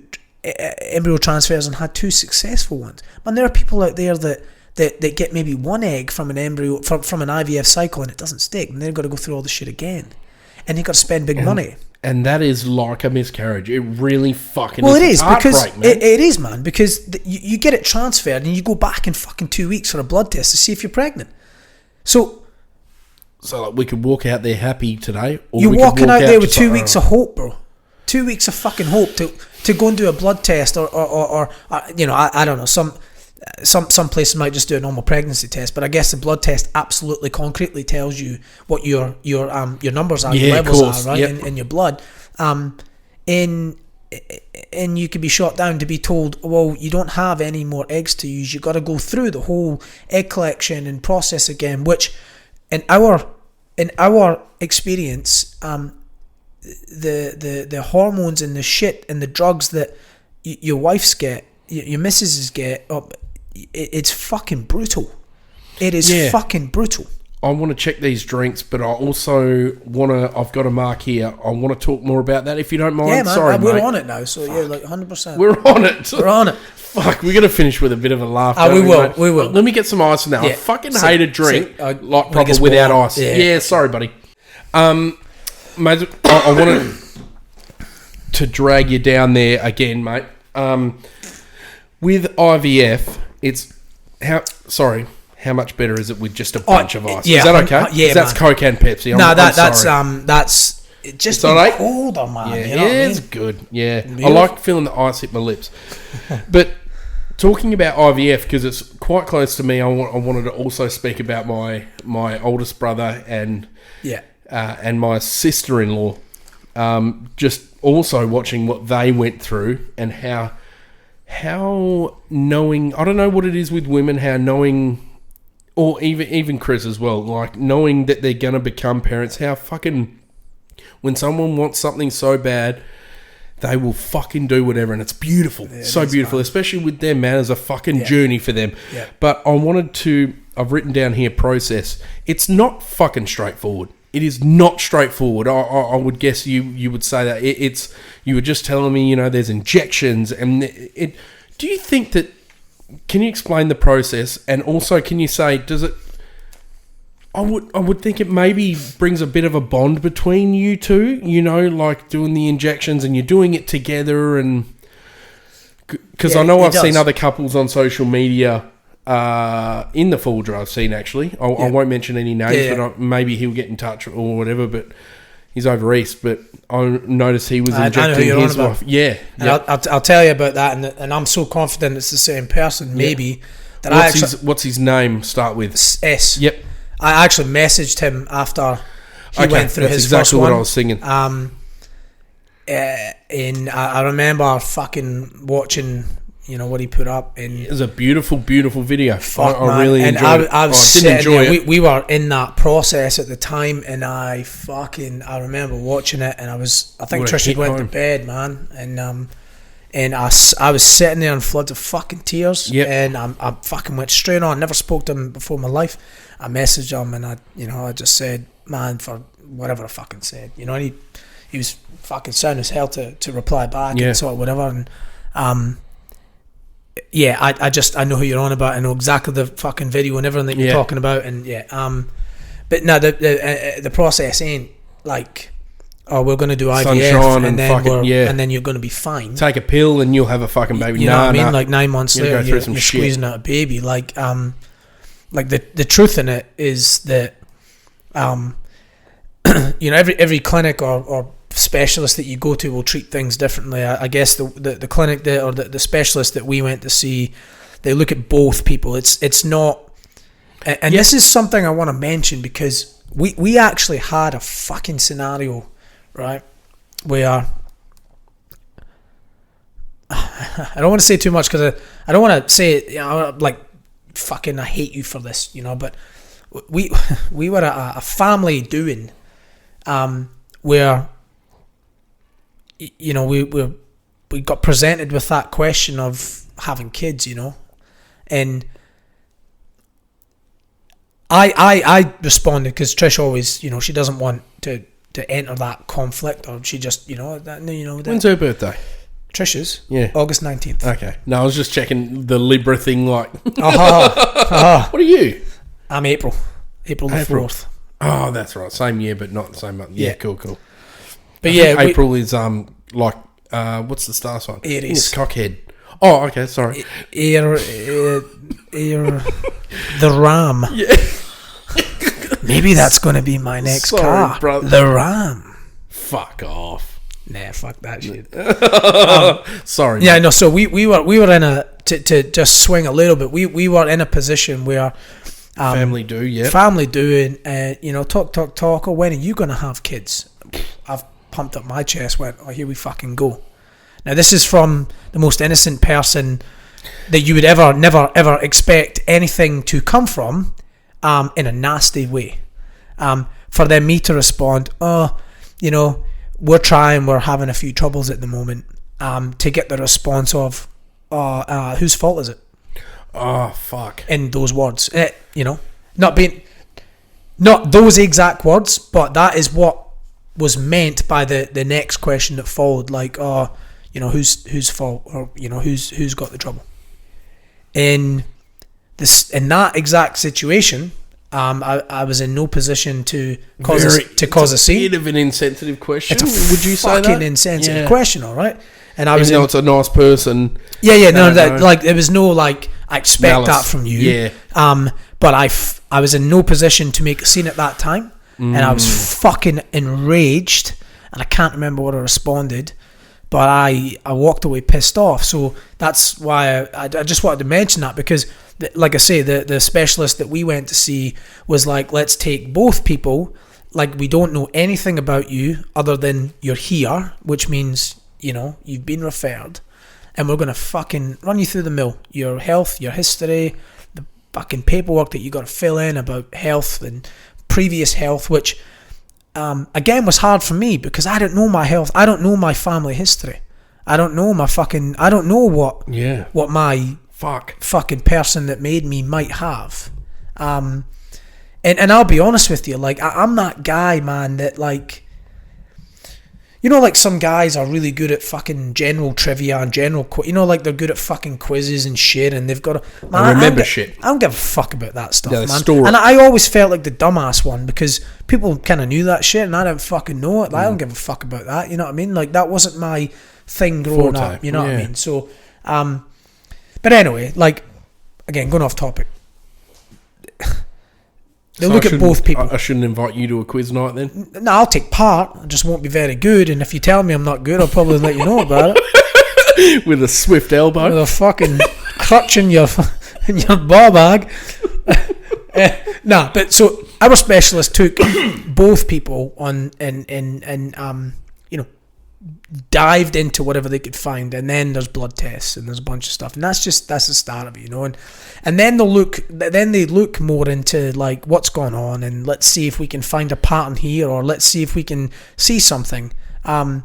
embryo transfers and had 2 successful ones. Man, there are people out there that get maybe 1 egg from an embryo from an IVF cycle and it doesn't stick, and they've got to go through all this shit again, and they've got to spend big money. And that is like a miscarriage. It really fucking is. Well, it is, because it is, man, because you get it transferred and you go back in fucking 2 weeks for a blood test to see if you're pregnant. So like, we could walk out there happy today, or you're walking out there with 2 weeks of hope, bro. 2 weeks of fucking hope to go and do a blood test, or I don't know, some places might just do a normal pregnancy test, but I guess the blood test absolutely concretely tells you what your numbers are, your levels are, right, yep. in your blood, and you could be shot down to be told, well, you don't have any more eggs to use. You got to go through the whole egg collection and process again, which in our experience, the hormones and the shit and the drugs that your wife's get, your missus's get, it's fucking brutal. It is fucking brutal. I want to check these drinks, but I also want to, I've got a mark here, I want to talk more about that, if you don't mind. Yeah, man, sorry, we're mate. on it now, so yeah, like 100%. We're on it. We're on it. Fuck, we're going to finish with a bit of a laugh. We will. Let me get some ice now. Yeah. I fucking hate a drink like proper gets without warm. ice. Yeah. Sorry, buddy. Mate, I want to... to drag you down there again, mate. With IVF, it's how much better is it with just a bunch of ice? Yeah, is that okay? Yeah, that's Coke and Pepsi. That's just colder, man. Yeah, you know what I mean? It's good. Yeah, Beautiful. I like feeling the ice hit my lips. But talking about IVF, because it's quite close to me, I wanted to also speak about my oldest brother and my sister-in-law. Just also watching what they went through and how knowing, I don't know what it is with women, how knowing, or even Chris as well, like knowing that they're gonna become parents, how fucking, when someone wants something so bad, they will fucking do whatever, and it's beautiful. Yeah, so beautiful, especially with them, man. It's a fucking journey for them. Yeah. But I've written down here process. It's not fucking straightforward. It is not straightforward. I would guess you would say that. It's you were just telling me, there's injections, and do you think that, can you explain the process, and also can you say, does it, I would think it maybe brings a bit of a bond between you two, like doing the injections and you're doing it together, and because I know I've seen other couples on social media in the Folger I've seen, actually. I won't mention any names, but maybe he'll get in touch or whatever, but he's over east, but I noticed he was injecting his wife. Yeah. And I'll tell you about that, and I'm so confident it's the same person, maybe. That what's his name start with? S. Yep. I actually messaged him after he went through his first one. That's exactly what I was singing. And I remember fucking watching, what he put up. It was a beautiful, beautiful video. I really enjoyed it. I was didn't enjoy it. We were in that process at the time, and I remember watching it, and I think Trish had went to bed, man, and I was sitting there in floods of fucking tears, and I fucking went straight on. Never spoke to him before in my life. I messaged him, and I just said, man, for whatever I fucking said, and he was fucking sound as hell to reply back and sort of whatever, and I know who you're on about. I know exactly the fucking video and everything that you're talking about, and but no, the process ain't like, oh, we're going to do IVF, sunshine and then you're going to be fine. Take a pill and you'll have a fucking baby. You know what I mean? Like 9 months later, you're squeezing out a baby. Like the truth in it is that, every clinic or specialist that you go to will treat things differently. I guess the clinic or the specialist that we went to see, they look at both people. It's not, and this is something I want to mention, because we actually had a fucking scenario, right, where I don't want to say too much, because I don't want to say like fucking I hate you for this, but we were a family doing where we got presented with that question of having kids, and I responded, because Trish always, she doesn't want to enter that conflict, or she just, When's her birthday? Trish's? Yeah. August 19th. Okay. No, I was just checking the Libra thing, like. What are you? I'm April the 4th. Oh, that's right. Same year, but not the same month. Yeah, cool. But April is what's the star sign? Aries. It's cockhead. Oh, okay, sorry. The Ram. Yeah. Maybe that's going to be my next car. Brother. The Ram. Fuck off. Nah, fuck that shit. Sorry. Yeah, no. So we were in a to just swing a little bit. We were in a position where family do, and talk. Oh, when are you going to have kids? I've pumped up my chest. Went, oh, here we fucking go. Now this is from the most innocent person that you would never ever expect anything to come from, in a nasty way. For them, me to respond, we're trying, we're having a few troubles at the moment, to get the response of, whose fault is it? Oh, fuck. In those words. Not those exact words, but that is what was meant by the next question that followed, like, whose fault, or, who's got the trouble. In that exact situation, I was in no position to cause a scene. Bit of an insensitive question. It's a would you say that? Fucking insensitive question, all right. And I was it's a nice person. Yeah. No, like there was no like I expect malice. that from you. Yeah. But I was in no position to make a scene at that time, and I was fucking enraged, and I can't remember what I responded. But I walked away pissed off. So that's why I just wanted to mention that, because, like I say, the specialist that we went to see was like, let's take both people. Like, we don't know anything about you other than you're here, which means, you've been referred. And we're going to fucking run you through the mill. Your health, your history, the fucking paperwork that you got to fill in about health and previous health, which... again, was hard for me because I don't know my health. I don't know my family history. I don't know what my fucking person that made me might have. And I'll be honest with you, like I'm that guy, man, that like, like some guys are really good at fucking general trivia and like they're good at fucking quizzes and shit, and they've got to... Man, I remember shit. I don't give a fuck about that stuff, man. Story. And I always felt like the dumbass one because people kind of knew that shit and I don't fucking know it. Like, I don't give a fuck about that, you know what I mean? Like, that wasn't my thing growing up, you know what I mean? So, but anyway, like, again, going off topic. They look at both people. I shouldn't invite you to a quiz night then? No, I'll take part. I just won't be very good. And if you tell me I'm not good, I'll probably let you know about it. With a swift elbow. With a fucking crutch in your ball bag. But so our specialist took both people on and dived into whatever they could find, and then there's blood tests and there's a bunch of stuff, and that's the start of it, and then they look more into like what's going on, and let's see if we can find a pattern here, or let's see if we can see something, and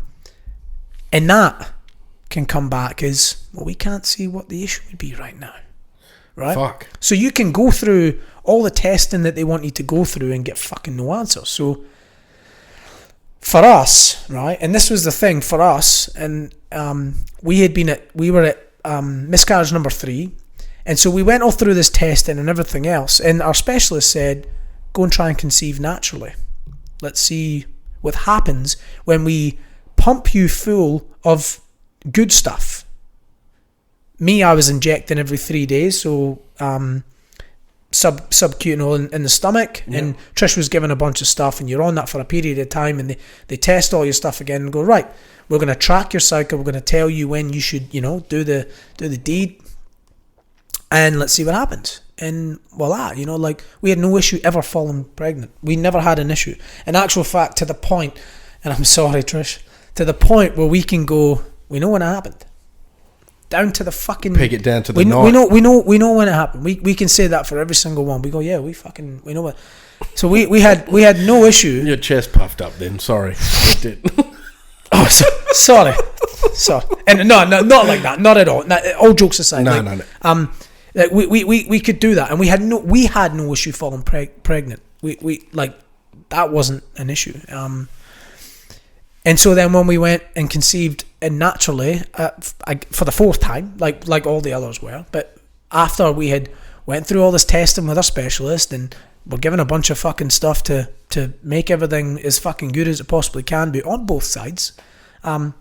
that can come back as, well, we can't see what the issue would be right now, right? Fuck. So you can go through all the testing that they want you to go through and get fucking no answers. So for us, right, and this was the thing for us, and we were at miscarriage number 3, and so we went all through this testing and everything else, and our specialist said, go and try and conceive naturally. Let's see what happens when we pump you full of good stuff. Me, I was injecting every 3 days, so subcutaneous in the stomach, and Trish was given a bunch of stuff, and you're on that for a period of time, and they test all your stuff again and go, right, we're going to track your cycle, we're going to tell you when you should do the deed, and let's see what happens. And voila, like, we had no issue ever falling pregnant. We never had an issue. In actual fact, to the point, and I'm sorry, Trish, to the point where we can go, we know when it happened. Down to the fucking... Peg it down to the night. We know when it happened. We can say that for every single one. We go, yeah, we know what... So we had no issue. Your chest puffed up then, sorry. It did. Oh, sorry. And no, not like that. Not at all. All jokes aside. No. We could do that, and we had no issue falling pregnant. We like, that wasn't an issue. And so then when we went and conceived naturally, for the 4th time, like all the others were, but after we had went through all this testing with our specialist, and we're given a bunch of fucking stuff to make everything as fucking good as it possibly can be on both sides, go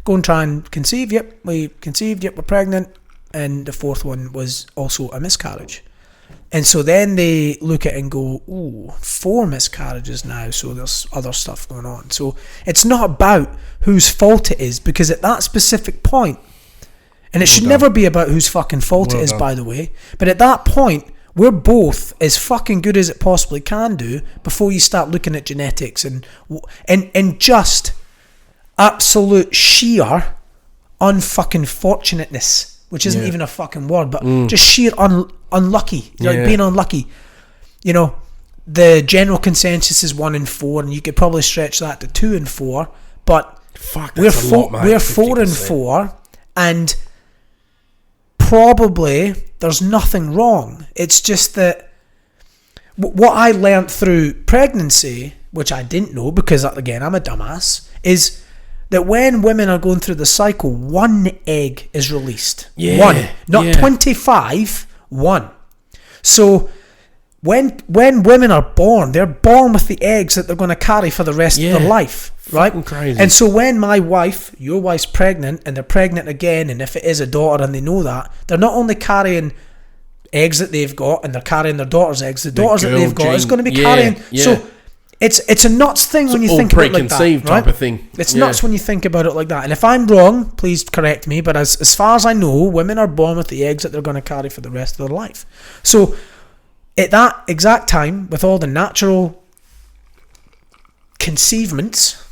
and try and conceive. Yep, we conceived. Yep, we're pregnant. And the 4th one was also a miscarriage. And so then they look at it and go, ooh, 4 miscarriages now, so there's other stuff going on. So it's not about whose fault it is, because at that specific point, and it should never be about whose fucking fault it is, by the way, but at that point, we're both as fucking good as it possibly can do before you start looking at genetics and just absolute sheer unfucking fortunateness, which isn't even a fucking word, but just sheer unlucky, like being unlucky. The general consensus is 1 in 4, and you could probably stretch that to 2 in 4, but we're 4 in 4, and probably there's nothing wrong. It's just that what I learnt through pregnancy, which I didn't know because, again, I'm a dumbass, is that when women are going through the cycle, 1 egg is released. 1, not 25, 1. So when women are born, they're born with the eggs that they're going to carry for the rest of their life, right? Crazy. And so when your wife's pregnant, and they're pregnant again, and if it is a daughter and they know that, they're not only carrying eggs that they've got, and they're carrying their daughter's eggs. The daughters that they've got is going to be carrying. So it's a nuts thing when you think about it like that, preconceived type of thing. It's nuts when you think about it like that. And if I'm wrong, please correct me. But as far as I know, women are born with the eggs that they're going to carry for the rest of their life. So at that exact time, with all the natural conceivements,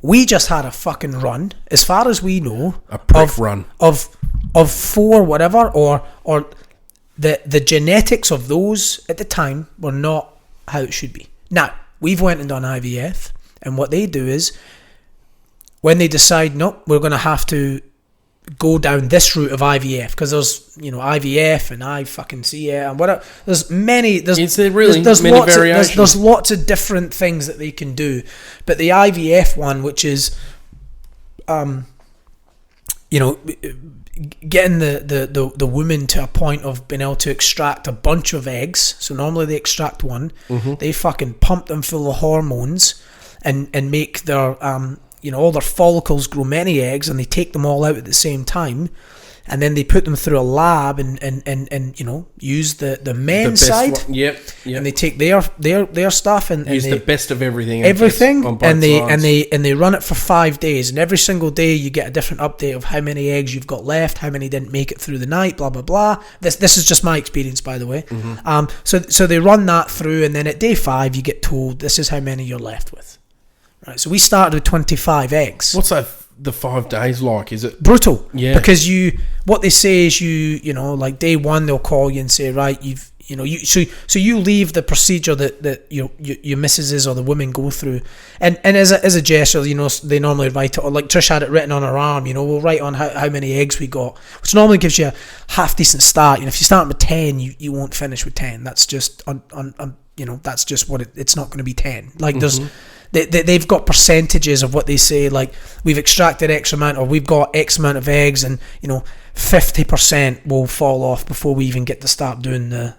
we just had a fucking run, as far as we know, run of 4 whatever, or the genetics of those at the time were not how it should be. Now, we've went and done IVF, and what they do is, when they decide, nope, we're going to have to go down this route of IVF, because there's, IVF and ICF and whatever. There's many. There's many variations. There's lots of different things that they can do, but the IVF one, which is, getting the woman to a point of being able to extract a bunch of eggs. So normally they extract one, they fucking pump them full of hormones and make their all their follicles grow many eggs, and they take them all out at the same time, and then they put them through a lab and use the men's side. Yep. And they take their stuff and use the best of everything. And they run it for 5 days, and every single day you get a different update of how many eggs you've got left, how many didn't make it through the night, blah blah blah. This is just my experience, by the way. So they run that through, and then at day 5 you get told this is how many you're left with. Right. So we started with 25 eggs. What's that? The 5 days like? Is it brutal? Yeah. Because what they say is like day 1 they'll call you and say, right, so you leave the procedure that your missuses or the women go through, and as a gesture, they normally write it, or like Trish had it written on her arm, we'll write on how many eggs we got, which normally gives you a half decent start. If you start with 10, you won't finish with 10. That's just that's just what it's not going to be 10. Like there's. They've got percentages of what they say, like we've extracted X amount, or we've got X amount of eggs, and 50% will fall off before we even get to start doing the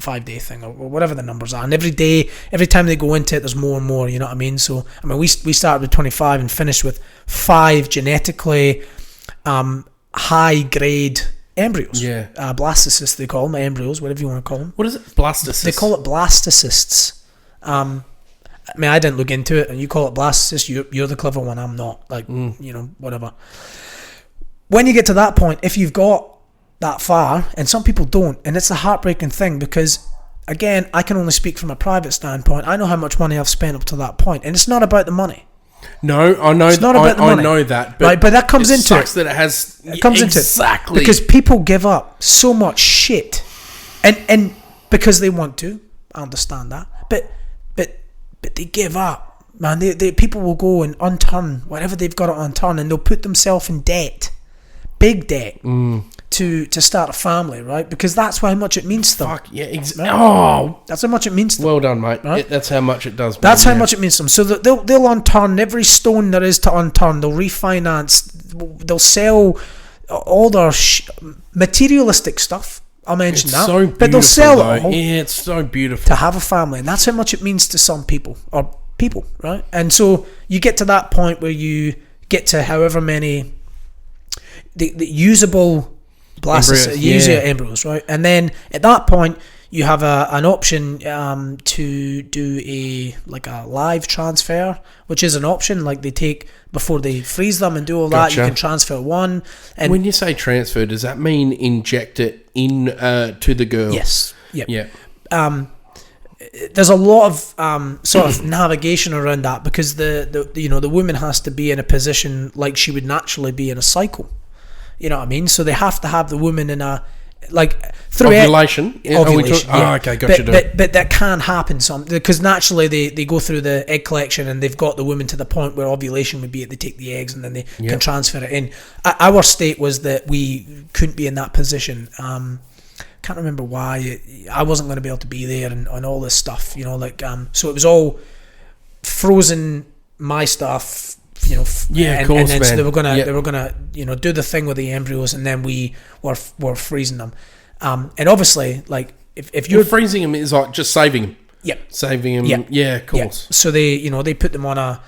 5 day thing, or whatever the numbers are. And every time they go into it, there's more and more. You know what I mean? So we started with 25 and finished with 5 genetically high grade embryos. Yeah, blastocysts they call them, embryos, whatever you want to call them. What is it? Blastocysts. They call it blastocysts. I didn't look into it, and you call it blastocyst. You're the clever one. I'm not. Whatever. When you get to that point, if you've got that far, and some people don't, and it's a heartbreaking thing, because again, I can only speak from a private standpoint. I know how much money I've spent up to that point, and it's not about the money. No, I know. It's not about the money. I know that, but that comes into sucks that it has. It comes exactly into it because people give up so much shit, and because they want to. I understand that, but they give up, man. They people will go and unturn whatever they've got to unturn, and they'll put themselves in debt, big debt, to start a family, right? Because that's how much it means to them. Fuck yeah! Right? That's how much it means to them. Well done, mate. Right? That's how much it does. That's how much it means to them. So that they'll unturn every stone there is to unturn. They'll refinance. They'll sell all their materialistic stuff. I'll mention that. So but they'll sell it all. Yeah, it's so beautiful to have a family, and that's how much it means to some people, right? And so you get to that point where you get to however many the usable embryos, right? And then at that point you have an option to do a live transfer, which is an option. Like they take before they freeze them and do all that. You can transfer one. And when you say transfer, does that mean inject it in to the girl? Yes. Yep. Yeah. There's a lot of sort of navigation around that, because the woman has to be in a position like she would naturally be in a cycle. You know what I mean? So they have to have the woman in a through ovulation. Ovulation. Okay, gotcha. But that can happen because naturally they go through the egg collection, and they've got the woman to the point where ovulation would be. They take the eggs and then they can transfer it in. Our state was that we couldn't be in that position. Can't remember why. I wasn't going to be able to be there and all this stuff. So it was all frozen. My stuff. Of course, and then, man. So they were gonna do the thing with the embryos, and then we were freezing them, and obviously, if You're you're freezing them is like just saving them. Yep. Saving them. Yep. Yeah, of course. So they they put them on a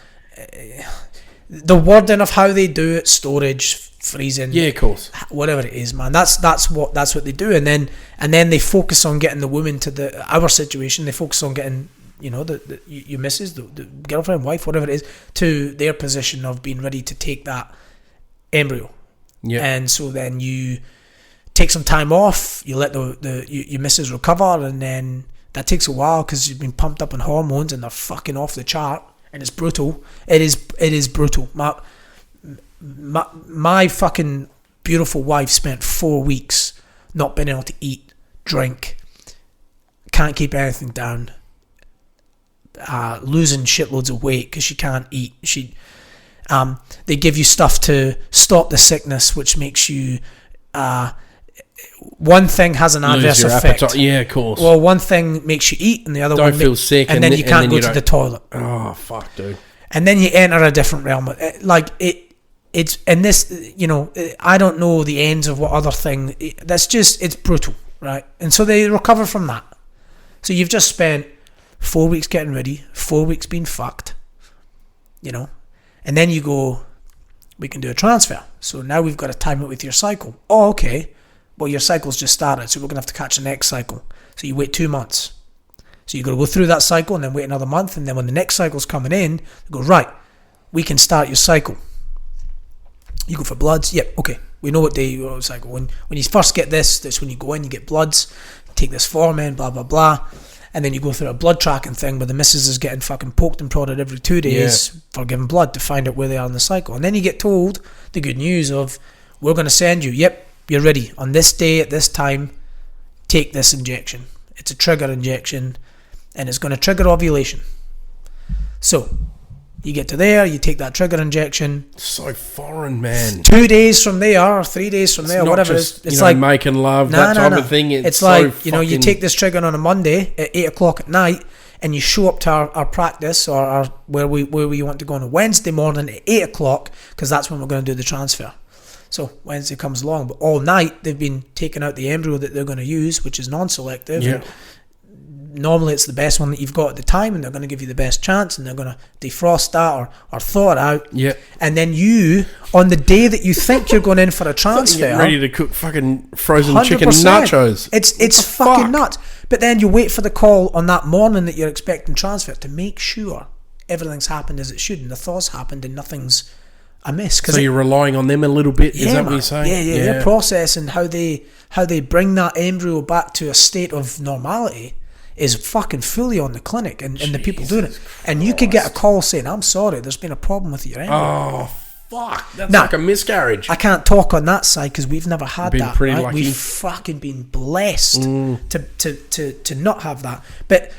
the wording of how they do it, storage, freezing. Yeah, of course. Whatever it is, man. That's what they do, and then they focus on getting the woman to our situation. They focus on getting your missus, the girlfriend, wife, whatever it is, to their position of being ready to take that embryo. Yeah. And so then you take some time off. You let your missus recover, and then that takes a while because you've been pumped up on hormones and they're fucking off the chart, and it's brutal. It is brutal. My fucking beautiful wife spent 4 weeks not being able to eat, drink, can't keep anything down, losing shitloads of weight because she can't eat. They give you stuff to stop the sickness, which makes you one thing has an adverse effect. Appetite. Yeah, of course. Well, one thing makes you eat, and the other don't one feel sick, and then you can't go to the toilet. Oh fuck, dude! And then you enter a different realm. Like it's and this, I don't know the ends of what other thing. It's brutal, right? And so they recover from that. So you've just spent 4 weeks getting ready, 4 weeks being fucked, and then you go, we can do a transfer. So now we've got to time it with your cycle. Oh, okay. Well, your cycle's just started, so we're going to have to catch the next cycle. So you wait 2 months. So you've got to go through that cycle and then wait another month, and then when the next cycle's coming in, you go, right, we can start your cycle. You go for bloods. Yep, okay. We know what day you go cycle. When you first get this, that's when you go in, you get bloods, take this form in, blah, blah, blah. And then you go through a blood tracking thing where the missus is getting fucking poked and prodded every 2 days for giving blood to find out where they are in the cycle. And then you get told the good news of, we're going to send you, yep, you're ready. On this day, at this time, take this injection. It's a trigger injection, and it's going to trigger ovulation. So, you get to there, you take that trigger injection. So foreign, man. 2 days from there, or 3 days from there, whatever it is. It's like making love, that type of thing. It's so like, you take this trigger on a Monday at 8 o'clock at night, and you show up to our practice, or where we want to go on a Wednesday morning at 8 o'clock, because that's when we're going to do the transfer. So Wednesday comes along, but all night they've been taking out the embryo that they're going to use, which is non-selective. Yeah. Normally it's the best one that you've got at the time, and they're going to give you the best chance, and they're going to defrost that or thaw it out. Yeah. And then you, on the day that you think you're going in for a transfer, you're ready to cook fucking frozen chicken nachos. It's fucking nuts. But then you wait for the call on that morning that you're expecting transfer to make sure everything's happened as it should, and the thaw's happened and nothing's amiss. So you're relying on them a little bit, is that what you're saying? Yeah. Their process and how they bring that embryo back to a state of normality is fucking fully on the clinic and the people doing it. And you could get a call saying, I'm sorry, there's been a problem with your embryo. Oh, fuck. That's like a miscarriage. I can't talk on that side because we've never had that. Pretty right? lucky. We've fucking been blessed to not have that. But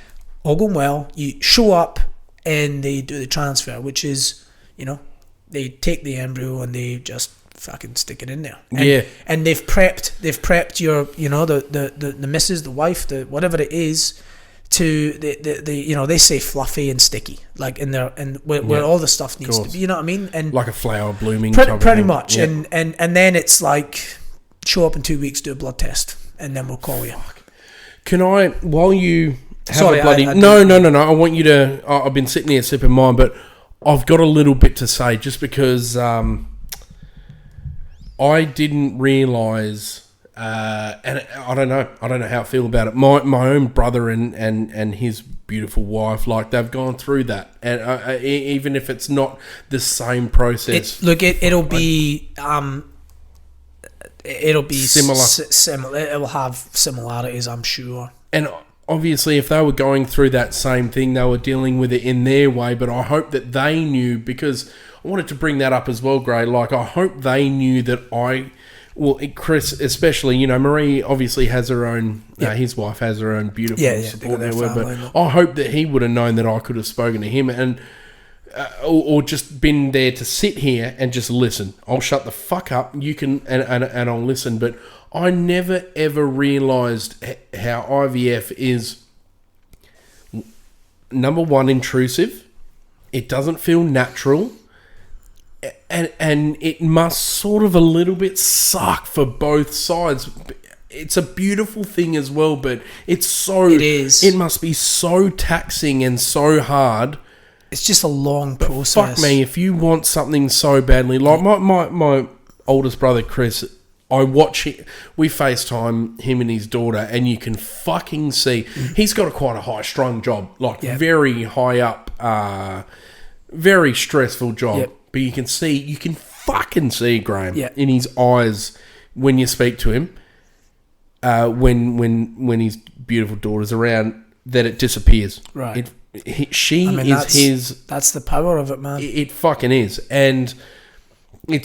all going well, you show up and they do the transfer, which is, they take the embryo and they just fucking stick it in there. And they've prepped your, the missus, the wife, the whatever it is, to they say fluffy and sticky, like in there, and where all the stuff needs to be, you know what I mean? And like a flower blooming pretty much. Yeah. And then it's like, show up in 2 weeks, do a blood test, and then we'll call you. Can I, while you have a bloody no, I want you to, I've been sitting here sipping mine, but I've got a little bit to say, just because I didn't realise, and I don't know how I feel about it. My own brother and his beautiful wife, like, they've gone through that, and even if it's not the same process, it'll be similar. It will have similarities, I'm sure. And obviously, if they were going through that same thing, they were dealing with it in their way. But I hope that they knew, because I wanted to bring that up as well, Gray. Like, I hope they knew that Chris especially, Marie obviously has her own, his wife has her own beautiful support network. But I hope that he would have known that I could have spoken to him and or just been there to sit here and just listen. I'll shut the fuck up. You can, and I'll listen. But I never ever realised how IVF is, number one, intrusive. It doesn't feel natural, and it must sort of a little bit suck for both sides. it's a beautiful thing as well, but it is. It must be so taxing and so hard. It's just a long process. Fuck me, if you want something so badly, like my oldest brother Chris, I watch him, we FaceTime him and his daughter, and you can fucking see he's got quite a high strung job, like very high up, very stressful job. But you can fucking see Graham in his eyes when you speak to him, when his beautiful daughter's around, that it disappears. Right. That's the power of it, man. It fucking is. And I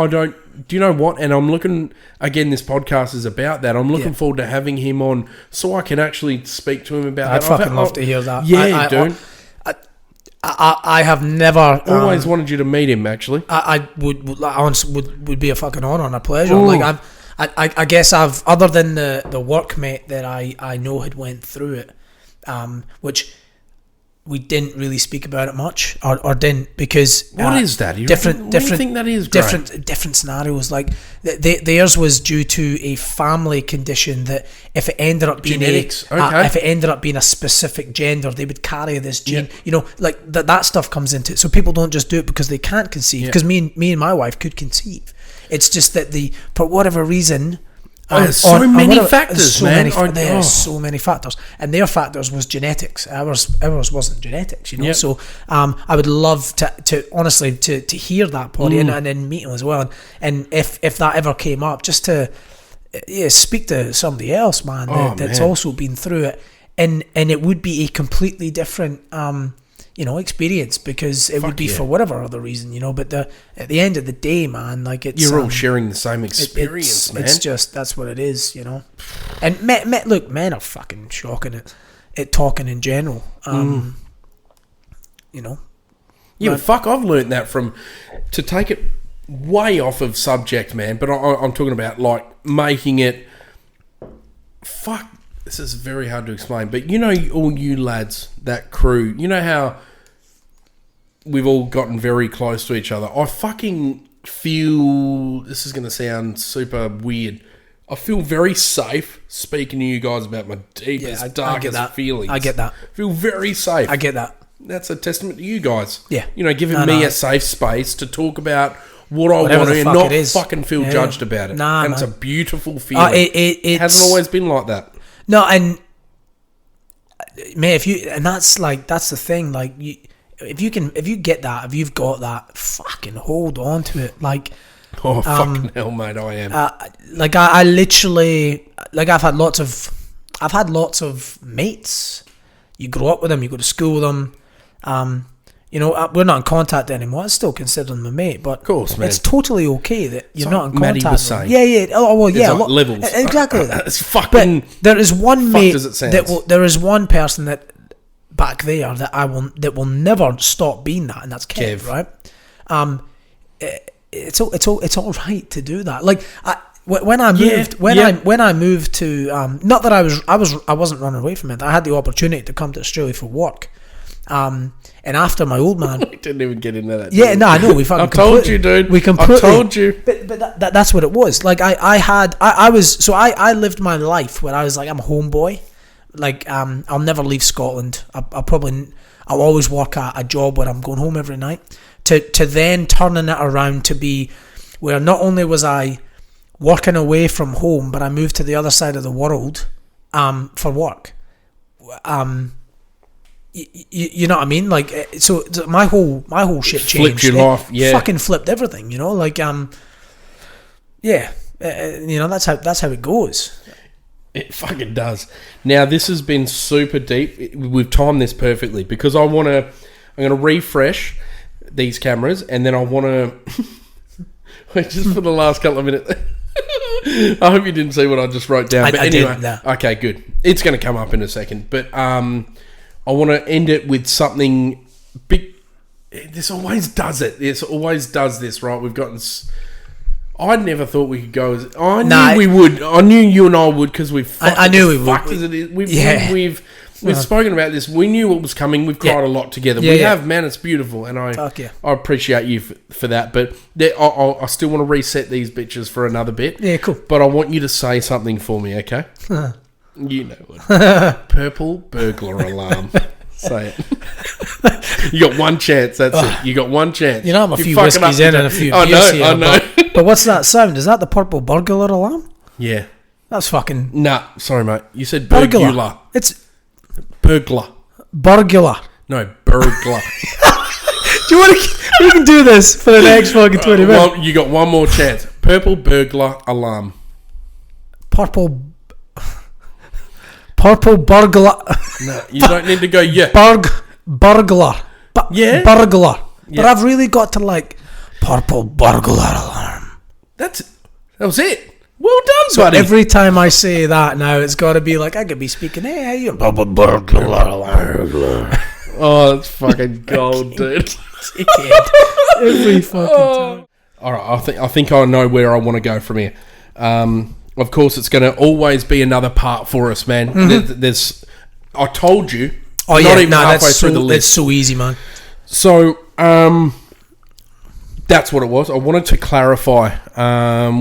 don't, do you know what? And I'm looking, again, this podcast is about that. I'm looking forward to having him on so I can actually speak to him about that. I'd fucking love to hear that. Yeah, dude. I have never always wanted you to meet him. Actually, I would be a fucking honor and a pleasure. Ooh. Like I guess I've, other than the workmate that I know had went through it, which we didn't really speak about it much, or didn't, because what is that? Different. Do you think that is different scenarios? Like theirs was due to a family condition that if it ended up being genetics, if it ended up being a specific gender, they would carry this gene. You know, like that stuff comes into it. So people don't just do it because they can't conceive. Because me and my wife could conceive. It's just that for whatever reason. There's so many factors, man. There's so many factors, and their factors was genetics. Ours wasn't genetics, you know. Yep. So I would love to honestly to hear that, Poddy, and then meet him as well. And if that ever came up, just to speak to somebody else, man, that's also been through it, and it would be a completely different experience, because it would be for whatever other reason, you know. But at the end of the day, man, like it's all sharing the same experience, man. It's just, that's what it is, you know. And men are fucking shocking at talking in general, you know. Yeah, but fuck, I've learned that to take it way off of subject, man. But I'm talking about like making it. Fuck. This is very hard to explain, but you know, all you lads, that crew, you know how we've all gotten very close to each other. I fucking feel, this is going to sound super weird, I feel very safe speaking to you guys about my deepest, darkest feelings. I get that. I feel very safe. I get that. That's a testament to you guys. Yeah. You know, giving me a safe space to talk about what I want to, and not fucking feel judged about it. Nah, and man. It's a beautiful feeling. It hasn't always been like that. No, and man, that's the thing. Like, if you get that, if you've got that, fucking hold on to it. Like, oh fucking hell, mate, I am. Like I literally, like I've had lots of mates. You grow up with them, you go to school with them. You know, we're not in contact anymore. I still consider them a mate, but of course, man. It's totally okay that you're not in contact. Maddie was saying. Yeah. Oh well, yeah. Like levels. Exactly that. It's fucking. But there is one mate there is one person that back there that will never stop being that, and that's Kev. Right? It's all right to do that. Like when I moved to not that I wasn't running away from it. I had the opportunity to come to Australia for work. And after my old man, we didn't even get into that. Yeah, no, I know. We fucking. I told you, dude. We completely. I told you. But that's what it was. Like I lived my life where I was like, I'm a homeboy. Like I'll never leave Scotland. I'll always work at a job where I'm going home every night. To then turning it around to be where not only was I working away from home, but I moved to the other side of the world for work. You know what I mean? Like, so my whole shit changed. Flipped your life, yeah. Fucking flipped everything, you know? Like, yeah. You know, that's how it goes. It fucking does. Now, this has been super deep. We've timed this perfectly because I'm going to refresh these cameras, and then I want to just for the last couple of minutes. I hope you didn't see what I just wrote down. But anyway, didn't, no. Okay, good. It's going to come up in a second, but I want to end it with something big. This always does it. This always does this, right? We've gotten. I never thought we could go as. I knew we would. I knew you and I would because we've. I knew we would. As it is. We've we've spoken about this. We knew what was coming. We've cried a lot together. We have, man. It's beautiful, and I appreciate you for that. But I still want to reset these bitches for another bit. Yeah, cool. But I want you to say something for me, okay? You know what? Purple burglar alarm. Say it. You got one chance. That's it. You got one chance. You know, I'm a few whiskies in and a few beers here. I know. But what's that sound? Is that the purple burglar alarm? Yeah. That's fucking... Nah, sorry, mate. You said burglar. It's... Burglar. Burglar. No, burglar. Do you want to... You can do this for the next fucking 20 minutes. Well, you got one more chance. Purple burglar alarm. Purple burglar. No, you don't need to go, Burglar. Yeah? Burglar. Yeah. But I've really got to like... Purple burglar alarm. That was it. Well done, So buddy. every time I say that now, it's got to be like, I could be speaking, hey, you purple burglar alarm. Oh, that's fucking gold, dude. Every fucking time. All right, I think I know where I want to go from here. Of course, it's going to always be another part for us, man. There's, I told you. Oh not yeah, even halfway that's through the list. It's so easy, man. So, that's what it was. I wanted to clarify.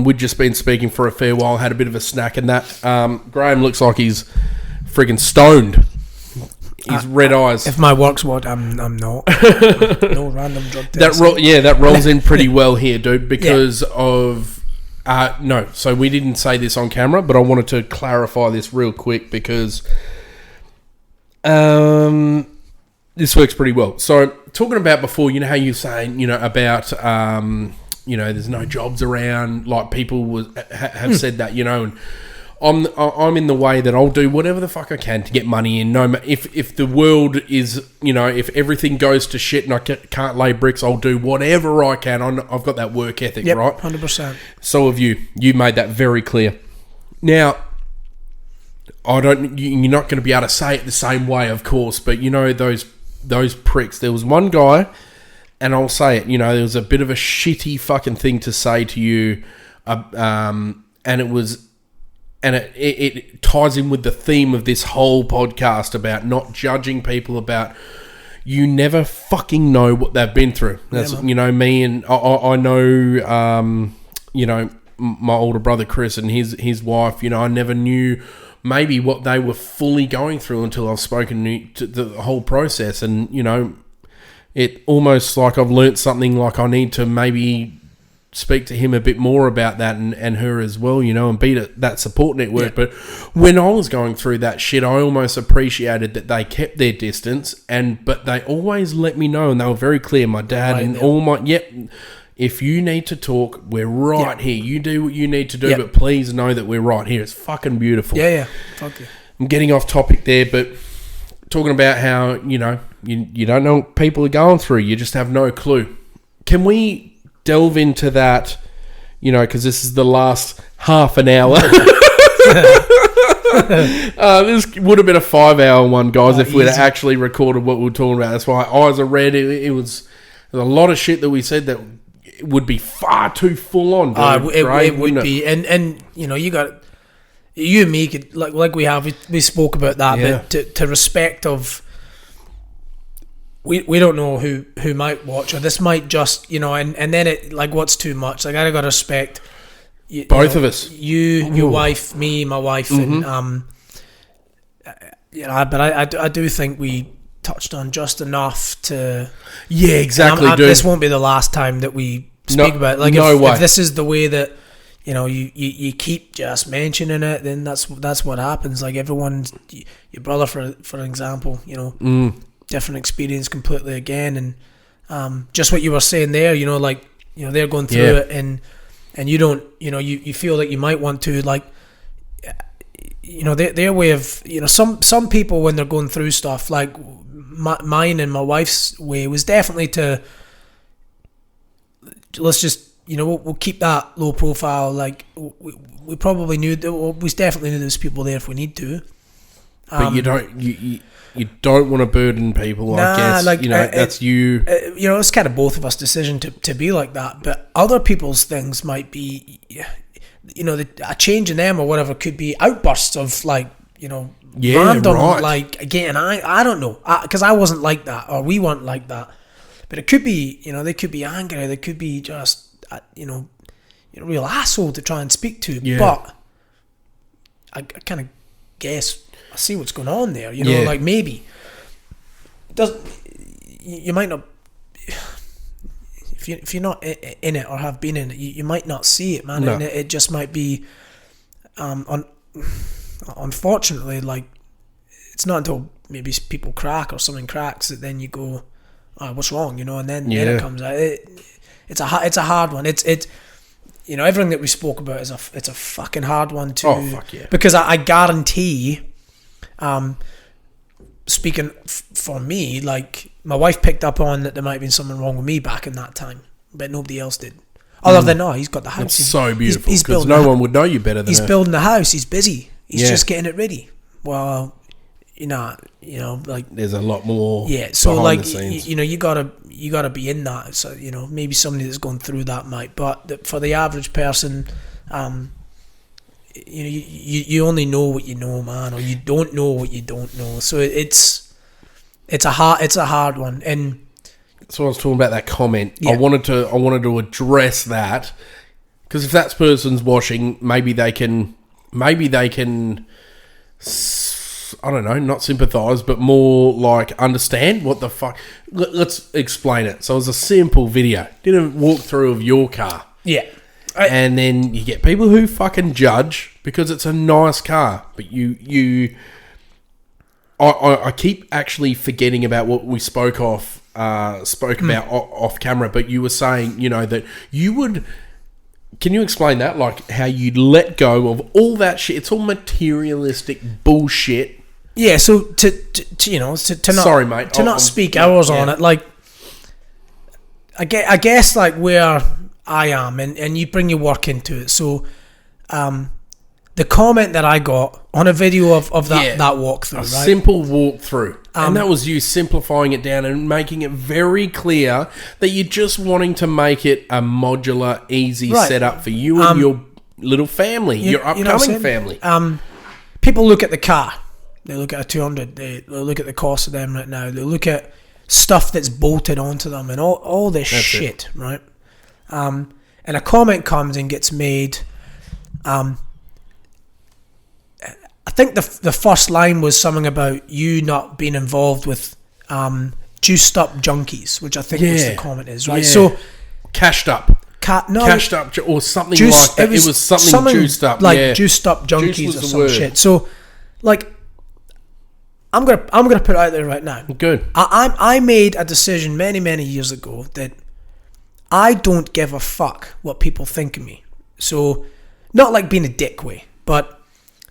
We'd just been speaking for a fair while, had a bit of a snack, and that Graham looks like he's friggin' stoned. He's red eyes. If my work's what, I'm not. No random drug test. That rolls in pretty well here, dude, because of... no, so we didn't say this on camera, but I wanted to clarify this real quick because this works pretty well. So, talking about before, you know how you're saying, about, there's no jobs around, like people have said that, and I'm in the way that I'll do whatever the fuck I can to get money in. No, if the world is, if everything goes to shit and I can't lay bricks, I'll do whatever I can. I've got that work ethic, right? 100%. So have you. You made that very clear. Now, you're not going to be able to say it the same way, of course, but those pricks. There was one guy, and I'll say it. There was a bit of a shitty fucking thing to say to you, and it was. And it ties in with the theme of this whole podcast about not judging people, about you never fucking know what they've been through. That's, me and I know, my older brother Chris and his wife, I never knew maybe what they were fully going through until I've spoken to the whole process. And, it almost like I've learnt something, like I need to maybe speak to him a bit more about that and her as well, and be that support network. Yeah. But when I was going through that shit, I almost appreciated that they kept their distance, but they always let me know, and they were very clear, my dad and all my, if you need to talk, we're right here. You do what you need to do, but please know that we're right here. It's fucking beautiful. Yeah. Fuck you. I'm getting off topic there, but talking about how, you don't know what people are going through. You just have no clue. Can we delve into that, because this is the last half an hour. This would have been a 5-hour one, guys, if we'd actually recorded what we were talking about. That's why eyes are red. It was a lot of shit that we said that would be far too full on. It would be, and you got you and me could like we spoke about that, but to respect of. We don't know who might watch, or this might just, and then it, like, what's too much? Like, I gotta respect both of us. Your wife, me, my wife, and but I do think we touched on just enough to. Yeah, exactly. Dude. This won't be the last time that we speak about it. Like, if this is the way that you keep just mentioning it, then that's what happens. Like, everyone's your brother, for example, different experience completely again, and just what you were saying there, they're going through it, and you don't, you feel like you might want to, like, their way of, some people when they're going through stuff, like mine and my wife's way was definitely to, let's just, we'll keep that low profile. Like, we probably knew, we definitely knew there was people there if we need to. But you don't want to burden people, I guess. Like, that's you. It's kind of both of us' decision to be like that. But other people's things might be, a change in them or whatever could be outbursts of, like, random, right. like, again, I don't know, because I wasn't like that, or we weren't like that. But it could be, they could be angry, they could be just, a real asshole to try and speak to. Yeah. But I kind of guess I see what's going on there. Like maybe you might not. If you're not in it or have been in it, you might not see it, man. No. And it just might be, unfortunately, like, it's not until maybe people crack or something cracks that then you go, oh, what's wrong, and then it comes out. It's a hard one. It's everything that we spoke about it's a fucking hard one to. Oh, fuck yeah. Because I guarantee, speaking for me, like, my wife picked up on that there might have been something wrong with me back in that time, but nobody else did. Other than, he's got the house. It's so beautiful, he's because building no one would know you better than he's her. building the house. He's busy. He's just getting it ready. Well, like, there's a lot more. Yeah, so behind like, the scenes. you gotta be in that. So maybe somebody that's going through that might, but for the average person, you only know what you know, man, or you don't know what you don't know. So it's a hard one. And so I was talking about that comment. Yeah. I wanted to address that, because if that person's watching, maybe they can. I don't know, not sympathise, but more like understand what the fuck. Let's explain it. So it was a simple video. Did a walkthrough of your car. yeah, And then you get people who fucking judge because it's a nice car. But I keep actually forgetting about what we spoke about off camera. But you were saying, that you would. Can you explain that? Like, how you'd let go of all that shit. It's all materialistic bullshit. Yeah, so to not, Sorry, mate. to not speak hours on it, like, I guess like where I am, and you bring your work into it. So, the comment that I got on a video of that walkthrough, right? Simple walkthrough. And that was you simplifying it down and making it very clear that you're just wanting to make it a modular, easy setup for you and your little family, your upcoming family. People look at the car. They look at a 200. They look at the cost of them right now. They look at stuff that's bolted onto them and all this shit, right? And a comment comes and gets made. I think the first line was something about you not being involved with juiced up junkies, which I think was the comment is, right? Yeah. So cashed up. Cashed up or something like that. It was something juiced up. Like juiced up junkies or some shit. So, like, I'm gonna put it out there right now. Good. I made a decision many years ago that I don't give a fuck what people think of me. So, not like being a dick way, but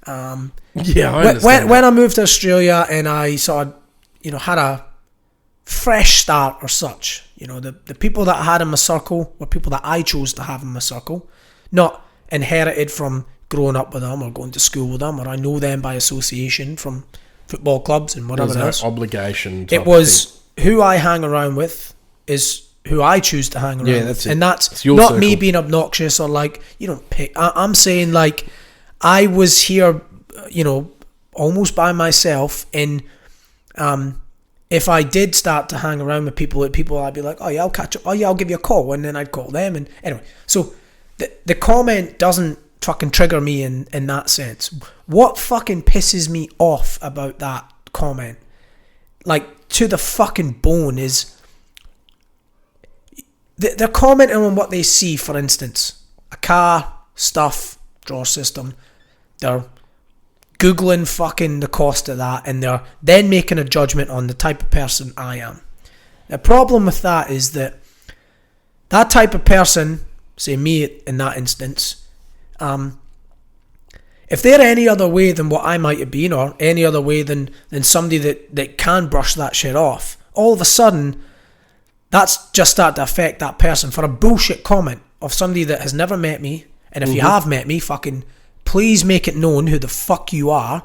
I understand when I moved to Australia and I sort of, had a fresh start or such, the people that I had in my circle were people that I chose to have in my circle, not inherited from growing up with them or going to school with them, or I know them by association from football clubs and whatever else. Obligation. It was who I hang around with is who I choose to hang around with. That's it. And that's your not circle. me being obnoxious or like, you don't pick. I'm saying, like, I was here, almost by myself. And if I did start to hang around with people, I'd be like, oh yeah, I'll catch up. Oh yeah, I'll give you a call. And then I'd call them. And anyway, so the comment doesn't fucking trigger me in that sense. What fucking pisses me off about that comment, like, to the fucking bone, is they're commenting on what they see. For instance, a car, stuff, drawer system. They're Googling fucking the cost of that, and they're then making a judgment on the type of person I am. The problem with that is that type of person, say me in that instance, if they're any other way than what I might have been, or any other way than somebody that can brush that shit off, all of a sudden that's just started to affect that person for a bullshit comment of somebody that has never met me. And if you have met me, fucking please make it known who the fuck you are,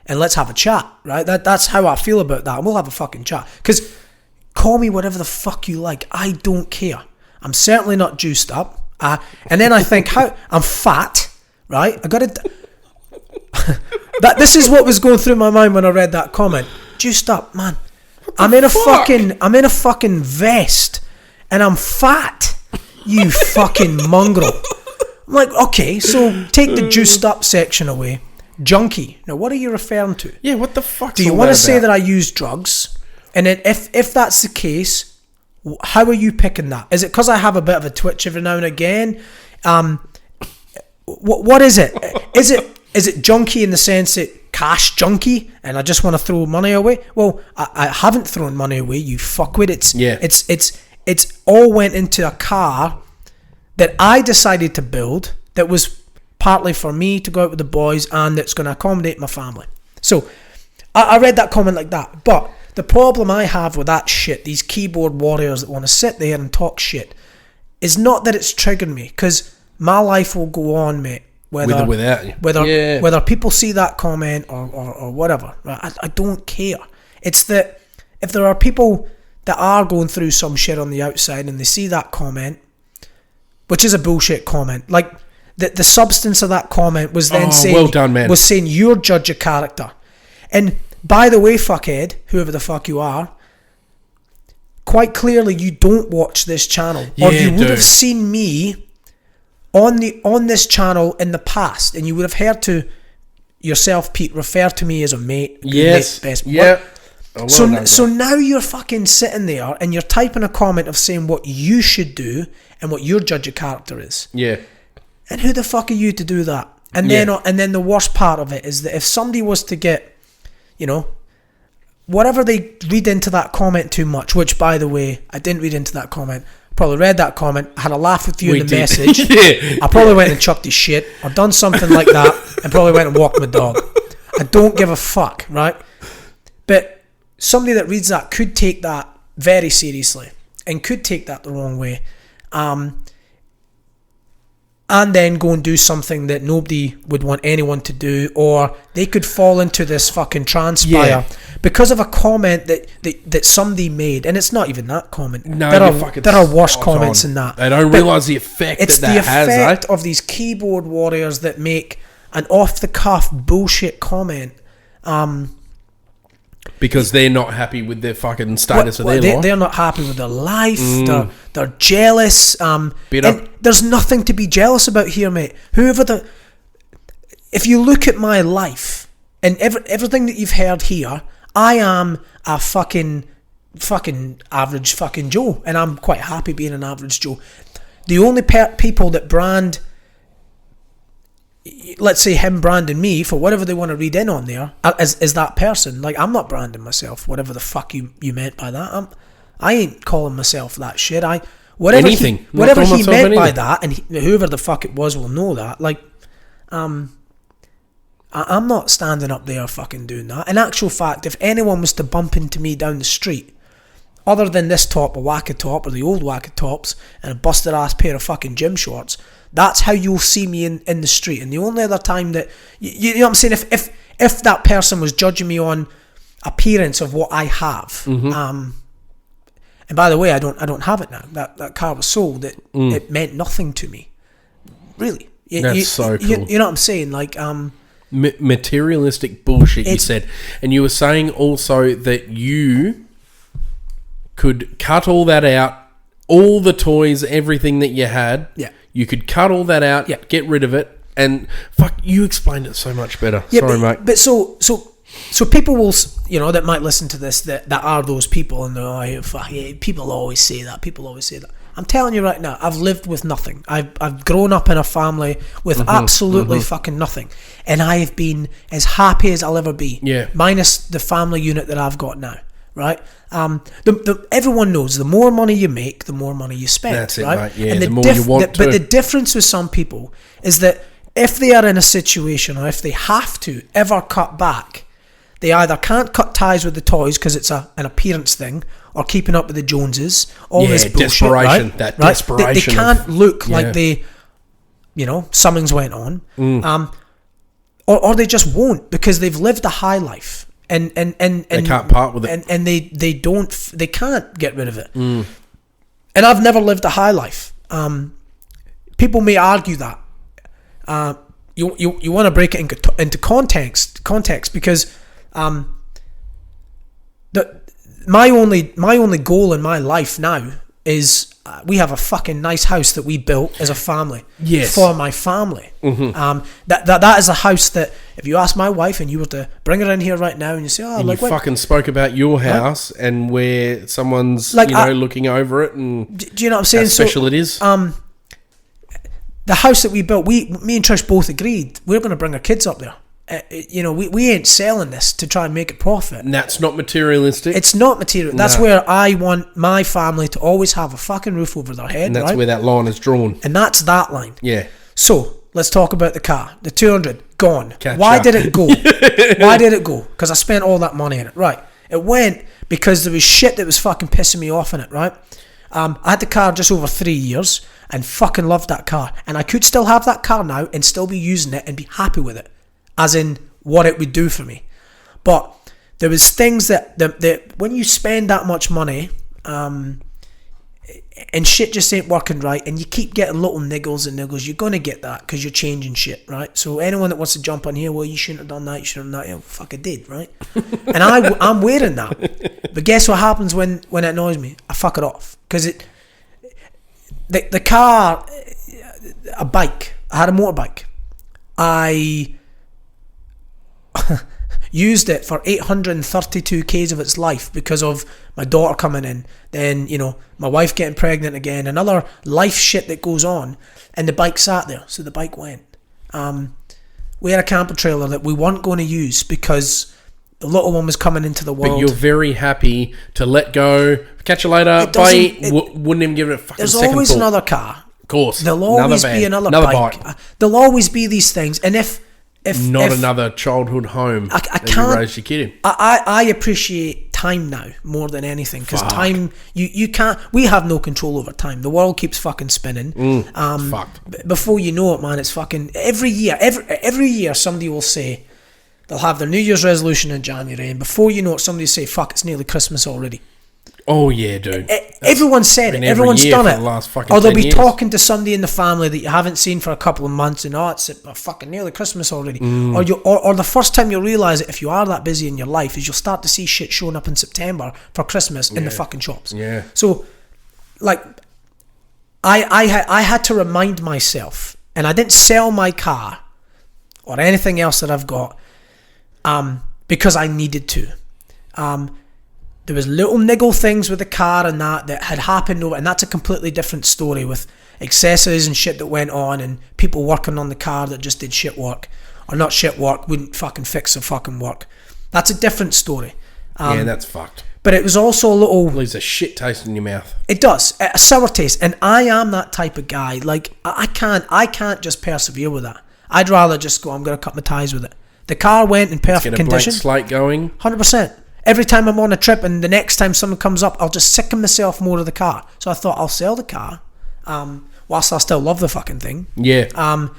and let's have a chat, right? That's how I feel about that, and we'll have a fucking chat. Because call me whatever the fuck you like, I don't care. I'm certainly not juiced up. And then I think, how I'm fat, right? I got to. This is what was going through my mind when I read that comment. Juiced up, man. I'm in a fucking vest and I'm fat. You fucking mongrel. I'm like, okay, so take the juiced up section away. Junkie. Now, what are you referring to? Yeah, what the fuck? Do you want to say that I use drugs? And then if that's the case, how are you picking that? Is it because I have a bit of a twitch every now and again? What is it? Is it junkie in the sense that cash junkie and I just want to throw money away? Well, I haven't thrown money away, you fuckwit. It's all went into a car that I decided to build that was partly for me to go out with the boys and that's going to accommodate my family. So I read that comment like that. But the problem I have with that shit, these keyboard warriors that want to sit there and talk shit, is not that it's triggered me, because my life will go on, mate. Whether people see that comment or whatever, right? I don't care. It's that if there are people that are going through some shit on the outside and they see that comment, which is a bullshit comment, like the substance of that comment was then saying, well done, man. Was saying you're judge of character. And by the way, fuckhead, whoever the fuck you are, quite clearly you don't watch this channel, or you would have seen me on this channel in the past, and you would have heard to yourself, Pete, refer to me as a mate. Yes. Best. Yeah. So now you're fucking sitting there and you're typing a comment of saying what you should do and what your judge of character is. Yeah. And who the fuck are you to do that? And then the worst part of it is that if somebody was to get, whatever they read into that comment too much, which by the way, I didn't read into that comment. Probably read that comment, had a laugh with you in the message. I probably went and chucked his shit or done something like that and probably went and walked my dog. I don't give a fuck, right? But somebody that reads that could take that very seriously and could take that the wrong way. And then go and do something that nobody would want anyone to do, or they could fall into this fucking transpire because of a comment that somebody made, and it's not even that comment. No, there are worse comments than that. They don't realise the effect it's that has. It's the effect of these keyboard warriors that make an off-the-cuff bullshit comment. Because they're not happy with their fucking status of their life. They're not happy with their life. They're jealous. And there's nothing to be jealous about here, mate. If you look at my life and everything that you've heard here, I am a fucking average fucking Joe, and I'm quite happy being an average Joe. The only people that brand, let's say him branding me for whatever they want to read in on there is that person. Like, I'm not branding myself, whatever the fuck you meant by that. I ain't calling myself that shit. Whatever he meant by that, and whoever the fuck it was will know that. Like, I'm not standing up there fucking doing that. In actual fact, if anyone was to bump into me down the street, other than this top, a Wacka top, or the old Wacka tops, and a busted ass pair of fucking gym shorts, that's how you'll see me in the street. And the only other time that you know what I'm saying, if that person was judging me on appearance of what I have, and by the way, I don't have it now. That car was sold. It meant nothing to me, really. That's so cool. You know what I'm saying? Like, materialistic bullshit. You said, and you were saying also that you could cut all that out, all the toys, everything that you had. Yeah. You could cut all that out, get rid of it, and fuck, you explained it so much better. Yeah, sorry, mate. But so people will, that might listen to this that are those people, and they're people always say that. People always say that. I'm telling you right now, I've lived with nothing. I've grown up in a family with absolutely fucking nothing, and I have been as happy as I'll ever be. Yeah. Minus the family unit that I've got now. Right, everyone knows the more money you make, the more money you spend. That's it, right? Mate. Yeah, and the more you want to. But the difference with some people is that if they are in a situation, or if they have to ever cut back, they either can't cut ties with the toys because it's an appearance thing, or keeping up with the Joneses. All this bullshit, desperation, right? that right? desperation. They can't look like they, something's went on, or they just won't because they've lived a high life. And they can't part with it, and they can't get rid of it. And I've never lived a high life. People may argue that, you want to break it into context because my only goal in my life now is we have a fucking nice house that we built as a family. Yes. For my family. Mm-hmm. That is a house that if you ask my wife and you were to bring her in here right now and you say, and you fucking spoke about your house and where someone's looking over it and do you know what I'm saying? How special it is. The house that we built, me and Trish both agreed we're going to bring our kids up there. We ain't selling this to try and make a profit. And that's not materialistic. It's not material. That's where I want my family to always have a fucking roof over their head. And that's where that line is drawn. And that's that line. Yeah. So let's talk about the car. The 200 gone. Catch Why up. did it go? Why did it go? Because I spent all that money in it. Right. It went because there was shit that was fucking pissing me off in it. Right. I had the car just over 3 years and fucking loved that car. And I could still have that car now and still be using it and be happy with it. As in what it would do for me. But there was things that when you spend that much money and shit just ain't working right and you keep getting little niggles, you're going to get that because you're changing shit, right? So anyone that wants to jump on here, well, you shouldn't have done that, you should have done that. Yeah, fuck, I did, right? And I'm wearing that. But guess what happens when it annoys me? I fuck it off. Because the car, a bike, I had a motorbike. I used it for 832 k's of its life because of my daughter coming in, then my wife getting pregnant again, and other life shit that goes on, and the bike sat there, so the bike went. We had a camper trailer that we weren't going to use because the little one was coming into the world. But you're very happy to let go, catch you later, bye. Wouldn't even give it a fucking second thought. There's always another car. Of course. There'll always be another bike. There'll always be these things, and if another childhood home that you raised your kid in. I appreciate time now more than anything because time you can't. We have no control over time. The world keeps fucking spinning. Before you know it, man, it's fucking every year somebody will say they'll have their New Year's resolution in January, and before you know it, somebody will say, "Fuck, it's nearly Christmas already." Oh yeah, dude. Everyone's said it. Everyone's done it. Or they'll be talking to somebody in the family that you haven't seen for a couple of months, and it's fucking nearly Christmas already. Or the first time you'll realise it, if you are that busy in your life, is you'll start to see shit showing up in September for Christmas in the fucking shops. Yeah. So, I had to remind myself, and I didn't sell my car or anything else that I've got, because I needed to. There was little niggle things with the car and that had happened over, and that's a completely different story with accessories and shit that went on and people working on the car that just did shit work, or not shit work, wouldn't fucking fix the fucking work. That's a different story. That's fucked. But it was also a little... It leaves a shit taste in your mouth. It does. A sour taste. And I am that type of guy. Like, I can't just persevere with that. I'd rather just go, I'm going to cut my ties with it. The car went in perfect condition. Get a blank slate going. 100%. Every time I'm on a trip and the next time someone comes up, I'll just sicken myself more of the car. So I thought I'll sell the car, whilst I still love the fucking thing. Yeah. And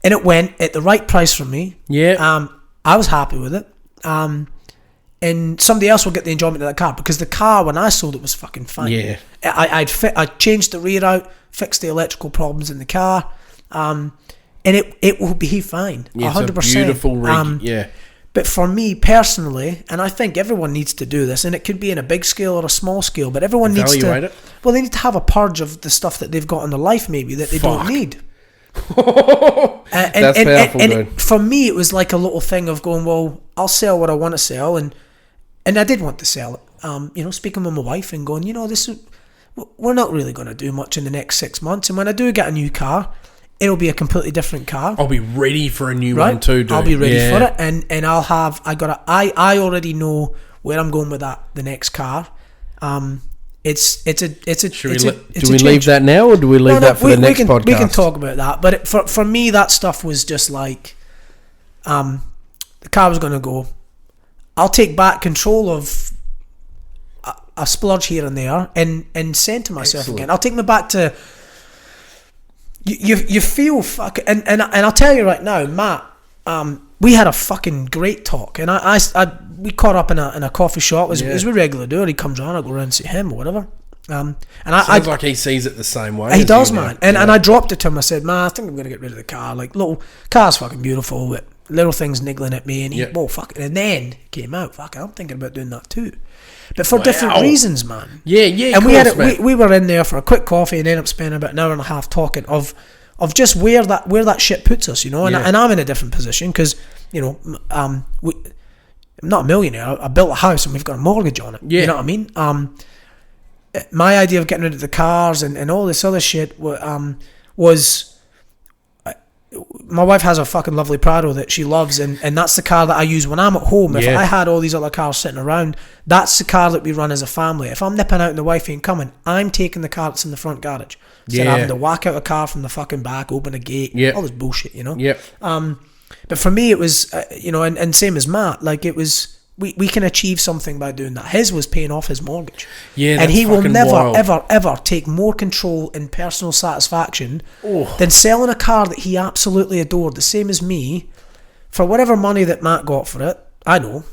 it went at the right price for me. Yeah. I was happy with it. And somebody else will get the enjoyment of that car because the car when I sold it was fucking fine. Yeah. I changed the rear out, fixed the electrical problems in the car, and it will be fine. Yeah, 100%. It's a beautiful rig. Yeah. But for me personally, and I think everyone needs to do this, and it could be in a big scale or a small scale, but everyone needs to... it. Well, they need to have a purge of the stuff that they've got in their life maybe that they don't need. That's powerful, dude. For me, it was like a little thing of going, well, I'll sell what I want to sell, and I did want to sell it. Speaking with my wife and going, we're not really going to do much in the next 6 months, and when I do get a new car, it'll be a completely different car. I'll be ready for a new one too, dude. I'll be ready for it, and I already know where I'm going with that. The next car, it's a do we leave that now, or do we leave that for the next podcast? We can talk about that, but for me, that stuff was just like, the car was going to go. I'll take back control of a splurge here and there, and say to myself again, I'll take me back to. You feel fucking and I'll tell you right now, Matt. We had a fucking great talk, and we caught up in a coffee shop as we regularly do. He comes around, I go around and see him or whatever. And Sounds like he sees it the same way. He does, man. And I dropped it to him. I said, man, I think I'm going to get rid of the car. Like, little car's fucking beautiful, but little things niggling at me. And he, whoa, fuck it. And then came out, fuck it, I'm thinking about doing that too. But for different reasons, man. Yeah, and we were in there for a quick coffee and ended up spending about an hour and a half talking of just where that shit puts us, you know. And I'm in a different position because, you know, I'm not a millionaire. I built a house and we've got a mortgage on it. Yeah. You know what I mean? My idea of getting rid of the cars and all this other shit was my wife has a fucking lovely Prado that she loves, and that's the car that I use when I'm at home. If I had all these other cars sitting around, that's the car that we run as a family. If I'm nipping out and the wife ain't coming, I'm taking the car that's in the front garage instead of having to whack out a car from the fucking back, open a gate, all this bullshit, you know. But for me it was you know, and same as Matt, like it was, we can achieve something by doing that. His was paying off his mortgage. And he will never, ever take more control in personal satisfaction than selling a car that he absolutely adored, the same as me, for whatever money that Matt got for it, I know,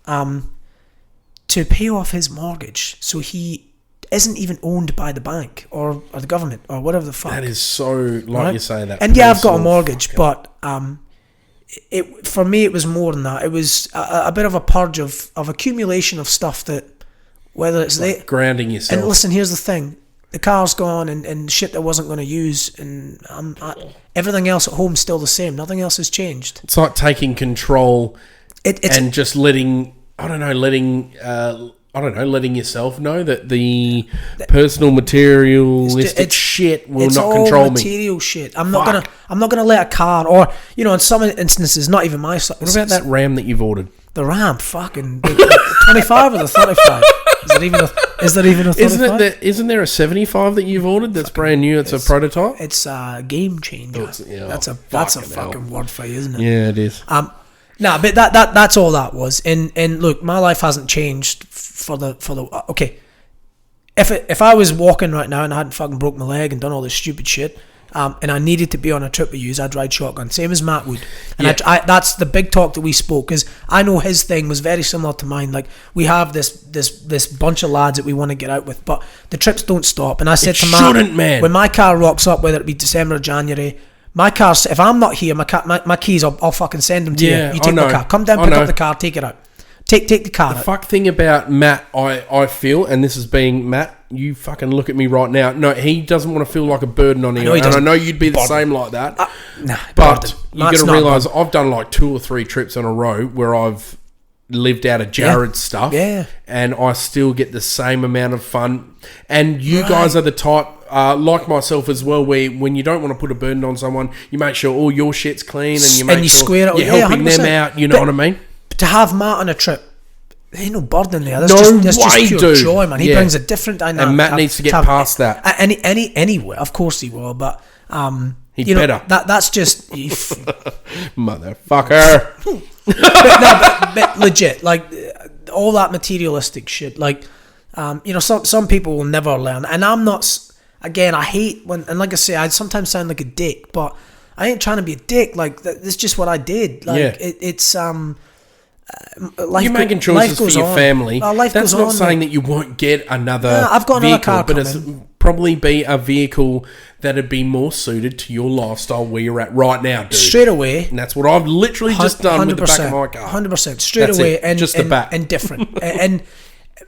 to pay off his mortgage so he isn't even owned by the bank or the government or whatever the fuck. That is so, like you say that. And I've got a mortgage, but it for me it was more than that. It was a bit of a purge of accumulation of stuff that, whether it's like grounding yourself. And listen, here's the thing: the car's gone and shit that I wasn't going to use, and everything else at home's still the same. Nothing else has changed. It's like taking control and just letting yourself know that the personal materialistic shit will not control me. It's all material shit. I'm not gonna let a car, or you know, in some instances, not even my. What about that Ram that you've ordered? The Ram, fucking 25 or the 35? Is that even a 35? Isn't there a 75 that you've ordered that's brand new? It's a prototype. It's a game changer. That's a fucking word for you, isn't it? Yeah, it is. Nah, but that's all that was. And look, my life hasn't changed for the okay. If I was walking right now and I hadn't fucking broke my leg and done all this stupid shit, and I needed to be on a trip with you, I'd ride shotgun, same as Matt would. And I that's the big talk that we spoke, because I know his thing was very similar to mine. Like, we have this bunch of lads that we want to get out with, but the trips don't stop. And I said to Matt, when my car rocks up, whether it be December or January, my car, if I'm not here, my keys, I'll fucking send them to you. You take the car. Come down, pick up the car, take it out. Take the car out. The fuck thing about Matt, I feel, and this is being Matt, you fucking look at me right now. No, he doesn't want to feel like a burden on you. And I know you'd be the same like that. But you got to realise, I've done like 2 or 3 trips in a row where I've lived out of Jared's stuff. Yeah. And I still get the same amount of fun. And you guys are the type, like myself as well, where when you don't want to put a burden on someone, you make sure all your shit's clean and you make sure square it, you're helping them out. You know what I mean? To have Matt on a trip, there ain't no burden there. That's just pure joy, man. He brings a different dynamic. And Matt needs to get past that. Anyway, of course he will, but he better. That's just motherfucker. but legit, like all that materialistic shit. Like, you know, some people will never learn, and I'm not. Again, I hate when, and like I say, I sometimes sound like a dick, but I ain't trying to be a dick. Like, that's just what I did. Like, it's you're making choices for your family. That's not saying that you won't get another I've got vehicle, another car but it's probably be a vehicle that'd be more suited to your lifestyle where you're at right now, dude. Straight away. And that's what I've literally just done with the back of my car. 100%. Straight away. And just the back. And different. And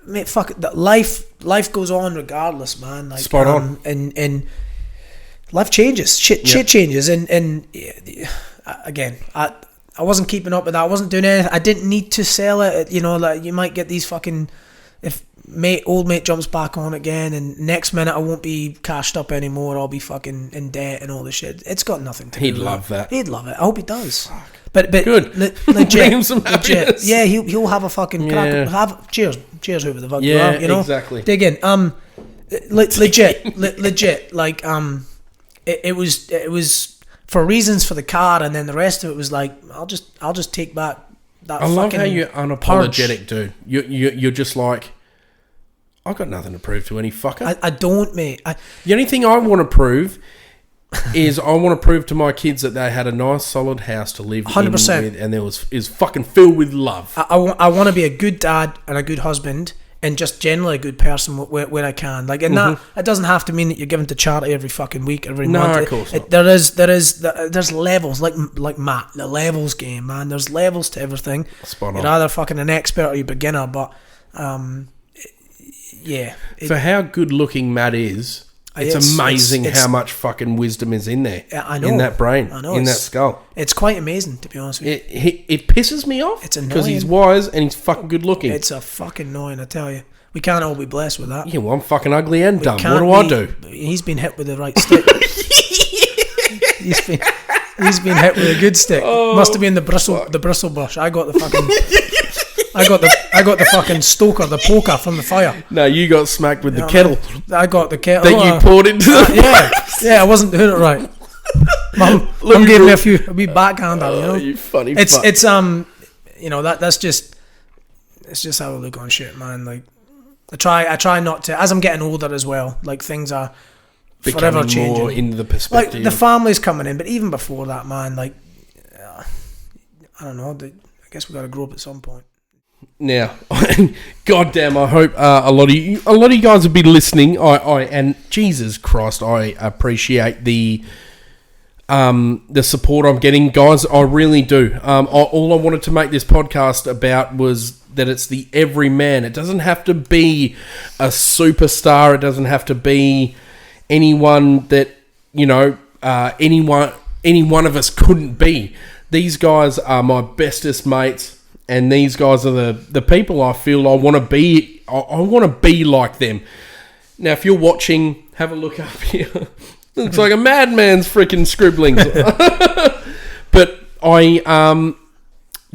mate, fuck it. Life goes on regardless, man. Like, spot on. And life changes. Shit changes. And again, I wasn't keeping up with that. I wasn't doing anything. I didn't need to sell it. You know, like, you might get these fucking, if old mate jumps back on again, and next minute I won't be cashed up anymore. I'll be fucking in debt and all this shit. It's got nothing to do with He'd love that. He'd love it. I hope he does. Fuck. But good. Legit, him some happiness. Yeah, he'll have a fucking crack. Cheers whoever the fuck you are. You know, exactly. Dig in. Legit. Like, it was for reasons for the car, and then the rest of it was like, I'll just take back that. I love how you're unapologetic, dude. You're just like, I've got nothing to prove to any fucker. I don't, mate. The only thing I want to prove is I want to prove to my kids that they had a nice solid house to live 100%. In with, and is fucking filled with love. I want to be a good dad and a good husband, and just generally a good person where I can. Like, and that it doesn't have to mean that you're giving to charity every fucking week, every month. No, of course not. There's levels, like Matt, the levels game, man. There's levels to everything. Spot on. You're either fucking an expert or you're a beginner, but yeah. For how good looking Matt is, it's amazing how much fucking wisdom is in there. I know. In that brain. I know. In that skull. It's quite amazing, to be honest with you. It pisses me off. It's annoying. Because he's wise and he's fucking good looking. It's a fucking annoying, I tell you. We can't all be blessed with that. Yeah, well, I'm fucking ugly and dumb. What do I do? He's been hit with the right stick. He's been hit with a good stick. Must have been the bristle brush. I got the fucking... I got the fucking stoker, the poker from the fire. No, you got smacked with the kettle. I got the kettle that you poured into yeah, I wasn't doing it right. Mum gave me a wee backhander. You know, you funny. It's you know, that's just it's just how I look on shit, man. Like I try not to, as I'm getting older as well. Like things are forever changing. More into the perspective. Like the family's coming in, but even before that, man. Like I don't know. I guess we got to grow up at some point. Now, goddamn, I hope a lot of you guys will be listening. And Jesus Christ, I appreciate the support I'm getting, guys. I really do. All I wanted to make this podcast about was that it's the everyman. It doesn't have to be a superstar. It doesn't have to be anyone that any one of us couldn't be. These guys are my bestest mates. And these guys are the people I feel I want to be. I want to be like them. Now, if you're watching, have a look up here. Looks like a madman's freaking scribblings. But I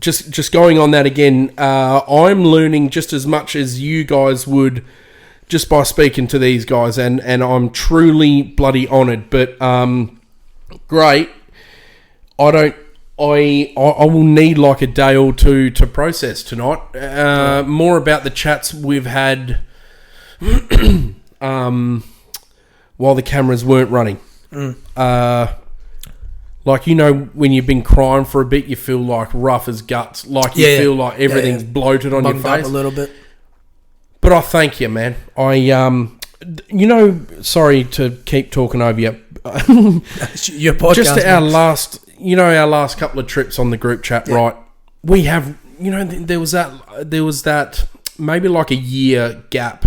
just going on that again. I'm learning just as much as you guys would just by speaking to these guys, and I'm truly bloody honoured. But great. I will need like a day or two to process tonight. More about the chats we've had while the cameras weren't running. Like, you know, when you've been crying for a bit, you feel like rough as guts. Like you feel like everything's bloated on your face. Up a little bit. But I thank you, man. Sorry to keep talking over you. Your podcast. Just our last couple of trips on the group chat, right? We have, there was that maybe like a year gap,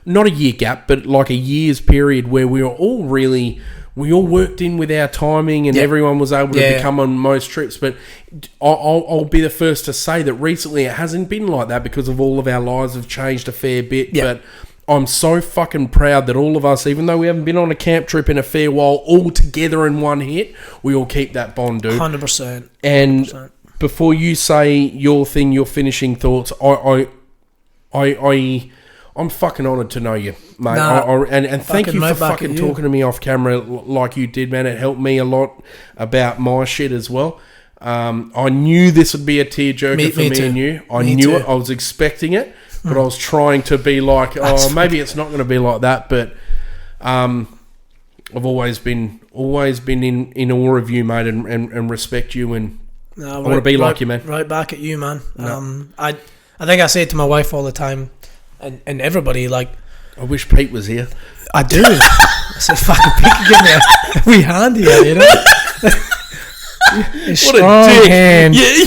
not a year gap, but like a year's period where we all worked in with our timing and everyone was able to become on most trips. But I'll be the first to say that recently it hasn't been like that because of all of our lives have changed a fair bit. But I'm so fucking proud that all of us, even though we haven't been on a camp trip in a fair while, all together in one hit, we all keep that bond, dude. 100%. And before you say your thing, your finishing thoughts, I'm fucking honoured to know you, mate. And thank you for fucking talking to me off camera like you did, man. It helped me a lot about my shit as well. I knew this would be a tearjerker for me and you. I knew it. I was expecting it. But I was trying to be like, maybe it's not going to be like that. But I've always been in awe of you, mate, and respect you, and I want to be like you, man. Right back at you, man. No. I think I say it to my wife all the time, and everybody, like, I wish Pete was here. I do. I said, fucking Pete can give me a wee hand here, you know. What a dick. Hand. Yeah.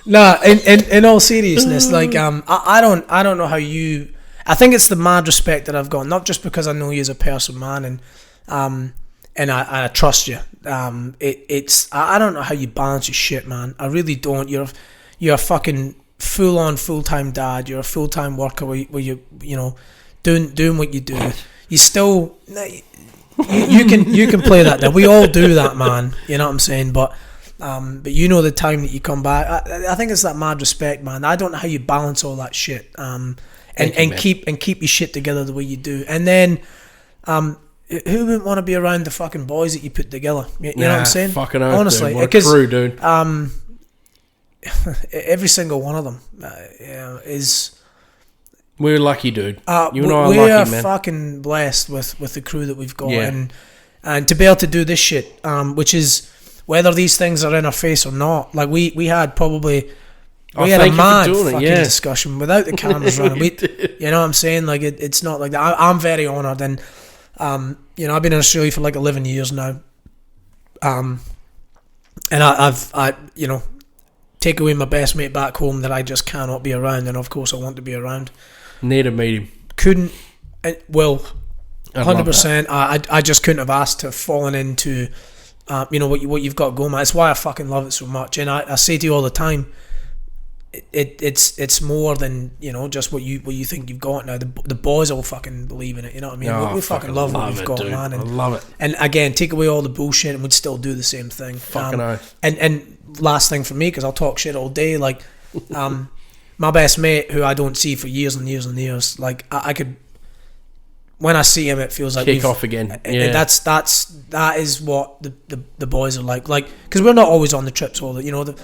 No, in all seriousness, like I don't know how you. I think it's the mad respect that I've got, not just because I know you as a person, man, and I trust you. I don't know how you balance your shit, man. I really don't. You're a fucking full-time dad. You're a full-time worker where you doing what you do. You still you can play that. We all do that, man. You know what I'm saying, but you know the time that you come back. I think it's that mad respect, man. I don't know how you balance all that shit, and keep your shit together the way you do. And then, who wouldn't want to be around the fucking boys that you put together? You know what I'm saying? Fucking honestly, what a crew, dude. Every single one of them is. We're lucky, dude. You and I are lucky, man. We are fucking blessed with the crew that we've got, and to be able to do this shit, which is. Whether these things are in our face or not, like we had probably We had a mad doing fucking discussion without the cameras running. You know what I'm saying? Like it's not like that. I'm very honoured, and you know, I've been in Australia for like 11 years now. And I've you know, take away my best mate back home that I just cannot be around, and of course I want to be around. Need to meet him. Couldn't. Well, 100%. I just couldn't have asked to have fallen into, you know, what you've got going, man. It's why I fucking love it so much, and I say to you all the time, it's more than, you know, just what you think you've got now. The boys all fucking believe in it. You know what I mean? Oh, we fucking love what we've got, dude. man. And, I love it. And again, take away all the bullshit, and we'd still do the same thing. Fucking oath. And last thing for me, because I'll talk shit all day. Like, my best mate, who I don't see for years and years and years. Like, I could. When I see him, it feels like kick off again. Yeah. That is what the boys are like. Like, because we're not always on the trips, all that, you know, the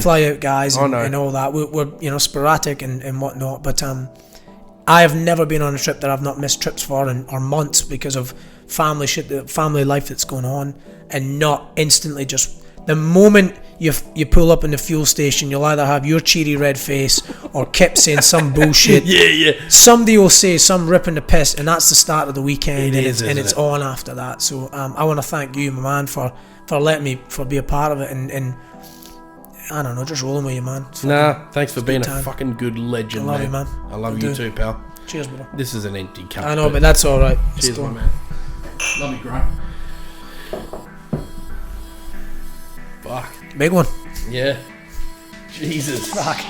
fly out guys and all that. We're you know, sporadic and whatnot. But I have never been on a trip that I've not missed trips for or months because of family shit, the family life that's going on, and not instantly just the moment you pull up in the fuel station, you'll either have your cheery red face or Kip saying some bullshit. Yeah. Somebody will say some ripping the piss, and that's the start of the weekend. It's it? on after that. So I want to thank you, my man, for letting me be a part of it, and I don't know, just rolling with you, man. Thanks for being a fucking good legend. I love you, man. I love you too, pal. Cheers, brother. This is an empty cup. I know, but that's all right. Cheers, my man. Love you, great. Fuck. Big one. Yeah. Jesus. Fuck.